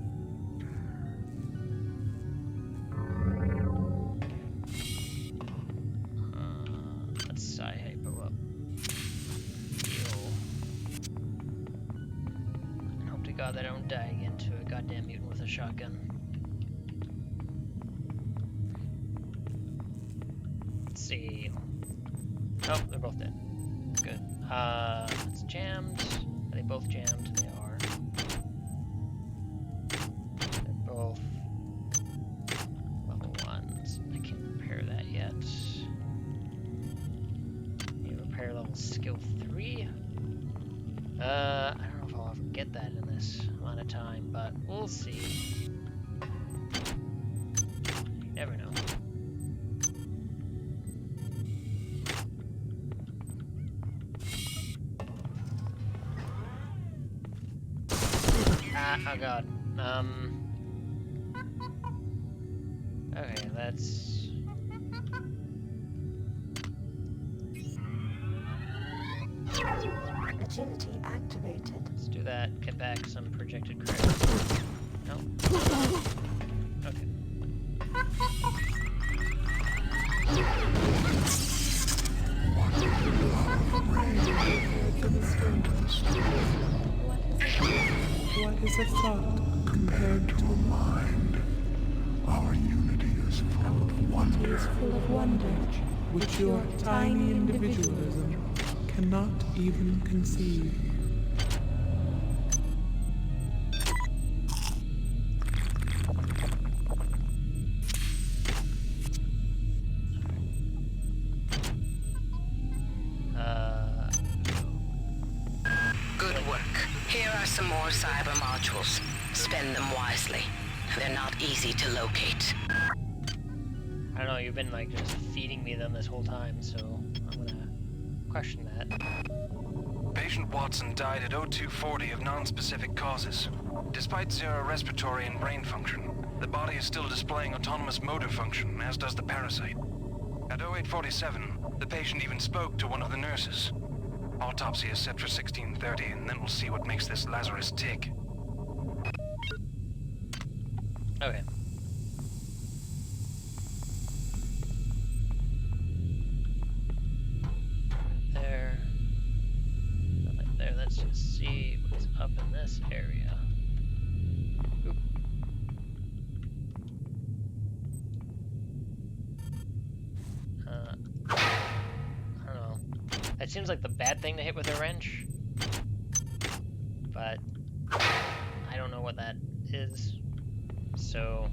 Let's Psy-Hypo up. Heal. And hope to God that I don't die again to a goddamn mutant with a shotgun. See. Oh, they're both dead. Good. It's jammed. Are they both jammed? They are. They're both level 1s. I can't repair that yet. Need repair level skill 3. I don't know if I'll ever get that in this amount of time, but we'll see. You never know. Oh god. Okay, let's... Agility activated. Let's do that. Get back some projected credits. No. Okay. What is a thought compared to a mind? Our unity is full of wonder. Is full of wonder, Which your tiny individualism cannot even conceive. Good work. Here are some more cyber modules. Spend them wisely. They're not easy to locate. I don't know, you've been like just feeding me them this whole time, so I'm gonna question that. Patient Watson died at 0240 of non-specific causes. Despite zero respiratory and brain function, the body is still displaying autonomous motor function, as does the parasite. At 0847, the patient even spoke to one of the nurses. Autopsy is set for 1630, and then we'll see what makes this Lazarus tick. Okay. There. Nothing there. Let's just see what's up in this area. Oop. I don't know. That seems like the bad thing to hit with a wrench. But I don't know what that is. So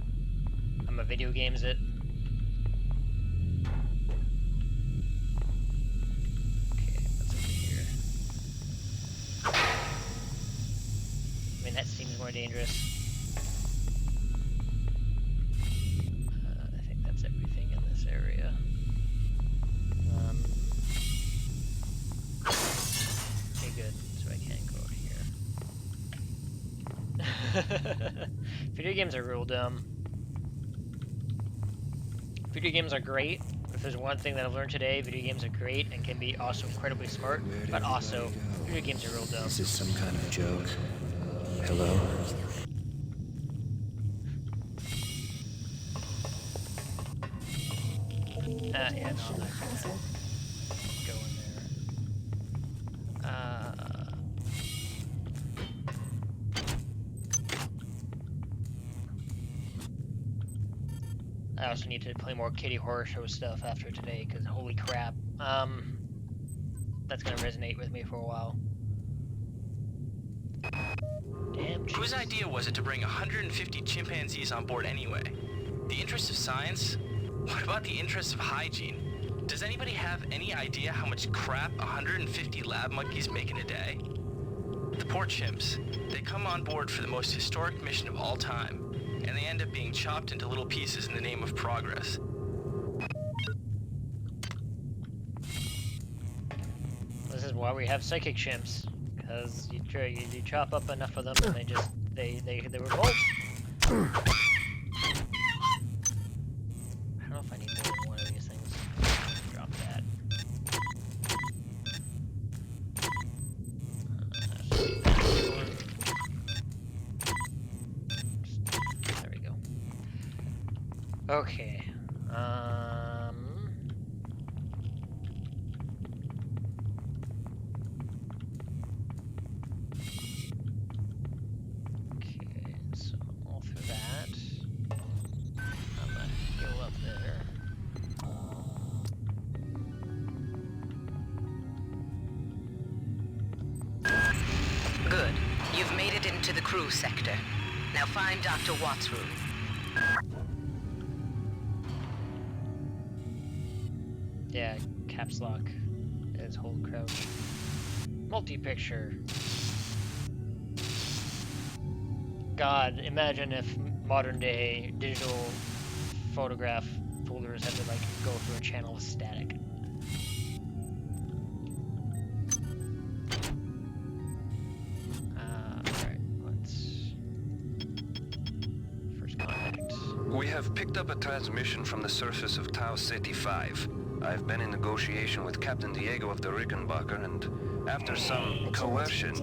I'm a video games it. Okay, what's over here? I mean, that seems more dangerous. I think that's everything in this area. Okay, good. So I can't go over here. Video games are real dumb. Video games are great. If there's one thing that I've learned today, video games are great and can be also incredibly smart, but also, video games are real dumb. Is this some kind of joke? Hello? Yeah, no, I'm not gonna go in there. I also need to play more Kitty Horror Show stuff after today, because holy crap. That's gonna resonate with me for a while. Damn. Whose idea was it to bring 150 chimpanzees on board anyway? The interest of science? What about the interest of hygiene? Does anybody have any idea how much crap 150 lab monkeys make in a day? The poor chimps. They come on board for the most historic mission of all time, and they end up being chopped into little pieces in the name of progress. This is why we have psychic chimps, because you chop up enough of them and they revolt. I don't know if I need more than one of these things. Drop that. There we go. Okay. Okay, so all through that. I'm gonna heal up there. Good. You've made it into the crew sector. Now find Dr. Watt's room. Yeah, caps lock is hold crouch. Multi-picture. God, imagine if modern day digital photograph folders had to like go through a channel of static. Alright, let's... First contact. We have picked up a transmission from the surface of Tau Ceti 5. I've been in negotiation with Captain Diego of the Rickenbacker, and after some coercion,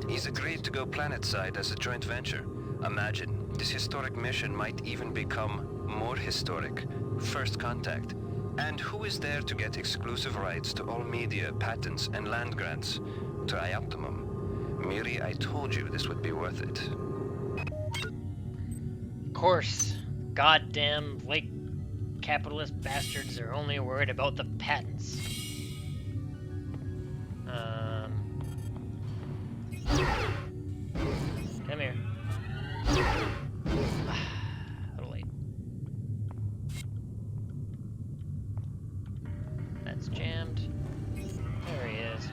he's agreed to go planetside as a joint venture. Imagine, this historic mission might even become more historic. First contact. And who is there to get exclusive rights to all media, patents, and land grants? Trioptimum. Miri, I told you this would be worth it. Of course. Goddamn lake capitalist bastards are only worried about the patents. Come here. A little late. That's jammed. There he is.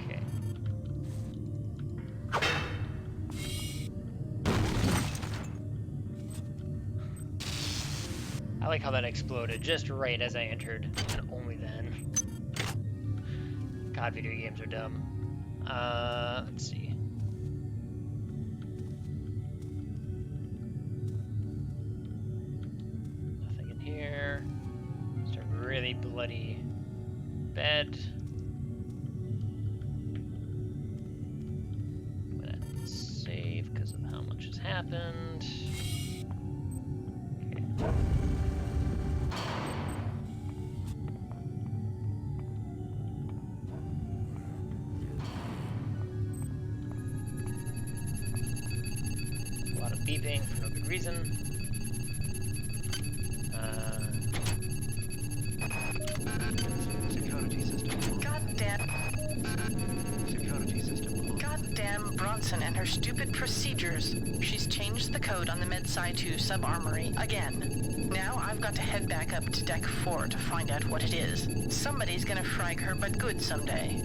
Okay. I like how that exploded just right as I entered, and only then. God, video games are dumb. Let's see. Nothing in here. Just a really bloody bed. I'm gonna save because of how much has happened. Okay. A lot of beeping for no good reason. Security system. Goddamn Bronson and her stupid procedures. She's changed the code on the Mid-Sci 2 sub-armory again. Now I've got to head back up to Deck 4 to find out what it is. Somebody's gonna frag her, but good someday.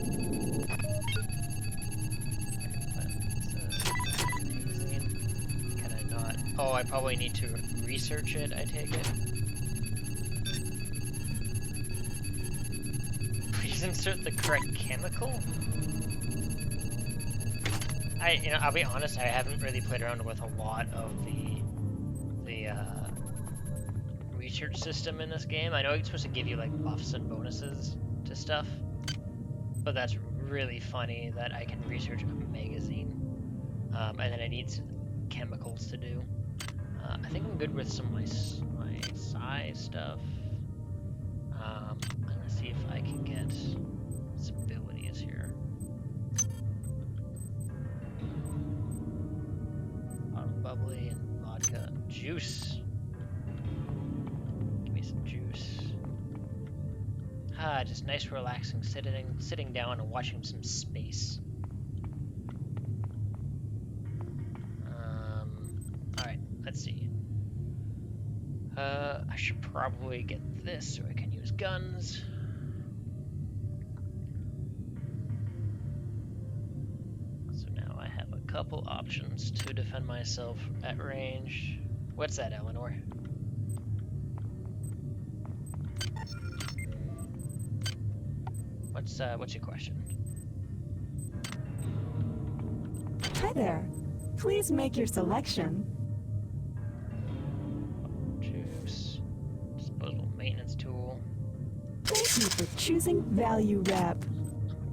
Can I not? Oh, I probably need to research it, I take it. Please insert the correct chemical? I'll be honest, I haven't really played around with a lot of the research system in this game. I know it's supposed to give you like buffs and bonuses to stuff, but that's really funny that I can research a magazine, and then I need some chemicals to do. I think I'm good with some of my psi stuff. I'm gonna see if I can get some abilities here. Bubbly and vodka juice. Give me some juice. Just nice, relaxing, sitting down and watching some space. All right, let's see. I should probably get this so I can use guns. Couple options to defend myself at range. What's that, Eleanor? What's your question? Hi there. Please make your selection. Juice. Disposable maintenance tool. Thank you for choosing Value Wrap.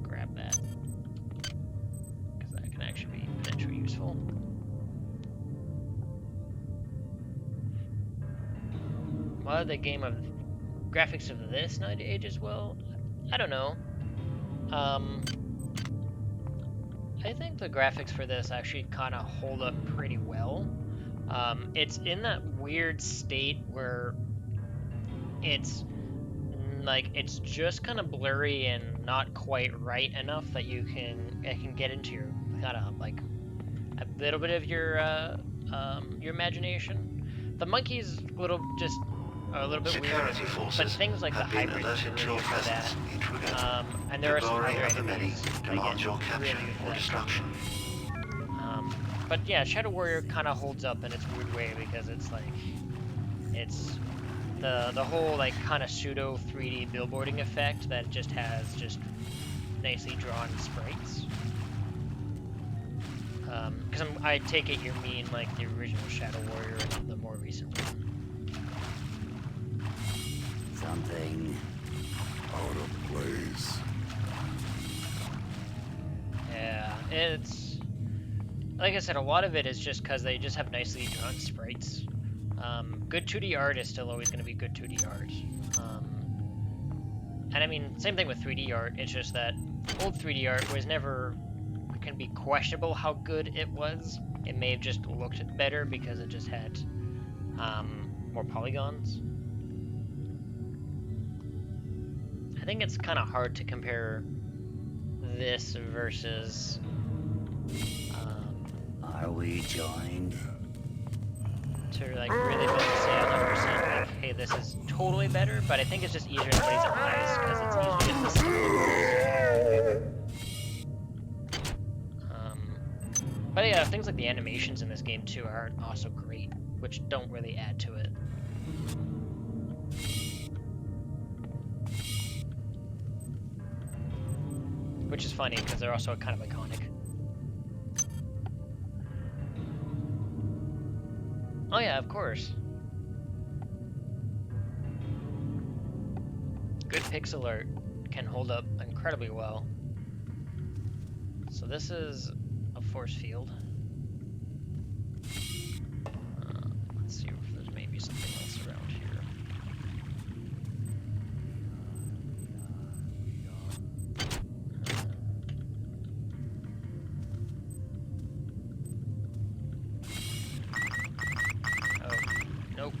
Grab that. Because that can actually be potentially useful. Well, the game of graphics of this not age as well? I don't know. I think the graphics for this actually kind of hold up pretty well. It's in that weird state where it's like it's just kind of blurry and not quite right enough that it can get into your kind of like a little bit of your imagination. The monkey's a little bit weird, but things like the hybrid are really good for that. And there are some other enemies that get really good for destruction. But yeah, Shadow Warrior kind of holds up in its weird way because it's like it's the whole like kind of pseudo 3D billboarding effect that just has nicely drawn sprites. Because I take it you mean like the original Shadow Warrior and not the more recent one. Something out of place. Yeah, it's like I said, a lot of it is just because they just have nicely drawn sprites. Good 2D art is still always going to be good 2D art. And I mean, same thing with 3D art. It's just that old 3D art can be questionable how good it was. It may have just looked better because it just had more polygons. I think it's kind of hard to compare this versus. Are we joined? To like really say 100% like, hey, this is totally better, but I think it's just easier in everybody's eyes because it's easier to see. But yeah, things like the animations in this game too aren't also great, which don't really add to it. which is funny because they're also kind of iconic. Oh yeah, of course. Good pixel art can hold up incredibly well. So this is a force field. Let's see if there's maybe something else around here. Oh, nope.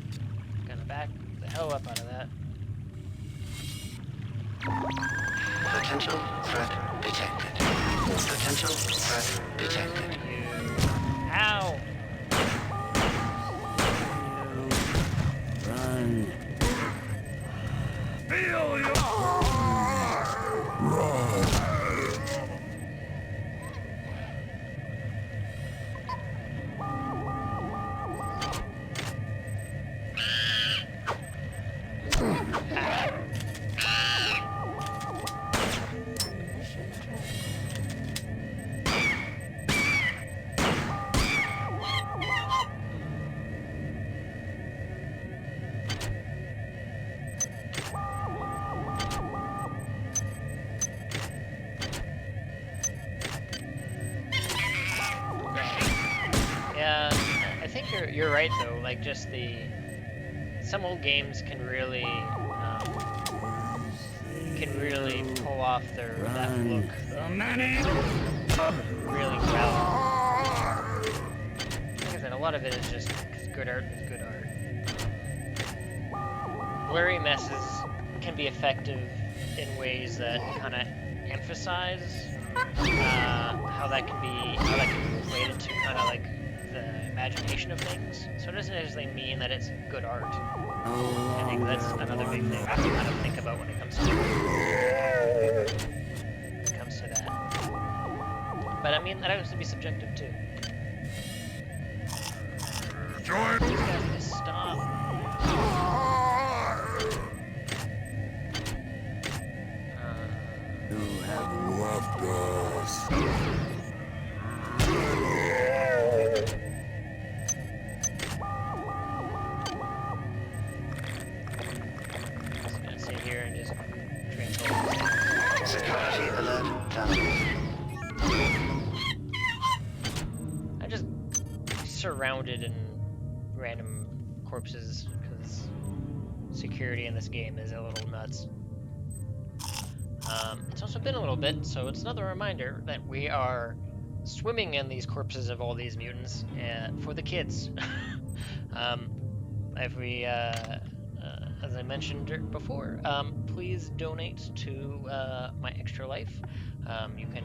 Gonna back the hell up out of that. Potential threat detected. Potential threat detected. Ow! Run. Feel your run. Yeah, I think you're right though. Like just some old games can really pull off that look really well. Like I said, a lot of it is just good art is good art. Blurry messes can be effective in ways that kind of emphasize how that can be related to kind of like the imagination of things. So it doesn't necessarily mean that it's good art. I think that's another big thing to kind of think about when it comes to that. But I mean, that has to be subjective too. These guys need to stop. You have left us. Just gonna sit here and just transport. Security alert down. I'm just surrounded in random corpses because security in this game is a little nuts. It's also been a little bit, so it's another reminder that we are swimming in these corpses of all these mutants for the kids. As I mentioned before, please donate to My Extra Life. You can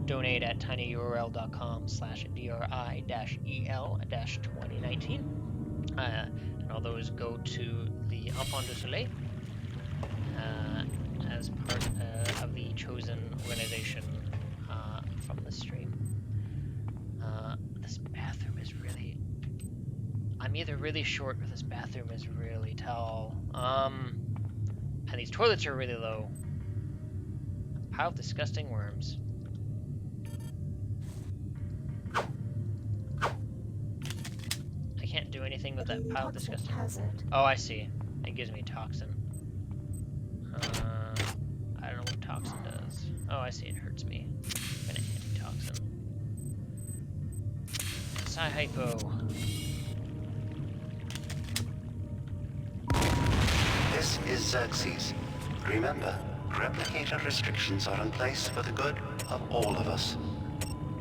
donate at tinyurl.com/dri-el-2019. And all those go to the Enfants du Soleil as part of the chosen organization from the stream. This bathroom is really... I'm either really short or this bathroom is really tall. And these toilets are really low. A pile of disgusting worms. I can't do anything with that pile of disgusting worms. Oh, I see. It gives me toxin. I don't know what toxin does. Oh, I see. It hurts me. I'm gonna antitoxin. Psy-hypo. This is Xerxes. Remember, replicator restrictions are in place for the good of all of us.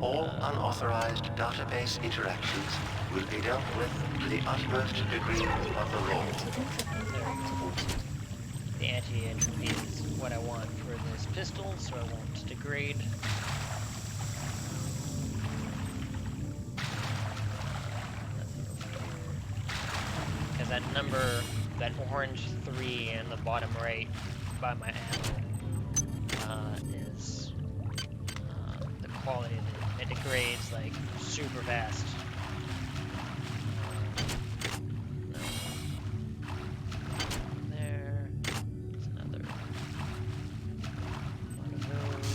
All unauthorized database interactions will be dealt with to the utmost degree of the law. The anti-entropy is what I want for this pistol, so I won't degrade. Because that number, that orange 3 in the bottom right by my ammo, is the quality of it. It degrades like super fast. There. There's another one of those.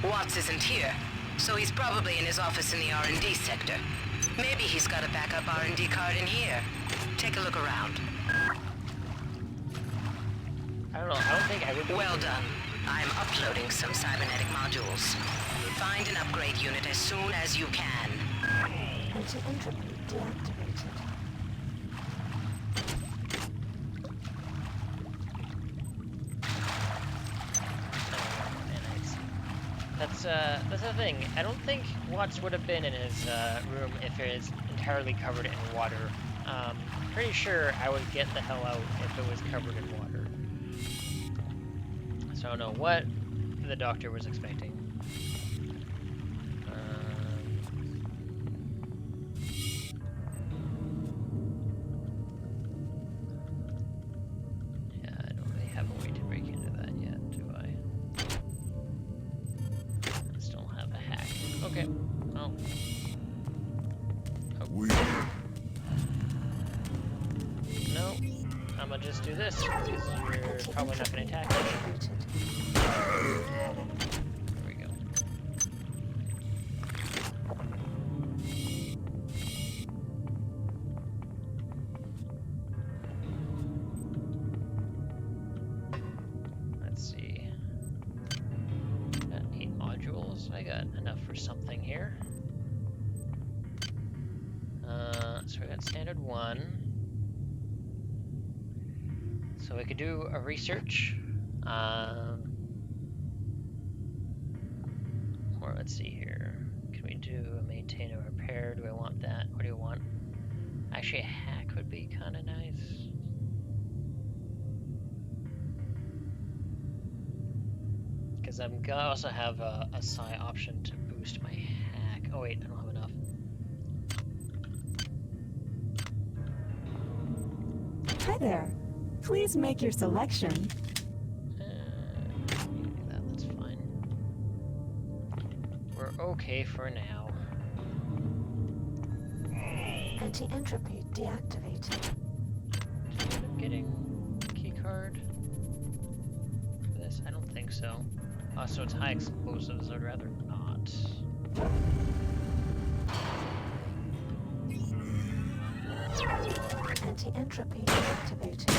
Watts isn't here, so he's probably in his office in the R&D sector. Maybe he's got a backup R&D card in here. Take a look around. I don't know, I don't think I would... Well done. I'm uploading some cybernetic modules. Find an upgrade unit as soon as you can. Anti-entropy deactivated. That's the thing. I don't think Watts would have been in his room if it is entirely covered in water. Pretty sure I would get the hell out if it was covered in water. So I don't know what the doctor was expecting. Yeah, I don't really have a way to break into that yet, do I? I still don't have a hack. Okay. Oh. No, I'm gonna just do this because you're probably not gonna attack me. There we go. Let's see. Got 8 modules. I got enough for something here. So we got standard 1. So we could do a research. Or let's see here. Can we do a maintain or repair? Do I want that? What do you want? Actually, a hack would be kind of nice. Because I'm gonna also have a psi option to boost my hack. Oh wait, I don't have enough. Hi there. Please make your selection. That's fine. We're okay for now. Anti-entropy deactivated. Did I end up getting a key card for this? I don't think so. Oh, so it's high explosives. I'd rather not. Anti-entropy activated.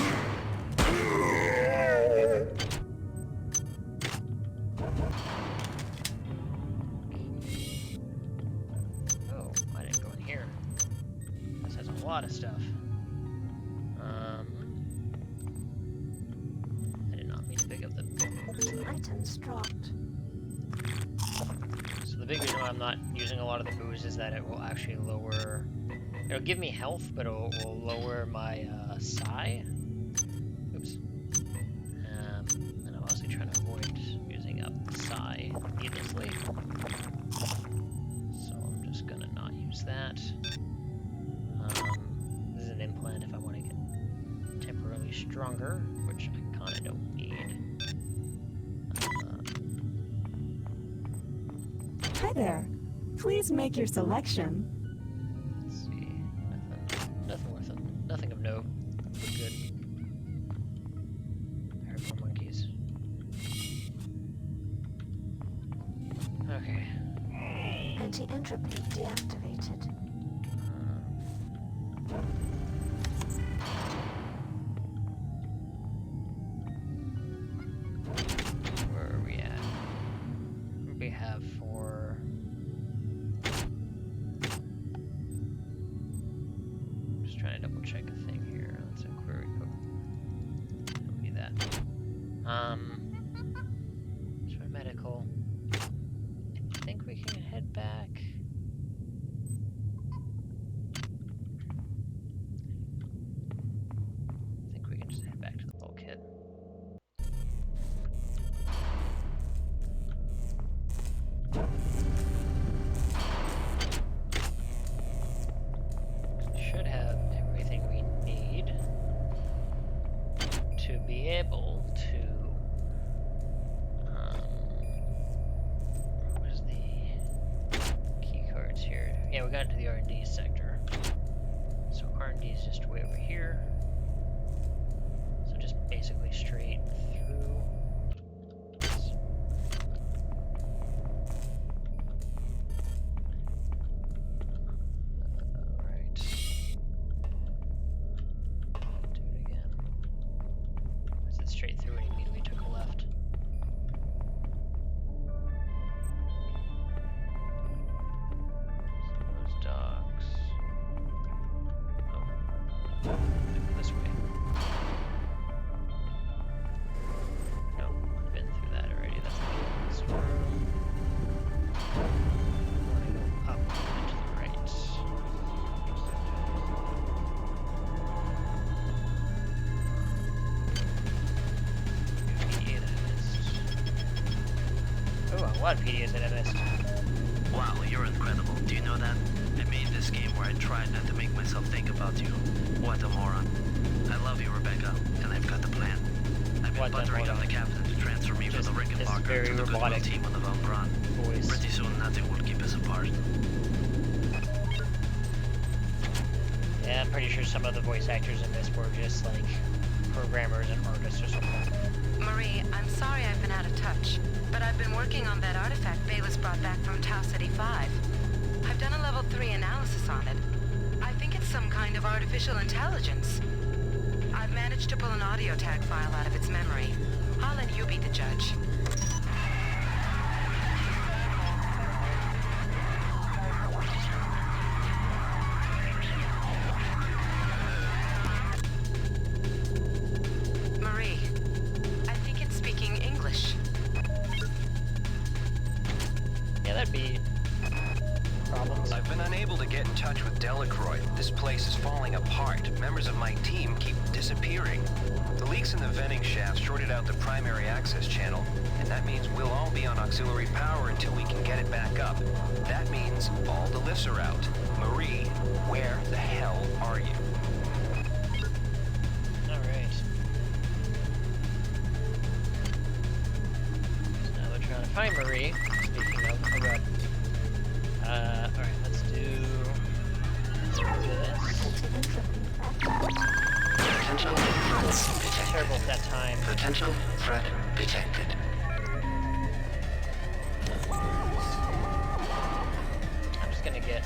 Oh, I didn't go in here. This has a lot of stuff. I did not mean to pick up the items dropped. So the big reason why I'm not using a lot of the booze is that it will actually lower. It'll give me health, but it will lower my psi. Oops. And I'm also trying to avoid using up psi needlessly. So I'm just gonna not use that. This is an implant if I want to get temporarily stronger, which I kinda don't need. Hi there. Please make your selection. Nothing worth it. Nothing of note. We're good. I heard more monkeys. Okay. Anti-entropy deactivated. Where are we at? We have 4. Trying to double check a thing here. Let's inquiry code. Don't need that. Try medical. I think we can head back. I think we can just head back to the bulkhead. Should have everything we need to be able to where's the key cards here? Yeah, we got into the R&D sector. So R&D is just way over here. So just basically straight through. straight through and immediately took a left. Those docks. Oh. This way. No, I've been through that already. That's not this room. I want to go up and to the right. PDA that I missed. Oh, a lot of PDAs that I missed. Wow, you're incredible. Do you know that? I made this game where I tried not to make myself think about you. What a moron. I love you, Rebecca, and I've got the plan. I've been buttering on the captain to transfer me from the Rickenbacker to the Goodwill team on the Von Braun. Pretty soon, nothing will keep us apart. Yeah, I'm pretty sure some of the voice actors in this were just like programmers and artists or something. Marie, I'm sorry I've been out of touch, but I've been working on that artifact Bayless brought back from Tau Ceti 5. I've done a level 3 analysis on it. I think it's some kind of artificial intelligence. I've managed to pull an audio tag file out of its memory. I'll let you be the judge. Marie, I think it's speaking English. Yeah, that'd be problems. I've been unable to get in touch with Delacroix. This place is falling apart. Members of my team keep disappearing. The leaks in the venting shaft shorted out the primary access channel, and that means we'll all be on auxiliary power until we can get it back up. That means all the lifts are out. Marie, where the hell are you? Alright. So now we're trying to find Marie. Speaking of, oh god. Alright, let's do this. Potential threat detected. Terrible at that time. Potential threat detected. I'm just gonna get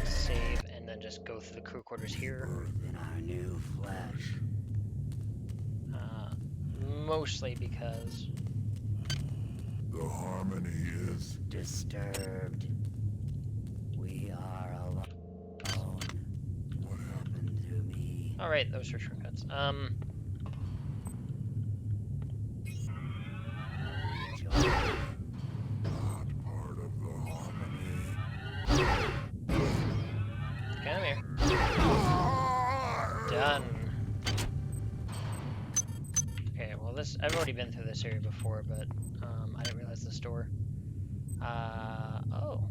a save and then just go through the crew quarters here. In our new flesh. Mostly because The harmony is disturbed. We are alone. What happened to me? alright, those are shortcuts. Come here. Done. Okay, well this I've already been through this area before, but I didn't realize the store. Oh.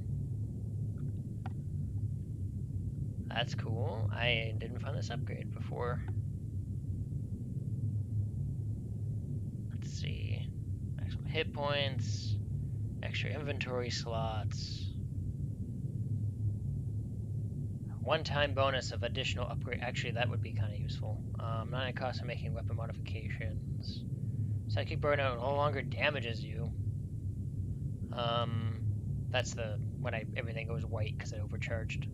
That's cool. I didn't find this upgrade before. Let's see. Maximum hit points, extra inventory slots. One-time bonus of additional upgrade. Actually, that would be kind of useful. Not cost of making weapon modifications. Psychic burnout no longer damages you. That's the when everything goes white because I overcharged.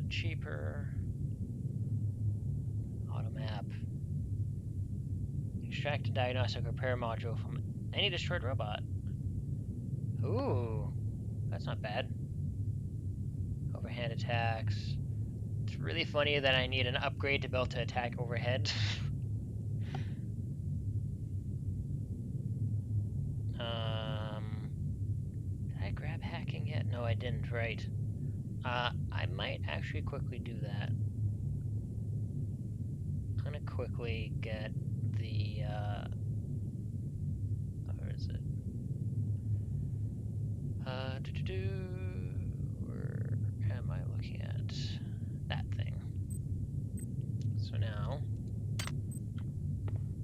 Cheaper. Auto map. Extract a diagnostic repair module from any destroyed robot. Ooh, that's not bad. Overhand attacks. It's really funny that I need an upgrade to be able to attack overhead. Did I grab hacking yet? No, I didn't, right. I might actually quickly do that. I'm gonna quickly get the, where is it? Where am I looking at? That thing. So now,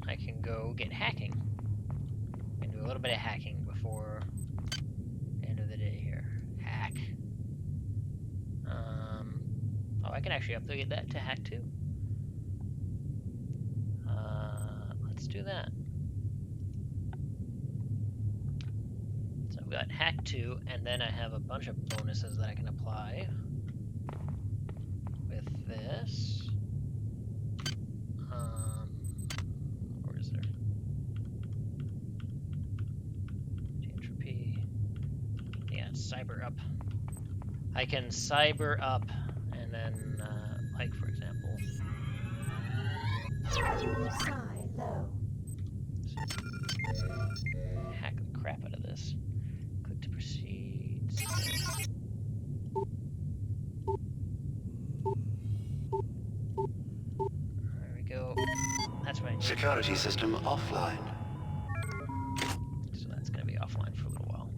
I can go get hacking. And do a little bit of hacking before the end of the day here. Hack. Oh, I can actually upgrade that to hack 2. Let's do that. So I've got hack 2, and then I have a bunch of bonuses that I can apply with this. cyber up. I can cyber up, and then, like, for example... Hack the crap out of this. Click to proceed. There we go. That's right. Security system offline. So that's gonna be offline for a little while.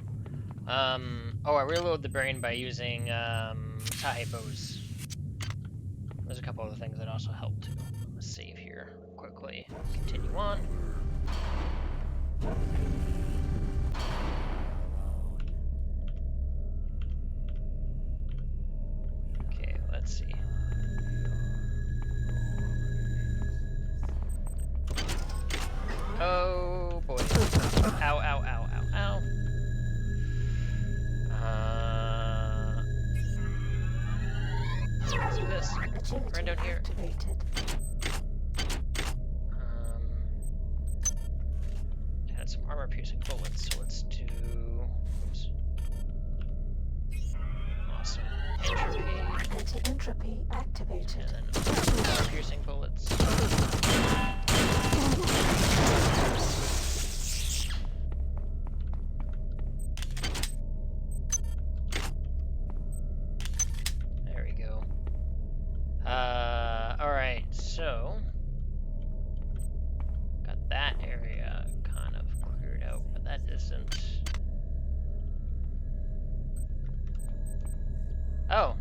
Oh, I reload the brain by using Taipos. There's a couple other things that also help too. Let's save here quickly. Continue on. Okay, let's see. Oh boy. Ow, ow, ow, ow, ow. Let's do this. Run down here. It had some armor piercing bullets, so let's do. Oops. Awesome. Entropy. Entropy activated. And then armor piercing bullets. There we go. Alright, so got that area kind of cleared out, but that isn't. Oh,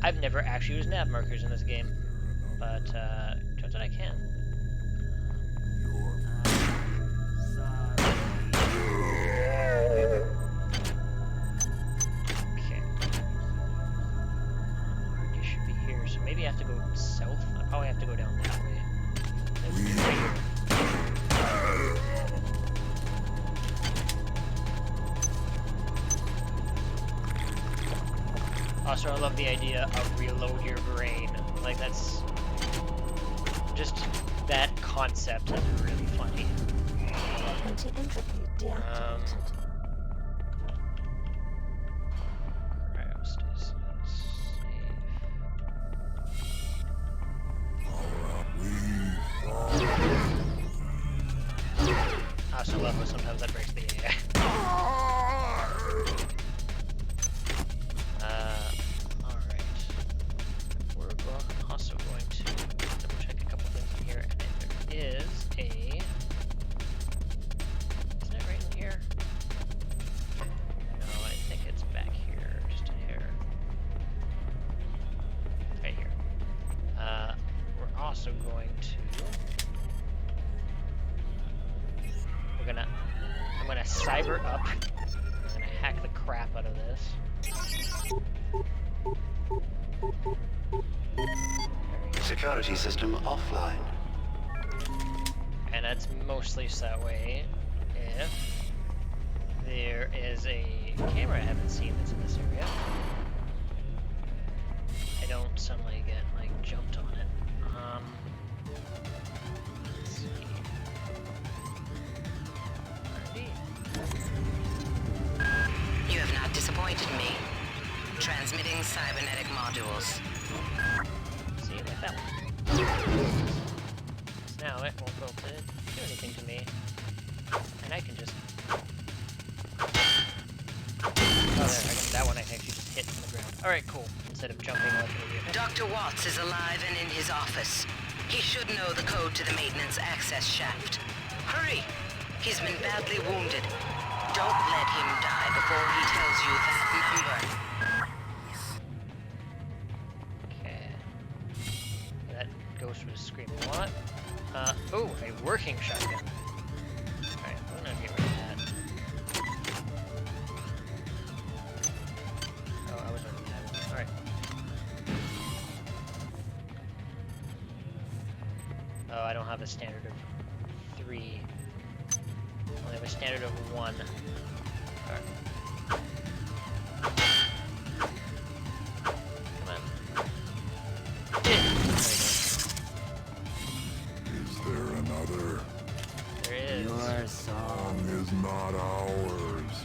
I've never actually used nav markers in this game, but turns out I can. Okay. You should be here, so maybe I have to go south. I probably have to go down that way. Also, I love the idea of reload your brain. Like, that's just that concept is really funny. Cryostasis, I also love how sometimes that breaks the AI. Alright. We're also going to double check a couple things in here, and there is a... Isn't it right in here? No, I think it's back here, just a hair. Right here. We're also going to... I'm gonna cyber up. I'm gonna hack the crap out of this. Security system offline. And that's mostly so that way if there is a camera I haven't seen that's in this area, I don't suddenly get like jumped on it. Let's see. You have not disappointed me. Transmitting cybernetic modules. See, like that one. Now it won't be able to do anything to me. And I can just... Oh, there, that one I can actually just hit from the ground. Alright, cool. Instead of jumping like an idiot. Dr. Watts is alive and in his office. He should know the code to the maintenance access shaft. Hurry! He's been badly wounded. Don't let him die before he tells you that number. Okay. That ghost was screaming a lot. Oh, a working shotgun. Alright, I'm gonna get rid of that. Oh, I was already had one. Alright. Oh, I don't have a standard of 3. I only have a standard of 1. Alright. Come on. Is there another? There is. Your song is not ours.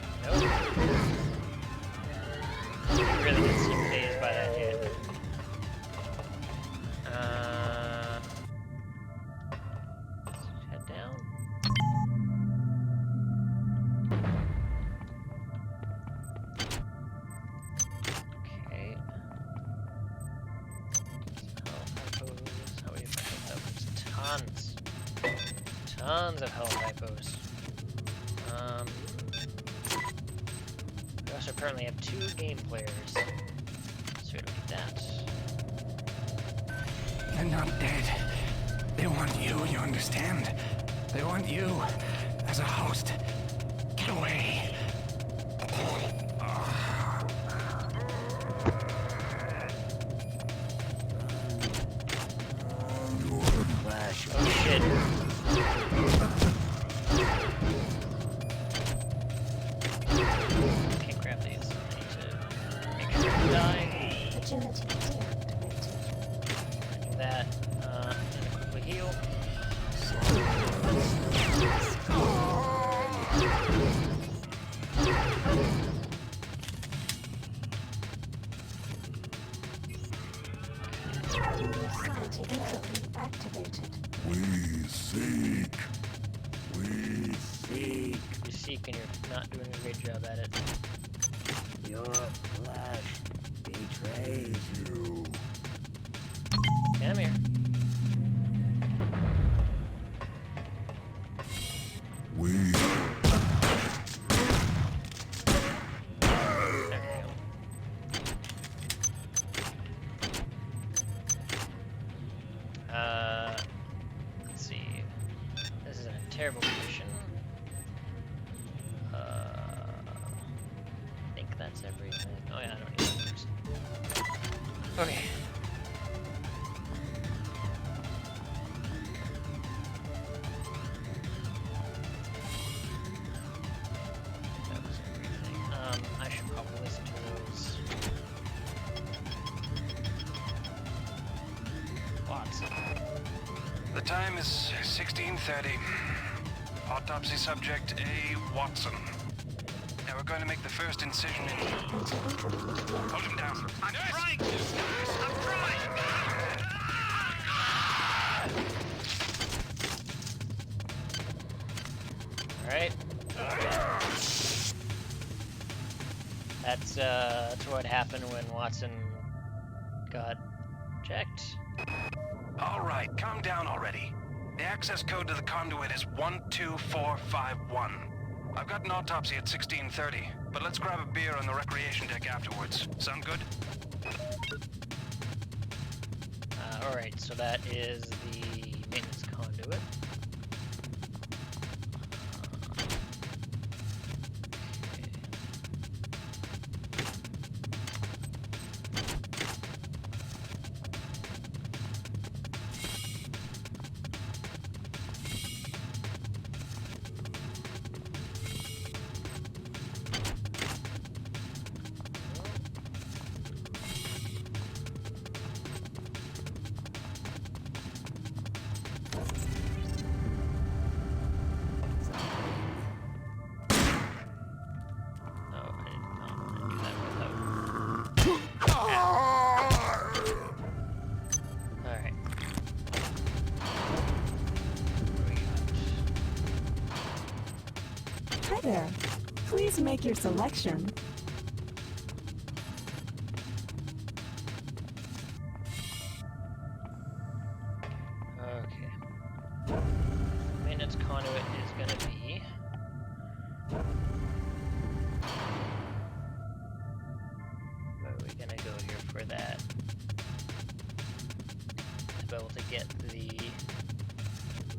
Tons of hell typos. We also apparently have 2 game players. So we don't need that. They're not dead. They want you, you understand? They want you as a host. Get away. Oh shit. Can't grab these. I need to make sure I die. Agility deactivated. Do that. And quickly heal. Sanity entropy activated. We seek. We seek. You seek and you're not doing a great job at it. Your flesh betrays you. Yeah, I'm here. We. Let's see. This is in a terrible condition. I think that's everything. Oh yeah, I don't need that. Okay. That was everything. I should probably listen to those. Watson. The time is 16:30. Autopsy subject A. Watson. Now we're going to make the first incision in... Hold him down. I'm trying to! I'm trying! Alright. That's what happened when Watson got checked. All right, calm down already. The access code to the conduit is 12451. I've got an autopsy at 16:30, but let's grab a beer on the recreation deck afterwards. Sound good? Alright, so that is the maintenance conduit. Hi there. Please make your selection. Okay. Maintenance conduit is gonna be... Where are we gonna go here for that? To be able to get the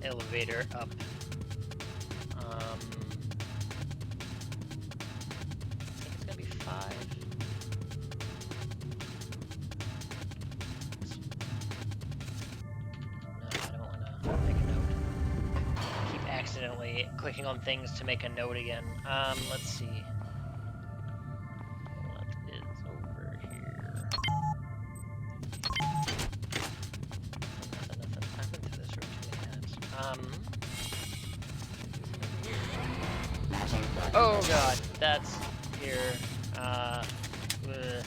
elevator up. I think it's gonna be 5. No, I don't wanna make a note. Keep accidentally clicking on things to make a note again. Let's see. What is over here? Nothing. I've been through this room too many times. Oh god, that's here. Bleh.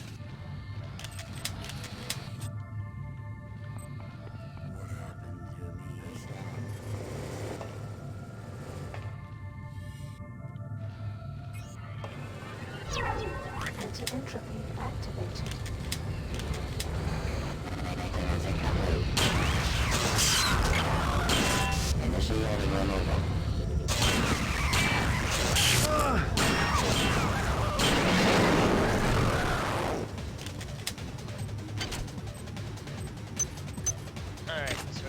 Anti-entropy activated.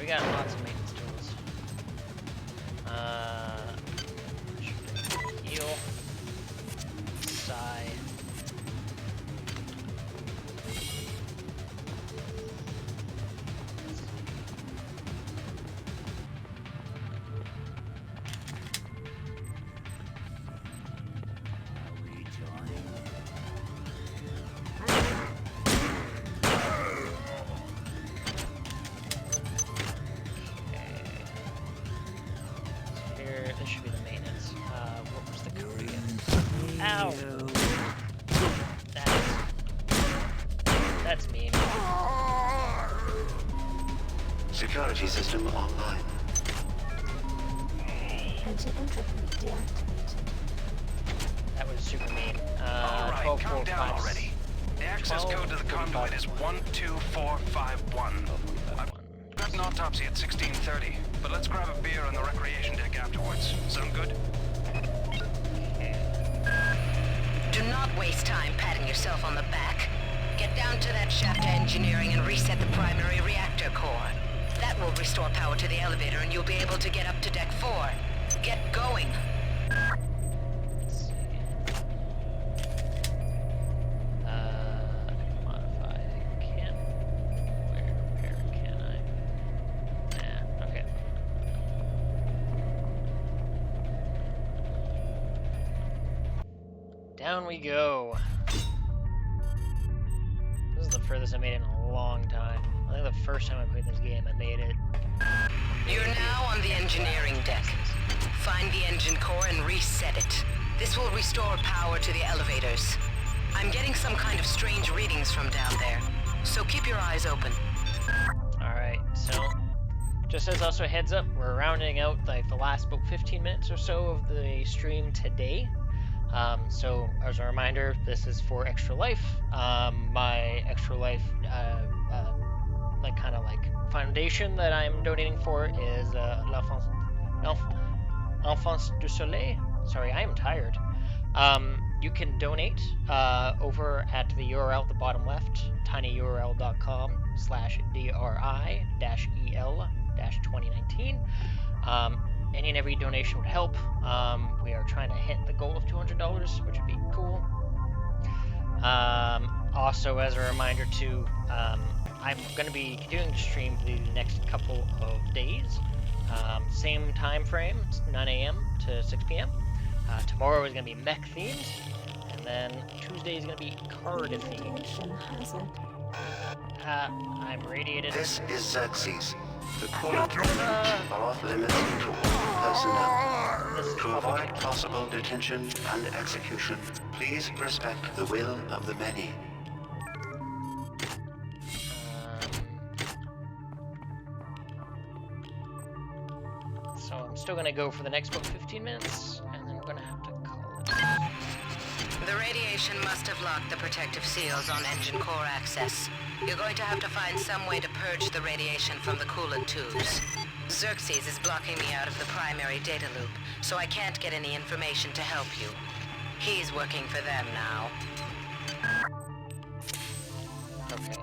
got lots of maintenance tools. Heal. Sigh. This should be the maintenance. What was the code again? Ow! That's mean. Security system online. Anti-entropy deactivated. That was super mean. Alright, 12, calm 4, down 5, already. The access 12, code to the conduit is 12451. I've got an autopsy at 16:30, but let's grab a beer on the recreation deck afterwards. Sound good? Do not waste time patting yourself on the back. Get down to that shaft engineering and reset the primary reactor core. That will restore power to the elevator and you'll be able to get up to deck 4. Get going. Modify. Can. Where can I? Nah, okay. Down we go. This is the furthest I made it in a long time. I think the first time I played this game, I made it. You're now on the engineering deck. Find the engine core and reset it. This will restore power to the elevators. I'm getting some kind of strange readings from down there, so keep your eyes open. Alright, so just as also a heads up, we're rounding out like the last about 15 minutes or so of the stream today. So as a reminder, this is for Extra Life. My Extra Life like kind of like foundation that I'm donating for is L'Enfance du Soleil. Sorry, I am tired. You can donate over at the URL at the bottom left, tinyurl.com/DRI-EL-2019. Any and every donation would help. We are trying to hit the goal of $200, which would be cool. Also, as a reminder too, I'm going to be continuing to stream for the next couple of days. Same time frame, 9 a.m. to 6 p.m. Tomorrow is going to be mech themed, and then Tuesday is going to be card themed. I'm radiated. This is Xerxes. The coolant are off limits to all personnel. To avoid possible detention and execution, please respect the will of the many. So I'm still going to go for the next about 15 minutes, and then we're going to have to call it. The radiation must have locked the protective seals on engine core access. You're going to have to find some way to purge the radiation from the coolant tubes. Xerxes is blocking me out of the primary data loop, so I can't get any information to help you. He's working for them now. Okay.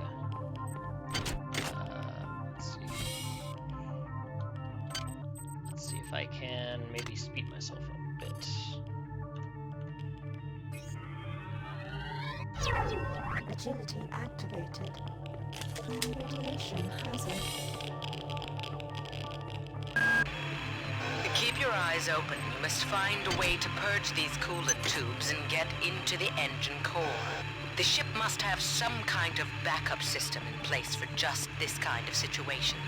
Let's see if I can maybe speed myself up a bit. Agility activated. Radiation hazard. Keep your eyes open. You must find a way to purge these coolant tubes and get into the engine core. The ship must have some kind of backup system in place for just this kind of situation.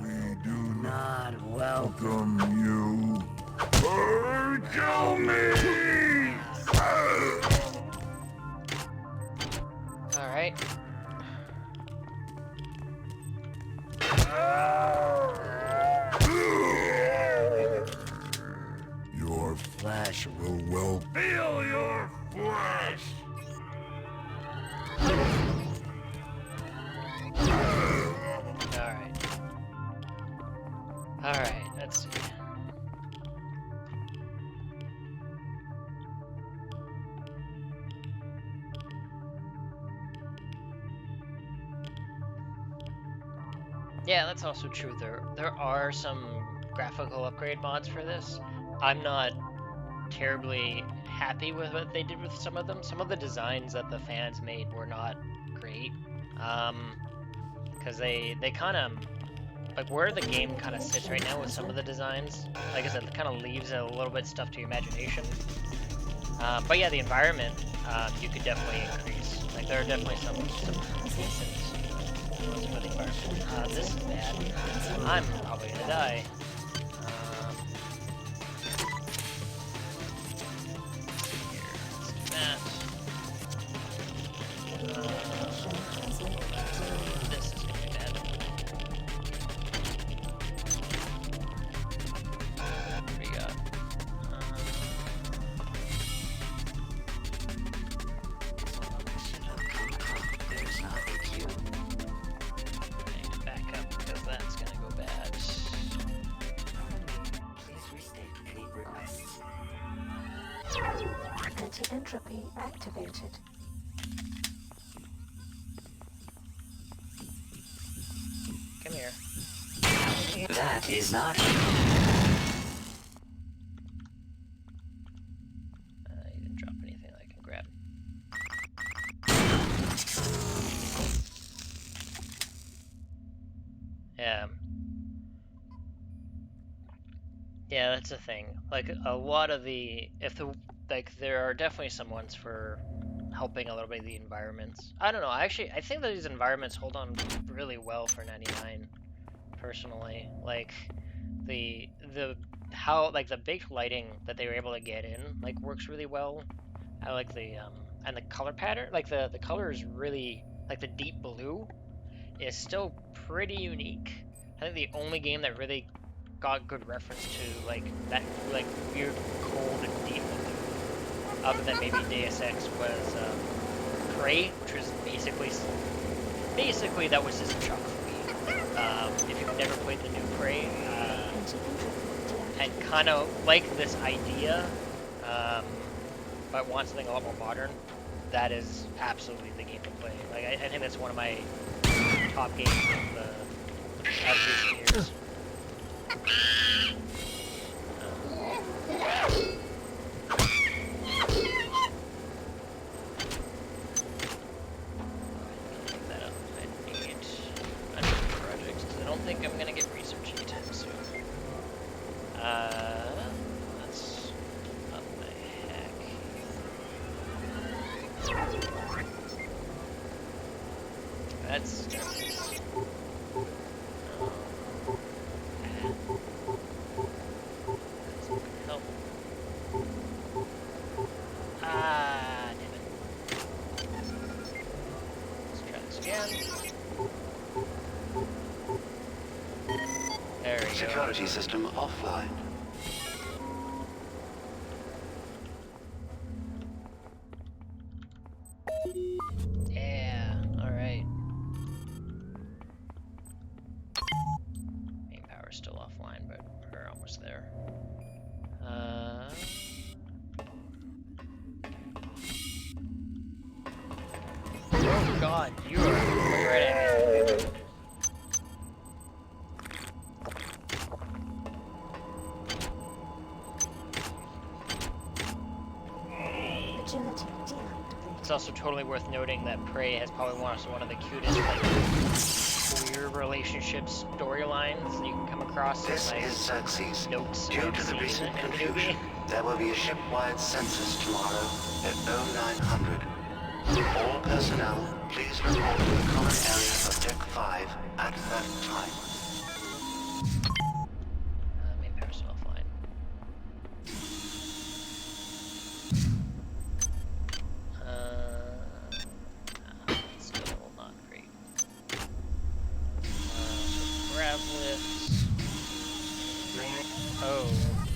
We do not welcome you. Or kill me! Alright. Your flesh will feel your flesh! Alright. Alright, let's see. Yeah, that's also true. There are some graphical upgrade mods for this. I'm not terribly happy with what they did with some of them. Some of the designs that the fans made were not great. Because they kind of, like, where the game kind of sits right now with some of the designs, like I said, it kind of leaves a little bit stuff to your imagination. But yeah, the environment, you could definitely increase. Like, there are definitely some decent ones for the environment. This is bad. I'm probably gonna die. This is gonna be bad. What do we got? I need to back up because that's gonna go bad. Anti-entropy activated. Come here. That is not. You didn't drop anything that I can grab. Yeah. Yeah, that's the thing. Like, a lot of the, there are definitely some ones for helping a little bit of the environments. I don't know, I think that these environments hold on really well for 99, personally. Like, how the baked lighting that they were able to get in, like, works really well. I like the, and the color pattern, like, the color is really, like, the deep blue is still pretty unique. I think the only game that really got good reference to, like, that, like, weird, cold, and deep blue, other than maybe Deus Ex, was, Prey, which was basically that was System Shock 3. If you've never played the new Prey, and kind of like this idea, but want something a lot more modern, that is absolutely the game to play. Like, I think that's one of my top games of recent years. I'm gonna get research anytime soon. That's up my heck. That's help. Damn it. Let's try this again. There we go. Security system offline. Yeah, alright. Main power's still offline, but we're almost there. Oh god, you are looking right at me. It's also totally worth noting that Prey has probably one of the cutest, like, weird relationship storylines you can come across This in, like, is Xerxes. notes Due I've to the seen recent in the confusion, movie. there will be a ship-wide census tomorrow at 0900. All personnel, please report to the common area of Deck 5 at that time. Main power's still offline. Still not great. So grab lifts. Oh,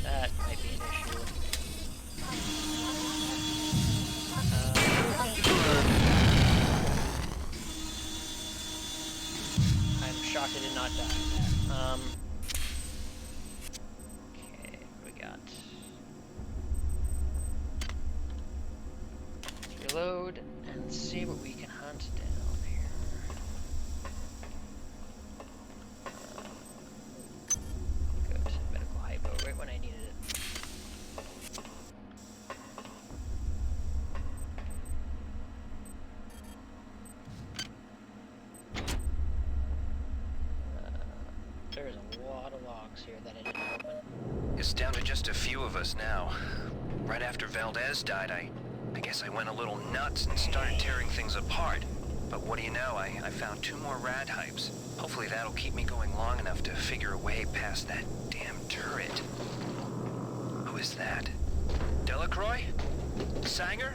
that might be an issue. I'm shocked I did not die. Okay, what we got? Let's reload and see what we can hunt down here. logs here that I didn't open. It's down to just a few of us now. Right after Valdez died, I guess I went a little nuts and started tearing things apart. But what do you know, I found 2 more rad hypes. Hopefully that'll keep me going long enough to figure a way past that damn turret. Who is that? Delacroix? Sanger?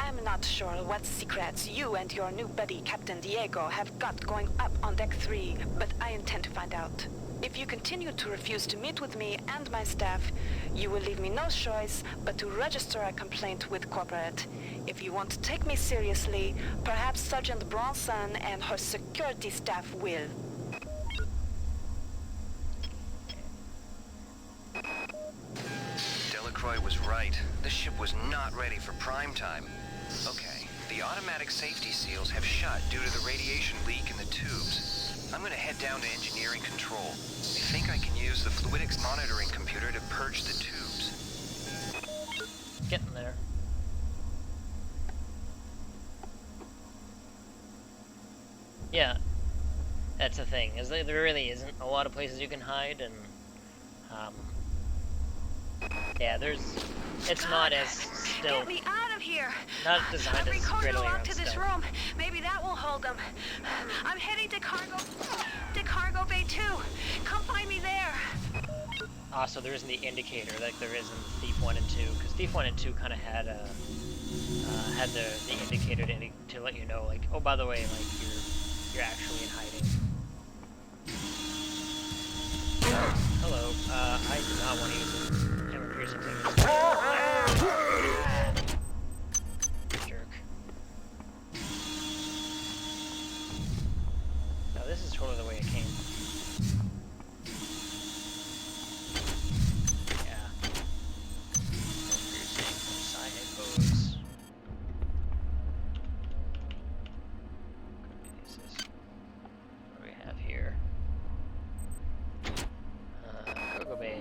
I'm not sure what secrets you and your new buddy, Captain Diego, have got going up on Deck 3, but I intend to find out. If you continue to refuse to meet with me and my staff, you will leave me no choice but to register a complaint with Corporate. If you want to take me seriously, perhaps Sergeant Bronson and her security staff will. Delacroix was right. This ship was not ready for prime time. Okay, the automatic safety seals have shut due to the radiation leak in the tubes. I'm gonna head down to engineering control. I think I can use the fluidics monitoring computer to purge the tubes. Getting there. Yeah, that's the thing, is that there really isn't a lot of places you can hide, and yeah, it's not as still. Get me out of here! Not designed as readily out to this stealth. room. Maybe that will hold them. I'm heading to cargo bay 2. Come find me there. So there isn't the indicator like there is in Thief 1 and 2, because Thief 1 and 2 kind of had the indicator to let you know, like, oh, by the way, like you're actually in hiding. Hello. I do not want to use the hammer piercing thing. Jerk. No, this is totally the way it came. Yeah. Piercing, side head bows. What do we have here? Coco Bay.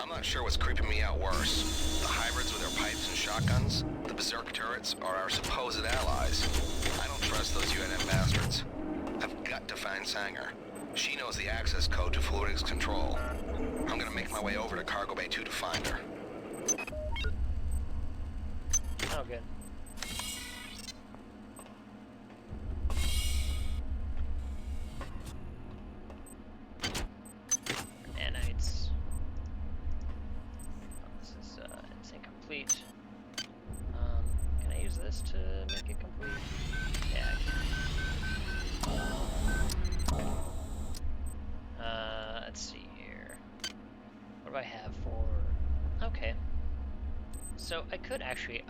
I'm not sure what's creeping me out worse. The hybrids with their pipes and shotguns, the berserk turrets, or our supposed allies. I don't trust those UNM bastards. I've got to find Sanger. She knows the access code to fluidics control. I'm gonna make my way over to Cargo Bay 2 to find her. Oh, good. Nanites. This is it's incomplete. Can I use this to make it complete? Yeah, I can. Let's see here. What do I have for? Okay. So I could actually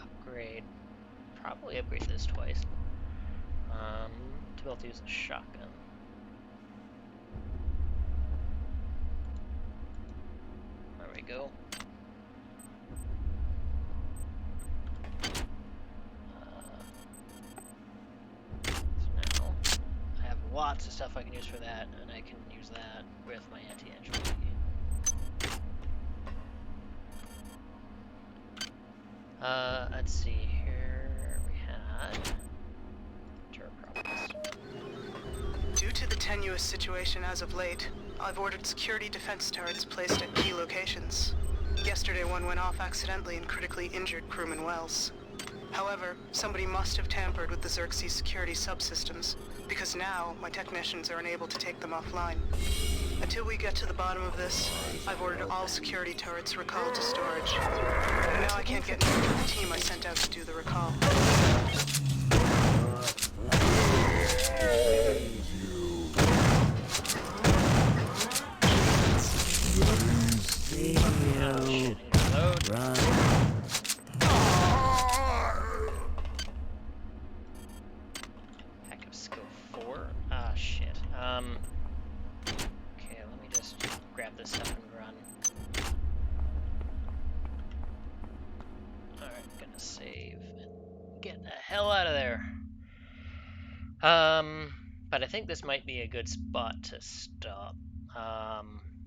probably upgrade this twice. To be able to use a shotgun. There we go. So now I have lots of stuff I can use for that, and I can use that with my anti-entropy. Let's see here. We had turret problems. Due to the tenuous situation as of late, I've ordered security defense turrets placed at key locations. Yesterday one went off accidentally and critically injured crewman Wells. However, somebody must have tampered with the Xerxes security subsystems, because now my technicians are unable to take them offline. Until we get to the bottom of this, I've ordered all security turrets recalled to storage. And now I can't get in touch with the team I sent out to do the recall. Pack of skill 4? Ah, shit. Okay, let me just grab this stuff and run. Alright, gonna save and get the hell out of there. But I think this might be a good spot to stop.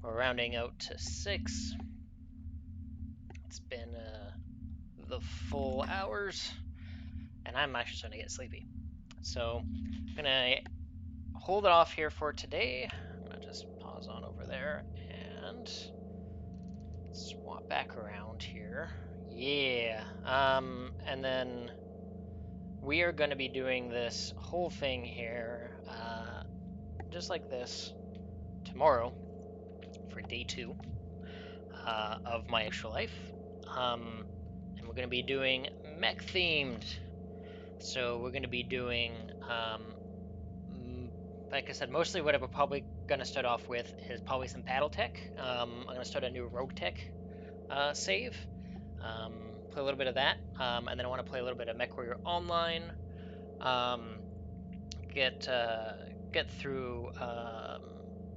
We're rounding out to 6. It's been the full hours, and I'm actually starting to get sleepy. So I'm gonna hold it off here for today. I'm gonna just pause on over there and swap back around here. Yeah. And then we are going to be doing this whole thing here, just like this, tomorrow for day 2 of My Extra Life. And we're going to be doing mech themed. So we're going to be doing, like I said, mostly what I'm probably going to start off with is probably some BattleTech. I'm going to start a new Rogue Tech save. Play a little bit of that, and then I want to play a little bit of MechWarrior Online. Get through,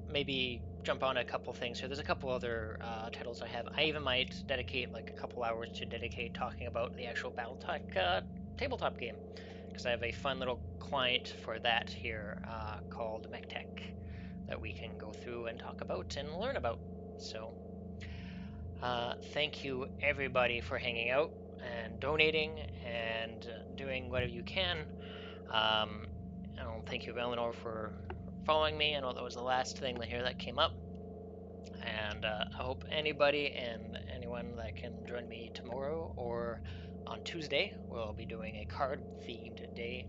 maybe jump on a couple things. So there's a couple other titles I have. I even might dedicate like a couple hours to talking about the actual BattleTech tabletop game, because I have a fun little client for that here called MechTech that we can go through and talk about and learn about. So thank you everybody for hanging out and donating and doing whatever you can. Thank you, Eleanor, for following me. I know that was the last thing here that came up. And I hope anybody and anyone that can join me tomorrow or on Tuesday. We'll be doing a card-themed day.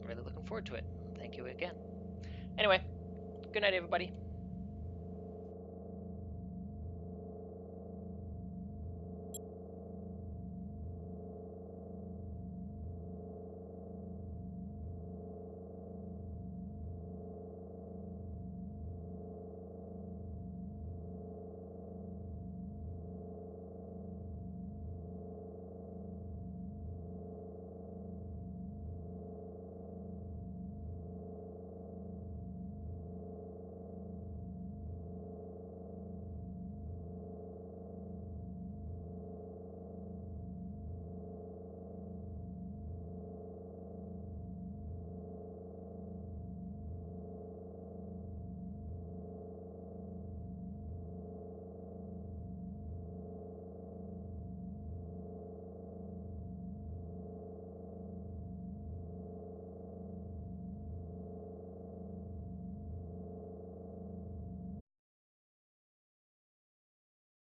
Really looking forward to it. Thank you again. Anyway, good night, everybody.